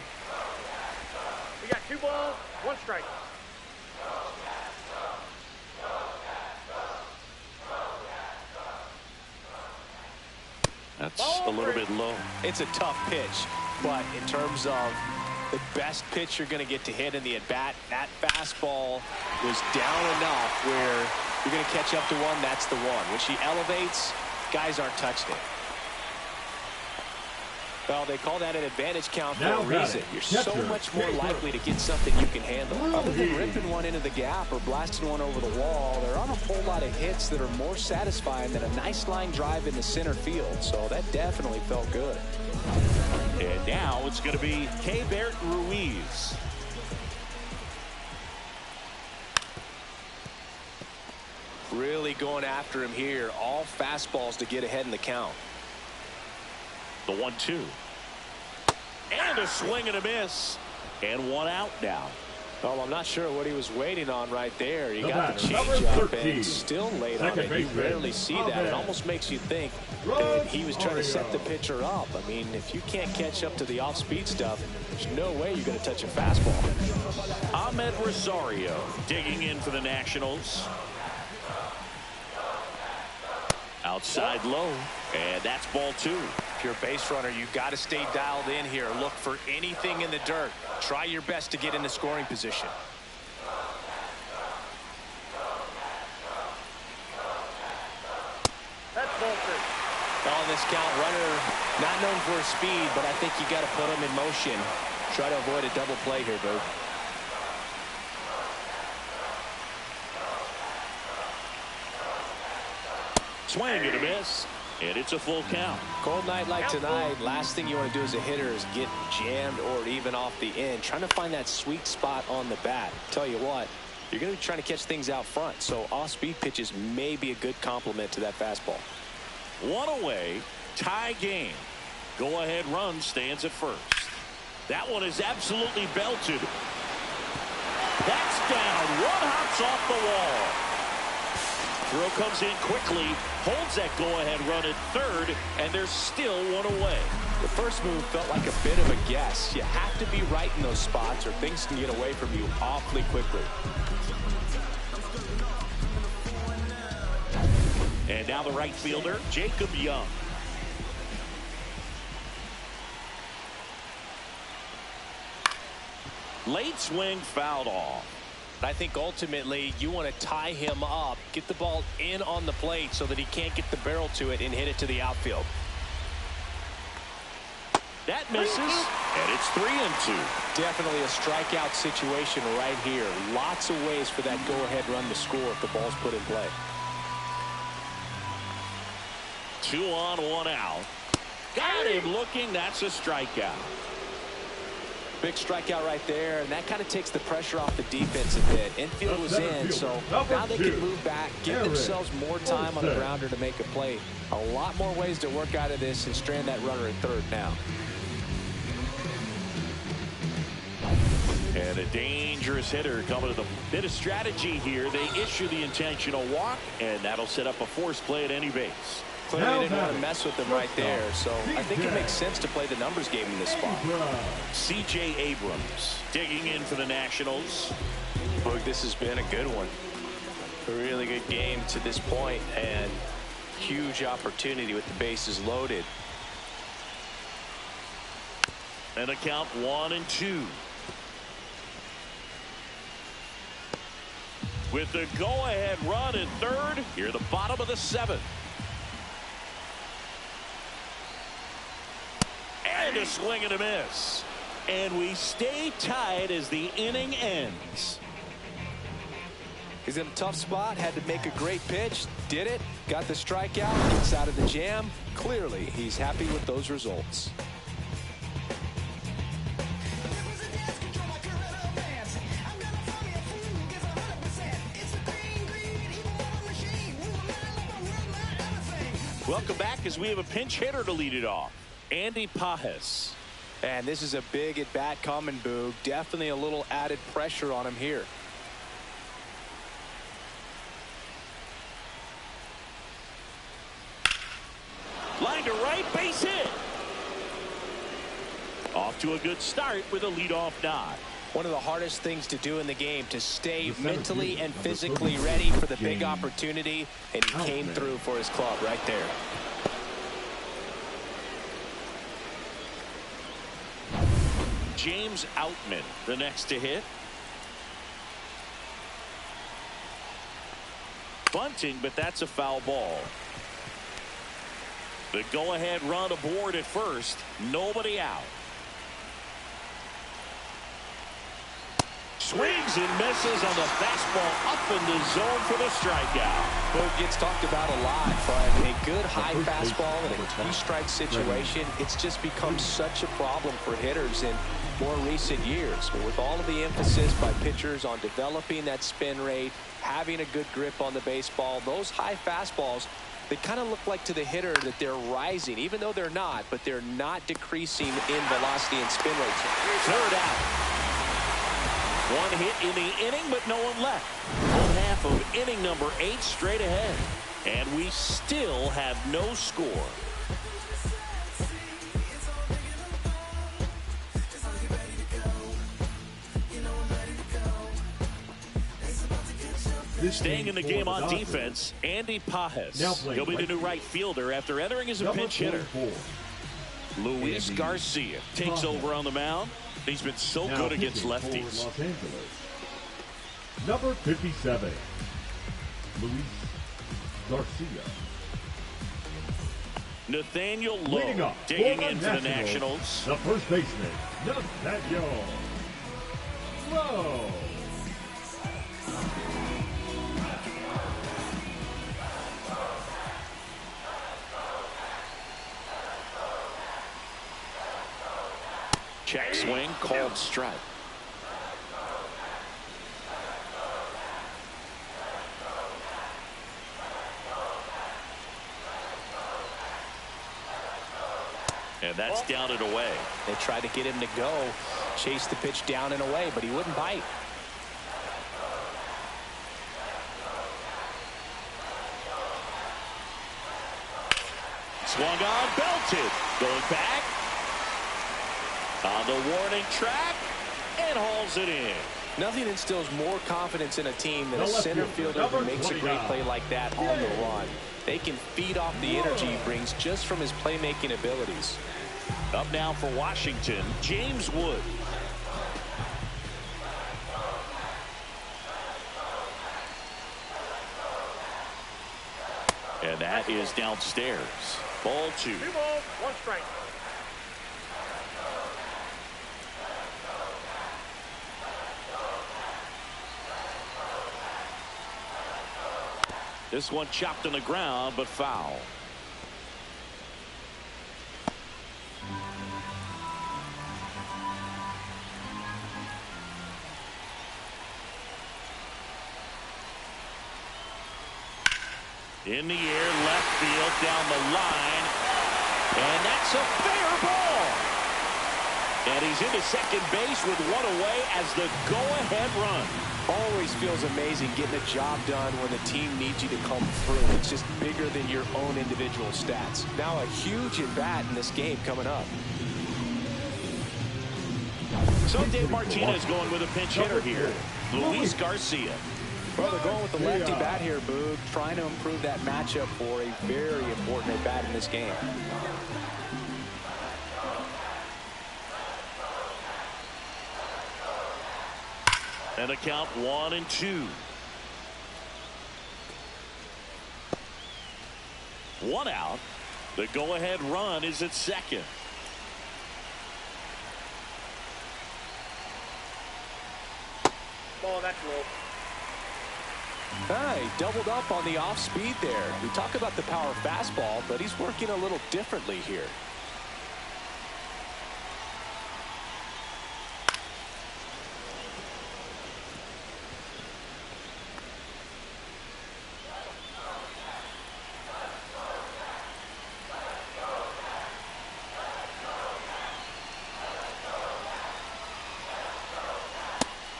S4: We got 2 balls, 1 strike.
S2: That's a little bit low.
S3: It's a tough pitch, but in terms of the best pitch you're going to get to hit in the at-bat, that fastball was down enough where you're going to catch up to one. That's the one. When she elevates, guys aren't touching it. Well, they call that an advantage count for a reason. You're so much more likely to get something you can handle. Other than ripping one into the gap or blasting one over the wall, there aren't a whole lot of hits that are more satisfying than a nice line drive in the center field. So that definitely felt good.
S2: And now it's going to be Keibert Ruiz.
S3: Really going after him here. All fastballs to get ahead in the count.
S2: The 1-2. And a swing and a miss. And one out now.
S3: Well, I'm not sure what he was waiting on right there. He
S5: The
S3: got the
S5: batter,
S3: changeup
S5: number
S3: and still late on it. You rarely see that. It almost makes you think that he was trying to set the pitcher up. I mean, if you can't catch up to the off-speed stuff, there's no way you're going to touch a fastball.
S2: Ahmed Rosario digging in for the Nationals. Outside low. And that's ball 2.
S3: If you're a base runner, you've got to stay dialed in here. Look for anything in the dirt. Try your best to get in the scoring position.
S4: That's ball 2.
S3: On this count, runner not known for his speed, but I think you got to put him in motion. Try to avoid a double play here, Boo.
S2: Swing and a miss, and it's a full count.
S3: Cold night like tonight, last thing you want to do as a hitter is get jammed or even off the end. Trying to find that sweet spot on the bat. Tell you what, you're going to be trying to catch things out front, so off-speed pitches may be a good complement to that fastball.
S2: One away, tie game. Go-ahead run stands at first. That one is absolutely belted. That's down. One hops off the wall. Throw comes in quickly, holds that go-ahead run at third, and there's still one away.
S3: The first move felt like a bit of a guess. You have to be right in those spots or things can get away from you awfully quickly.
S2: And now the right fielder, Jacob Young. Late swing fouled off.
S3: I think ultimately you want to tie him up, get the ball in on the plate so that he can't get the barrel to it and hit it to the outfield.
S2: That misses, and it's 3-2.
S3: Definitely a strikeout situation right here. Lots of ways for that go-ahead run to score if the ball's put in play.
S2: 2 on, 1 out. Got him looking. That's a strikeout.
S3: Big strikeout right there, and that kind of takes the pressure off the defense a bit. Infield was in, so now they can move back, give themselves more time on the grounder to make a play. A lot more ways to work out of this and strand that runner at third now.
S2: And a dangerous hitter coming to the bit of strategy here. They issue the intentional walk, and that'll set up a forced play at any base.
S3: Clearly didn't want to mess with them right there, so I think it makes sense to play the numbers game in this spot.
S2: C.J. Abrams digging in for the Nationals.
S3: Boog, this has been a good one. A really good game to this point, and huge opportunity with the bases loaded.
S2: And a count 1-2. With the go-ahead run at third, here the bottom of the 7th. And a swing and a miss. And we stay tied as the inning ends.
S3: He's in a tough spot, had to make a great pitch, did it, got the strikeout, gets out of the jam. Clearly, he's happy with those results.
S2: Welcome back as we have a pinch hitter to lead it off. Andy Pajes.
S3: And this is a big at-bat coming, Boog. Definitely a little added pressure on him here.
S2: Line to right, base hit. Off to a good start with a leadoff nod.
S3: One of the hardest things to do in the game, to stay mentally and physically ready for the big opportunity, and he came through for his club right there.
S2: James Outman, the next to hit. Bunting, but that's a foul ball. The go-ahead run aboard at first. Nobody out. Swings and misses on the fastball up in the zone for the strikeout.
S3: Well, it gets talked about a lot, but a good high fastball in a two-strike situation, it's just become such a problem for hitters in more recent years. But with all of the emphasis by pitchers on developing that spin rate, having a good grip on the baseball, those high fastballs, they kind of look like to the hitter that they're rising, even though they're not, but they're not decreasing in velocity and spin rates.
S2: Third out. One hit in the inning, but no one left. One half of inning number 8 straight ahead. And we still have no score. Staying in the game on defense, Andy Pajes. He'll be the new right fielder after entering as a pinch hitter. Luis Garcia takes over on the mound. He's been so good against lefties.
S5: Los Angeles. Number 57, Luis Garcia.
S2: Nathaniel
S5: Leading
S2: Lowe
S5: up
S2: digging
S5: for
S2: into the Nationals.
S5: the first baseman, Nathaniel Lowe.
S2: Check swing, called strike. And that's down and away.
S3: They tried to get him to go, chase the pitch down and away, but he wouldn't bite.
S2: Swung on, belted. Going back. On the warning track. And hauls it in.
S3: Nothing instills more confidence in a team than
S5: The
S3: a
S5: left
S3: center
S5: fielder,
S3: fielder who
S5: number
S3: makes a great
S5: 29.
S3: play like that on the run. They can feed off the energy he brings just from his playmaking abilities.
S2: Up now for Washington, James Wood. And that is downstairs. Ball 2.
S4: 2 balls, 1 strike.
S2: This one chopped on the ground, but foul. In the air, left field, down the line. And that's a fair ball. And he's into second base with one away as the go-ahead run.
S3: Always feels amazing getting a job done when the team needs you to come through. It's just bigger than your own individual stats. Now a huge at-bat in this game coming up.
S2: So Dave Martinez going with a pinch hitter here. Luis Garcia.
S3: Well, they're going with the lefty bat here, Boog, trying to improve that matchup for a very important at-bat in this game.
S2: And a count 1-2. 1 out. The go-ahead run is at second.
S4: Ball, that's low.
S3: He doubled up on the off speed there. We talk about the power fastball, but he's working a little differently here.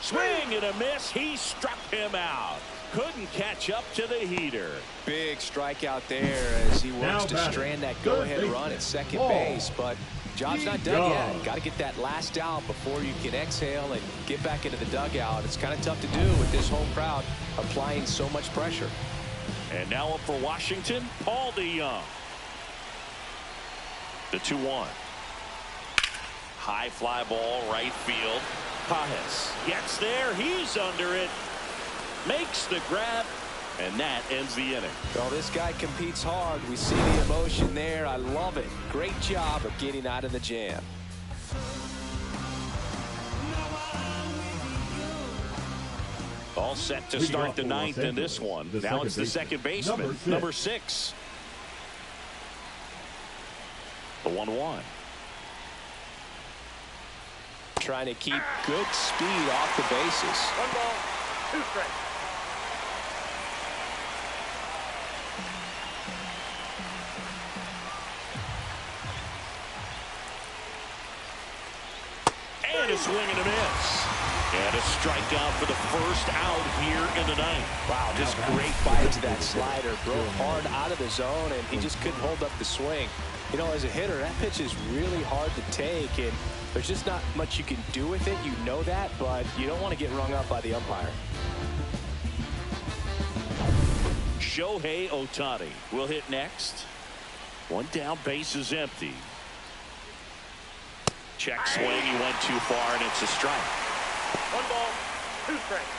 S2: Swing and a miss. He struck him out. Couldn't catch up to the heater.
S3: Big strikeout there as he works to strand that go-ahead run at second base, but job's not done yet. Got to get that last out before you can exhale and get back into the dugout. It's kind of tough to do with this home crowd applying so much pressure.
S2: And now up for Washington, Paul DeYoung. The 2-1. High fly ball, right field. Pajes gets there. He's under it. Makes the grab. And that ends the inning.
S3: Well, this guy competes hard. We see the emotion there. I love it. Great job of getting out of the jam.
S2: All set to start the ninth in this one. Now it's the second baseman, number 6. The 1-1.
S3: Trying to keep good speed off the bases.
S4: 1 ball, 2 strikes.
S2: And a swing and a miss. And a strikeout for the first out here in the ninth.
S3: Wow, just great bite to that slider. Broke hard out of the zone, and he just couldn't hold up the swing. You know, as a hitter, that pitch is really hard to take, and there's just not much you can do with it. You know that, but you don't want to get rung up by the umpire.
S2: Shohei Ohtani will hit next. 1 down, base is empty. Check swing, he went too far, and it's a strike.
S4: 1 ball, 2 strikes.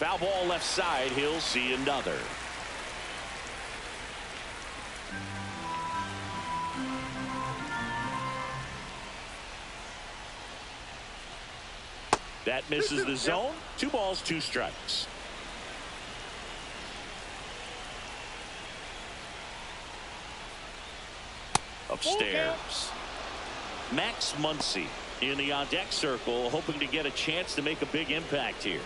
S2: Foul ball left side. He'll see another. That misses the zone. 2 balls, 2 strikes. Upstairs. Max Muncy in the on-deck circle, hoping to get a chance to make a big impact here.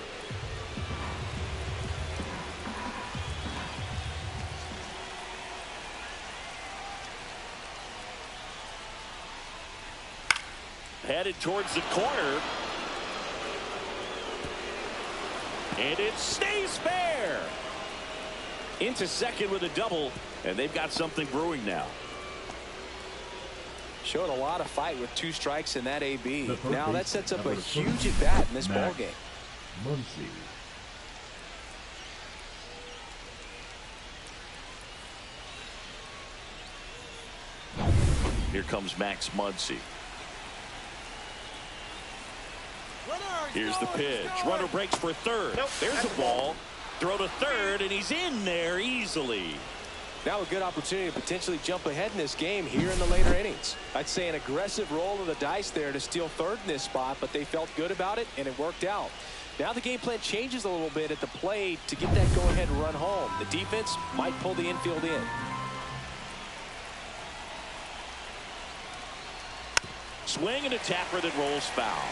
S2: Headed towards the corner. And it stays fair. Into second with a double, and they've got something brewing now.
S3: Showing a lot of fight with 2 strikes in that AB. Now that sets up a huge at-bat in this ball game.
S5: Muncy.
S2: Here comes Max Muncy. Here's the pitch. Runner breaks for third.
S4: Nope,
S2: There's a ball. Throw to third, and he's in there easily.
S3: Now a good opportunity to potentially jump ahead in this game here in the later innings. I'd say an aggressive roll of the dice there to steal third in this spot, but they felt good about it, and it worked out. Now the game plan changes a little bit at the plate to get that go-ahead run home. The defense might pull the infield in.
S2: Swing and a tapper that rolls foul.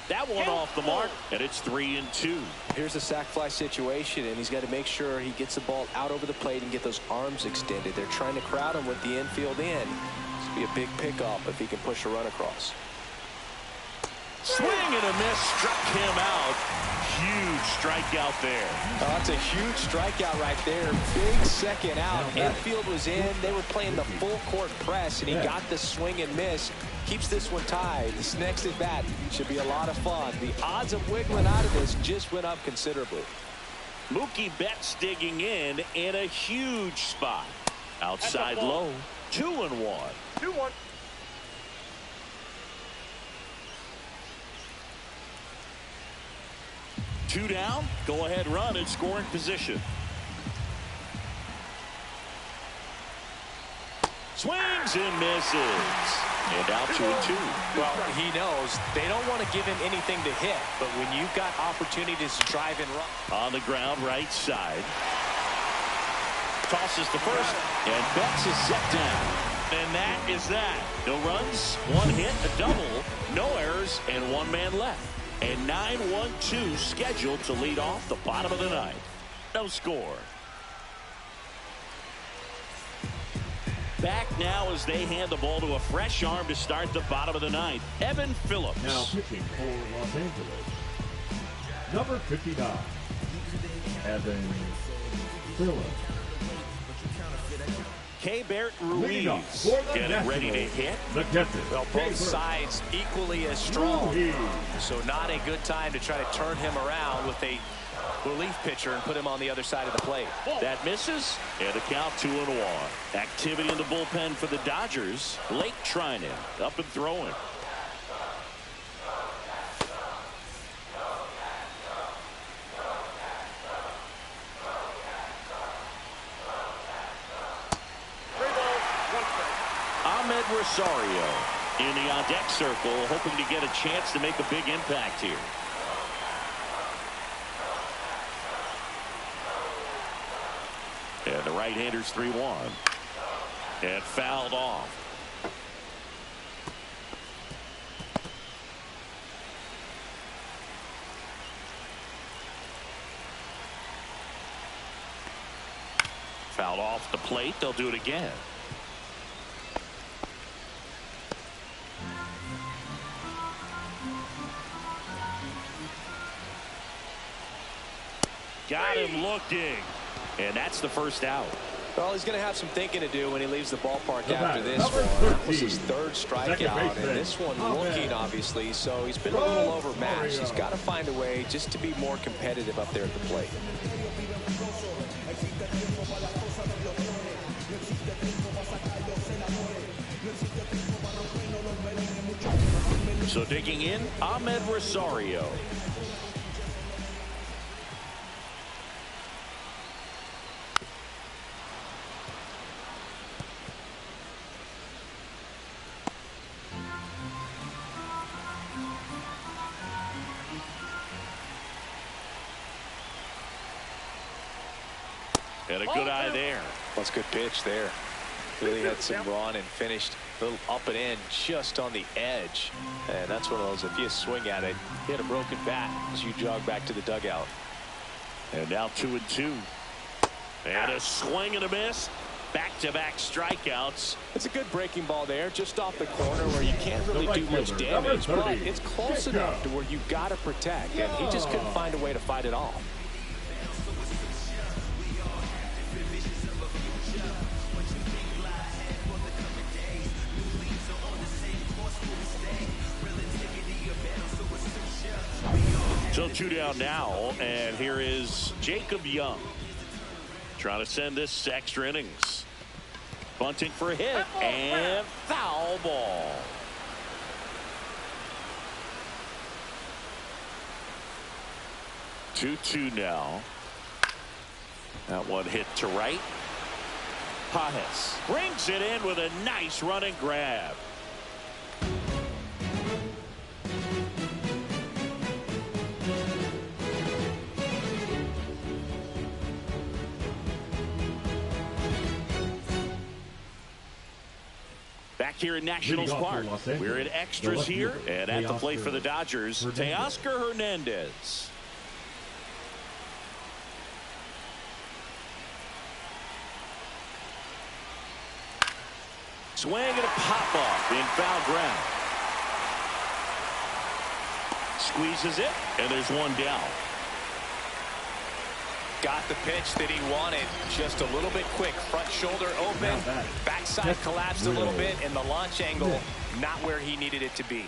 S2: That one off the mark, and it's 3-2.
S3: Here's a sac fly situation, and he's got to make sure he gets the ball out over the plate and get those arms extended. They're trying to crowd him with the infield in. This will be a big pickup if he can push a run across.
S2: Swing and a miss, struck him out. Huge strikeout there.
S3: Oh, that's a huge strikeout right there. Big second out. Infield was in. They were playing the full court press, and he got the swing and miss. Keeps this one tied. This next at bat should be a lot of fun. The odds of wiggling out of this just went up considerably.
S2: Mookie Betts digging in a huge spot. Outside low. 2-1.
S4: 2-1.
S2: Two down. Go ahead run in scoring position. Swings and misses. And out 2-2.
S3: Well, he knows they don't want to give him anything to hit, but when you've got opportunities to drive and run.
S2: On the ground, right side. Tosses to first, and Betts is set down. And that is that. No runs, 1 hit, a double, no errors, and 1 man left. And 9-1-2 scheduled to lead off the bottom of the ninth. No score. Back now as they hand the ball to a fresh arm to start the bottom of the ninth. Evan Phillips.
S5: Now pitching for Los Angeles, number 59, Evan Phillips.
S2: K-Bert Ruiz getting ready to hit.
S5: The catcher.
S3: Well, both sides equally as strong. So not a good time to try to turn him around with a relief pitcher and put him on the other side of the plate.
S2: That misses, and a count 2-1. Activity in the bullpen for the Dodgers. Blake Trinan up and throwing. Ahmed Rosario in the on-deck circle, hoping to get a chance to make a big impact here. And the right-hander's 3-1. And fouled off. Fouled off the plate. They'll do it again. Got him looking. And that's the first out.
S3: Well, he's going to have some thinking to do when he leaves the ballpark after this one. That was his 3rd strikeout, and this one looking, obviously, so he's been a little overmatched. He's got to find a way just to be more competitive up there at the plate.
S2: So digging in, Ahmed Rosario. And a good eye there.
S3: That's a good pitch there. Really had some run and finished a little up and in just on the edge. And that's one of those, if you swing at it, hit a broken bat as you jog back to the dugout.
S2: And now 2-2. And a swing and a miss. Back-to-back strikeouts.
S3: It's a good breaking ball there, just off the corner where you can't really do much damage, but it's close enough to where you've got to protect. And he just couldn't find a way to fight it off.
S2: So 2 down now, and here is Jacob Young trying to send this to extra innings. Bunting for a hit and foul ball. Two now. That one hit to right. Pajes brings it in with a nice running grab. Back here in Nationals Park, we're in extras here, and at the plate for the Dodgers, Teoscar Hernandez. Swing and a pop-off in foul ground. Squeezes it, and there's one down.
S3: Got the pitch that he wanted, just a little bit quick. Front shoulder open, backside collapsed a little bit, and the launch angle not where he needed it to be.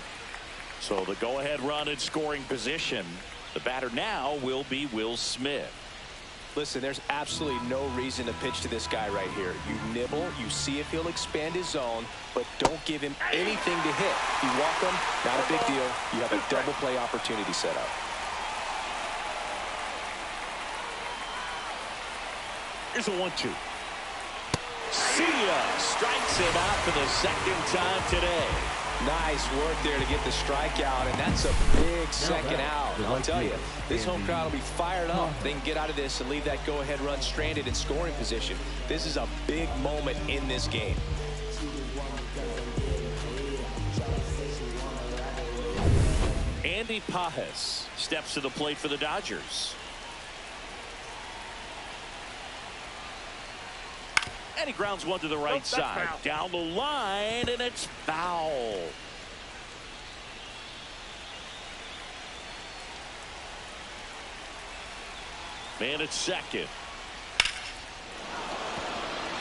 S2: So the go-ahead run in scoring position. The batter now will be Will Smith.
S3: Listen, there's absolutely no reason to pitch to this guy right here. You nibble, you see if he'll expand his zone, but don't give him anything to hit. You walk him, not a big deal. You have a double play opportunity set up.
S2: Here's a 1-2. See ya. Strikes him out for the second time today.
S3: Nice work there to get the strikeout, and that's a big second out. And I'll tell you, this home crowd will be fired up. They can get out of this and leave that go-ahead run stranded in scoring position. This is a big moment in this game.
S2: Andy Pajes steps to the plate for the Dodgers. And he grounds one to the right side. Down the line, and it's foul. Man at second.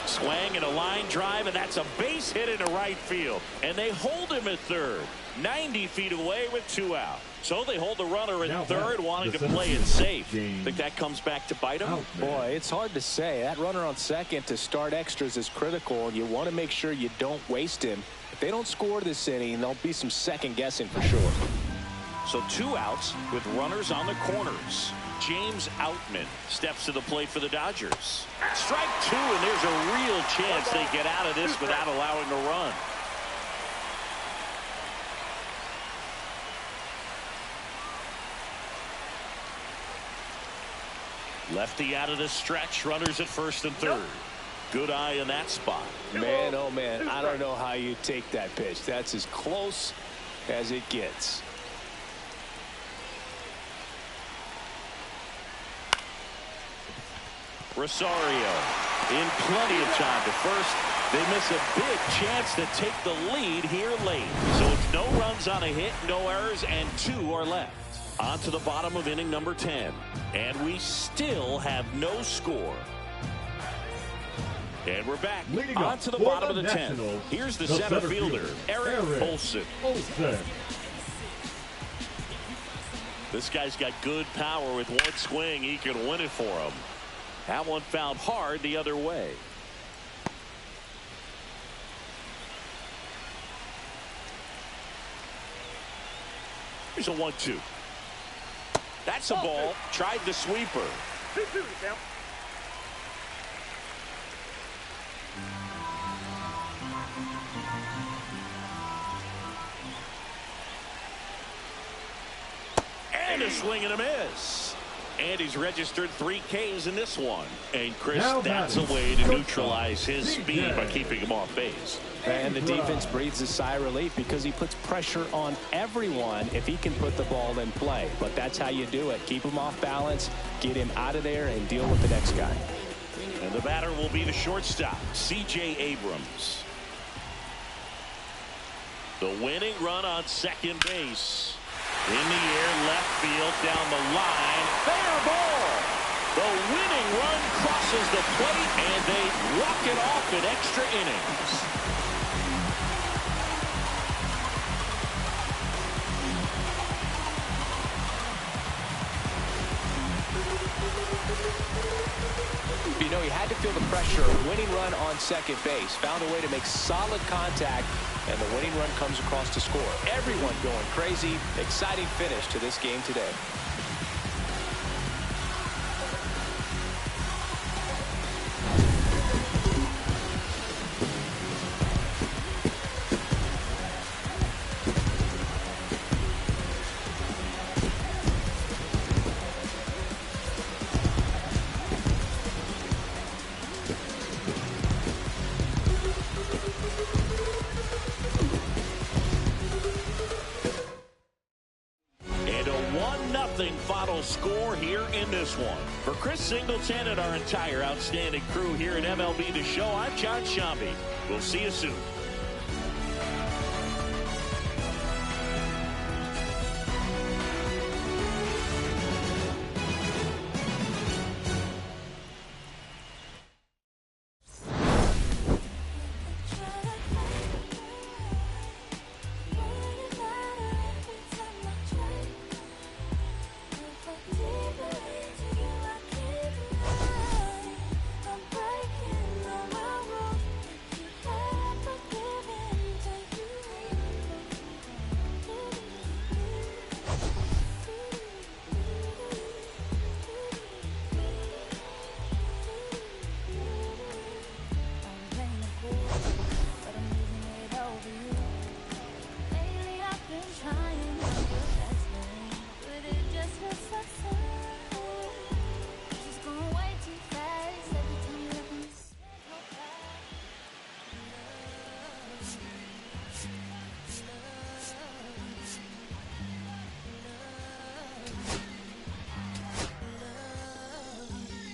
S2: Swing and a line drive, and that's a base hit into right field. And they hold him at third. 90 feet away with 2 out. So they hold the runner in third, wanting to play it safe. Think that comes back to bite him?
S3: Boy, it's hard to say. That runner on second to start extras is critical, and you want to make sure you don't waste him. If they don't score this inning, there'll be some second guessing for sure.
S2: So 2 outs with runners on the corners. James Outman steps to the plate for the Dodgers. Strike 2, and there's a real chance they get out of this without allowing a run. Lefty out of the stretch, runners at first and third. Good eye in that spot.
S3: Man, oh man, I don't know how you take that pitch. That's as close as it gets.
S2: Rosario in plenty of time to first. They miss a big chance to take the lead here late. So it's no runs on a hit, no errors, and 2 are left. On to the bottom of inning number 10. And we still have no score. And we're back. On to the bottom of the 10th. Here's the center fielder, Eric Olson. This guy's got good power. With one swing, he can win it for him. That one fouled hard the other way. Here's a 1-2. That's a ball. Tried the sweeper.
S4: 2-2, count.
S2: And a swing and a miss. And he's registered 3 Ks in this one. And Chris,
S5: Now
S2: that's a way to neutralize his speed by keeping him off base.
S3: And the defense breathes a sigh of relief because he puts pressure on everyone if he can put the ball in play. But that's how you do it. Keep him off balance, get him out of there, and deal with the next guy.
S2: And the batter will be the shortstop, C.J. Abrams. The winning run on second base. In the air, left field, down the line. Fair ball. The winning run crosses the plate, and they walk it off in extra innings.
S3: You know, he had to feel the pressure. Winning run on second base. Found a way to make solid contact, and the winning run comes across to score. Everyone going crazy. Exciting finish to this game today.
S2: Final score here in this one. For Chris Singleton and our entire outstanding crew here at MLB The Show, I'm John Shambi. We'll see you soon.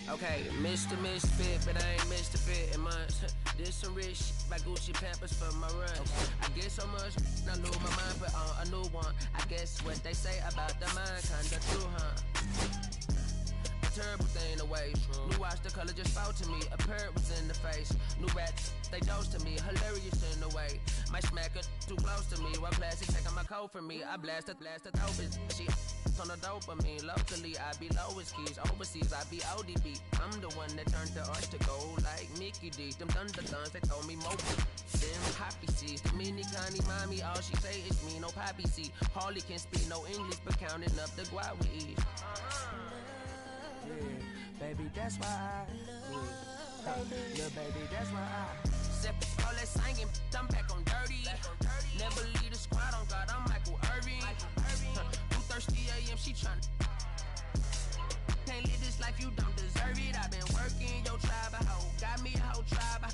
S7: Okay, Mr. Misfit, but I ain't Mr. Fit in months. This some rich shit by Gucci Pampers for my runs. I get so much, I lose my mind, but on a new one. I guess what they say about the mind, kinda true, huh? A terrible thing to waste. New watch, the color just fell to me. A parrot was in the face. New rats, they dose to me. Hilarious in the way. My smacker too close to me. One plastic taking my coat from me. I blasted open. She on the dopamine. Locally, I be lowest keys. Overseas, I be ODB. I'm the one that turned the art to gold like Mickey D. Them thunderthorns, they told me more. Them poppy seeds. The mini Connie mommy, all she say is me, no poppy seed. Harley can speak no English, but counting up the guap with ease. Yeah, baby, that's why I yeah, baby, that's why I set all that singing, I'm back on dirty. Never leave the squad on God, I'm Michael Irving. 2:30 a.m. she tryna can't live this life, you don't deserve it. I've been working your tribe, a hoe got me a whole tribe.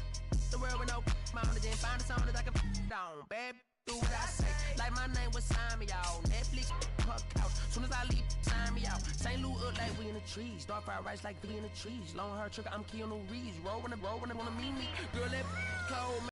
S7: The world with no mama, then find a song that I can down, babe. Do what I say, like my name was sign me out. Netflix, her couch. Soon as I leave, sign me out. St. Louis up like we in the trees. Dark fried rice like we in the trees. Long hair trigger, I'm Keanu Reeves. Roll when I wanna meet me. Girl, that cold.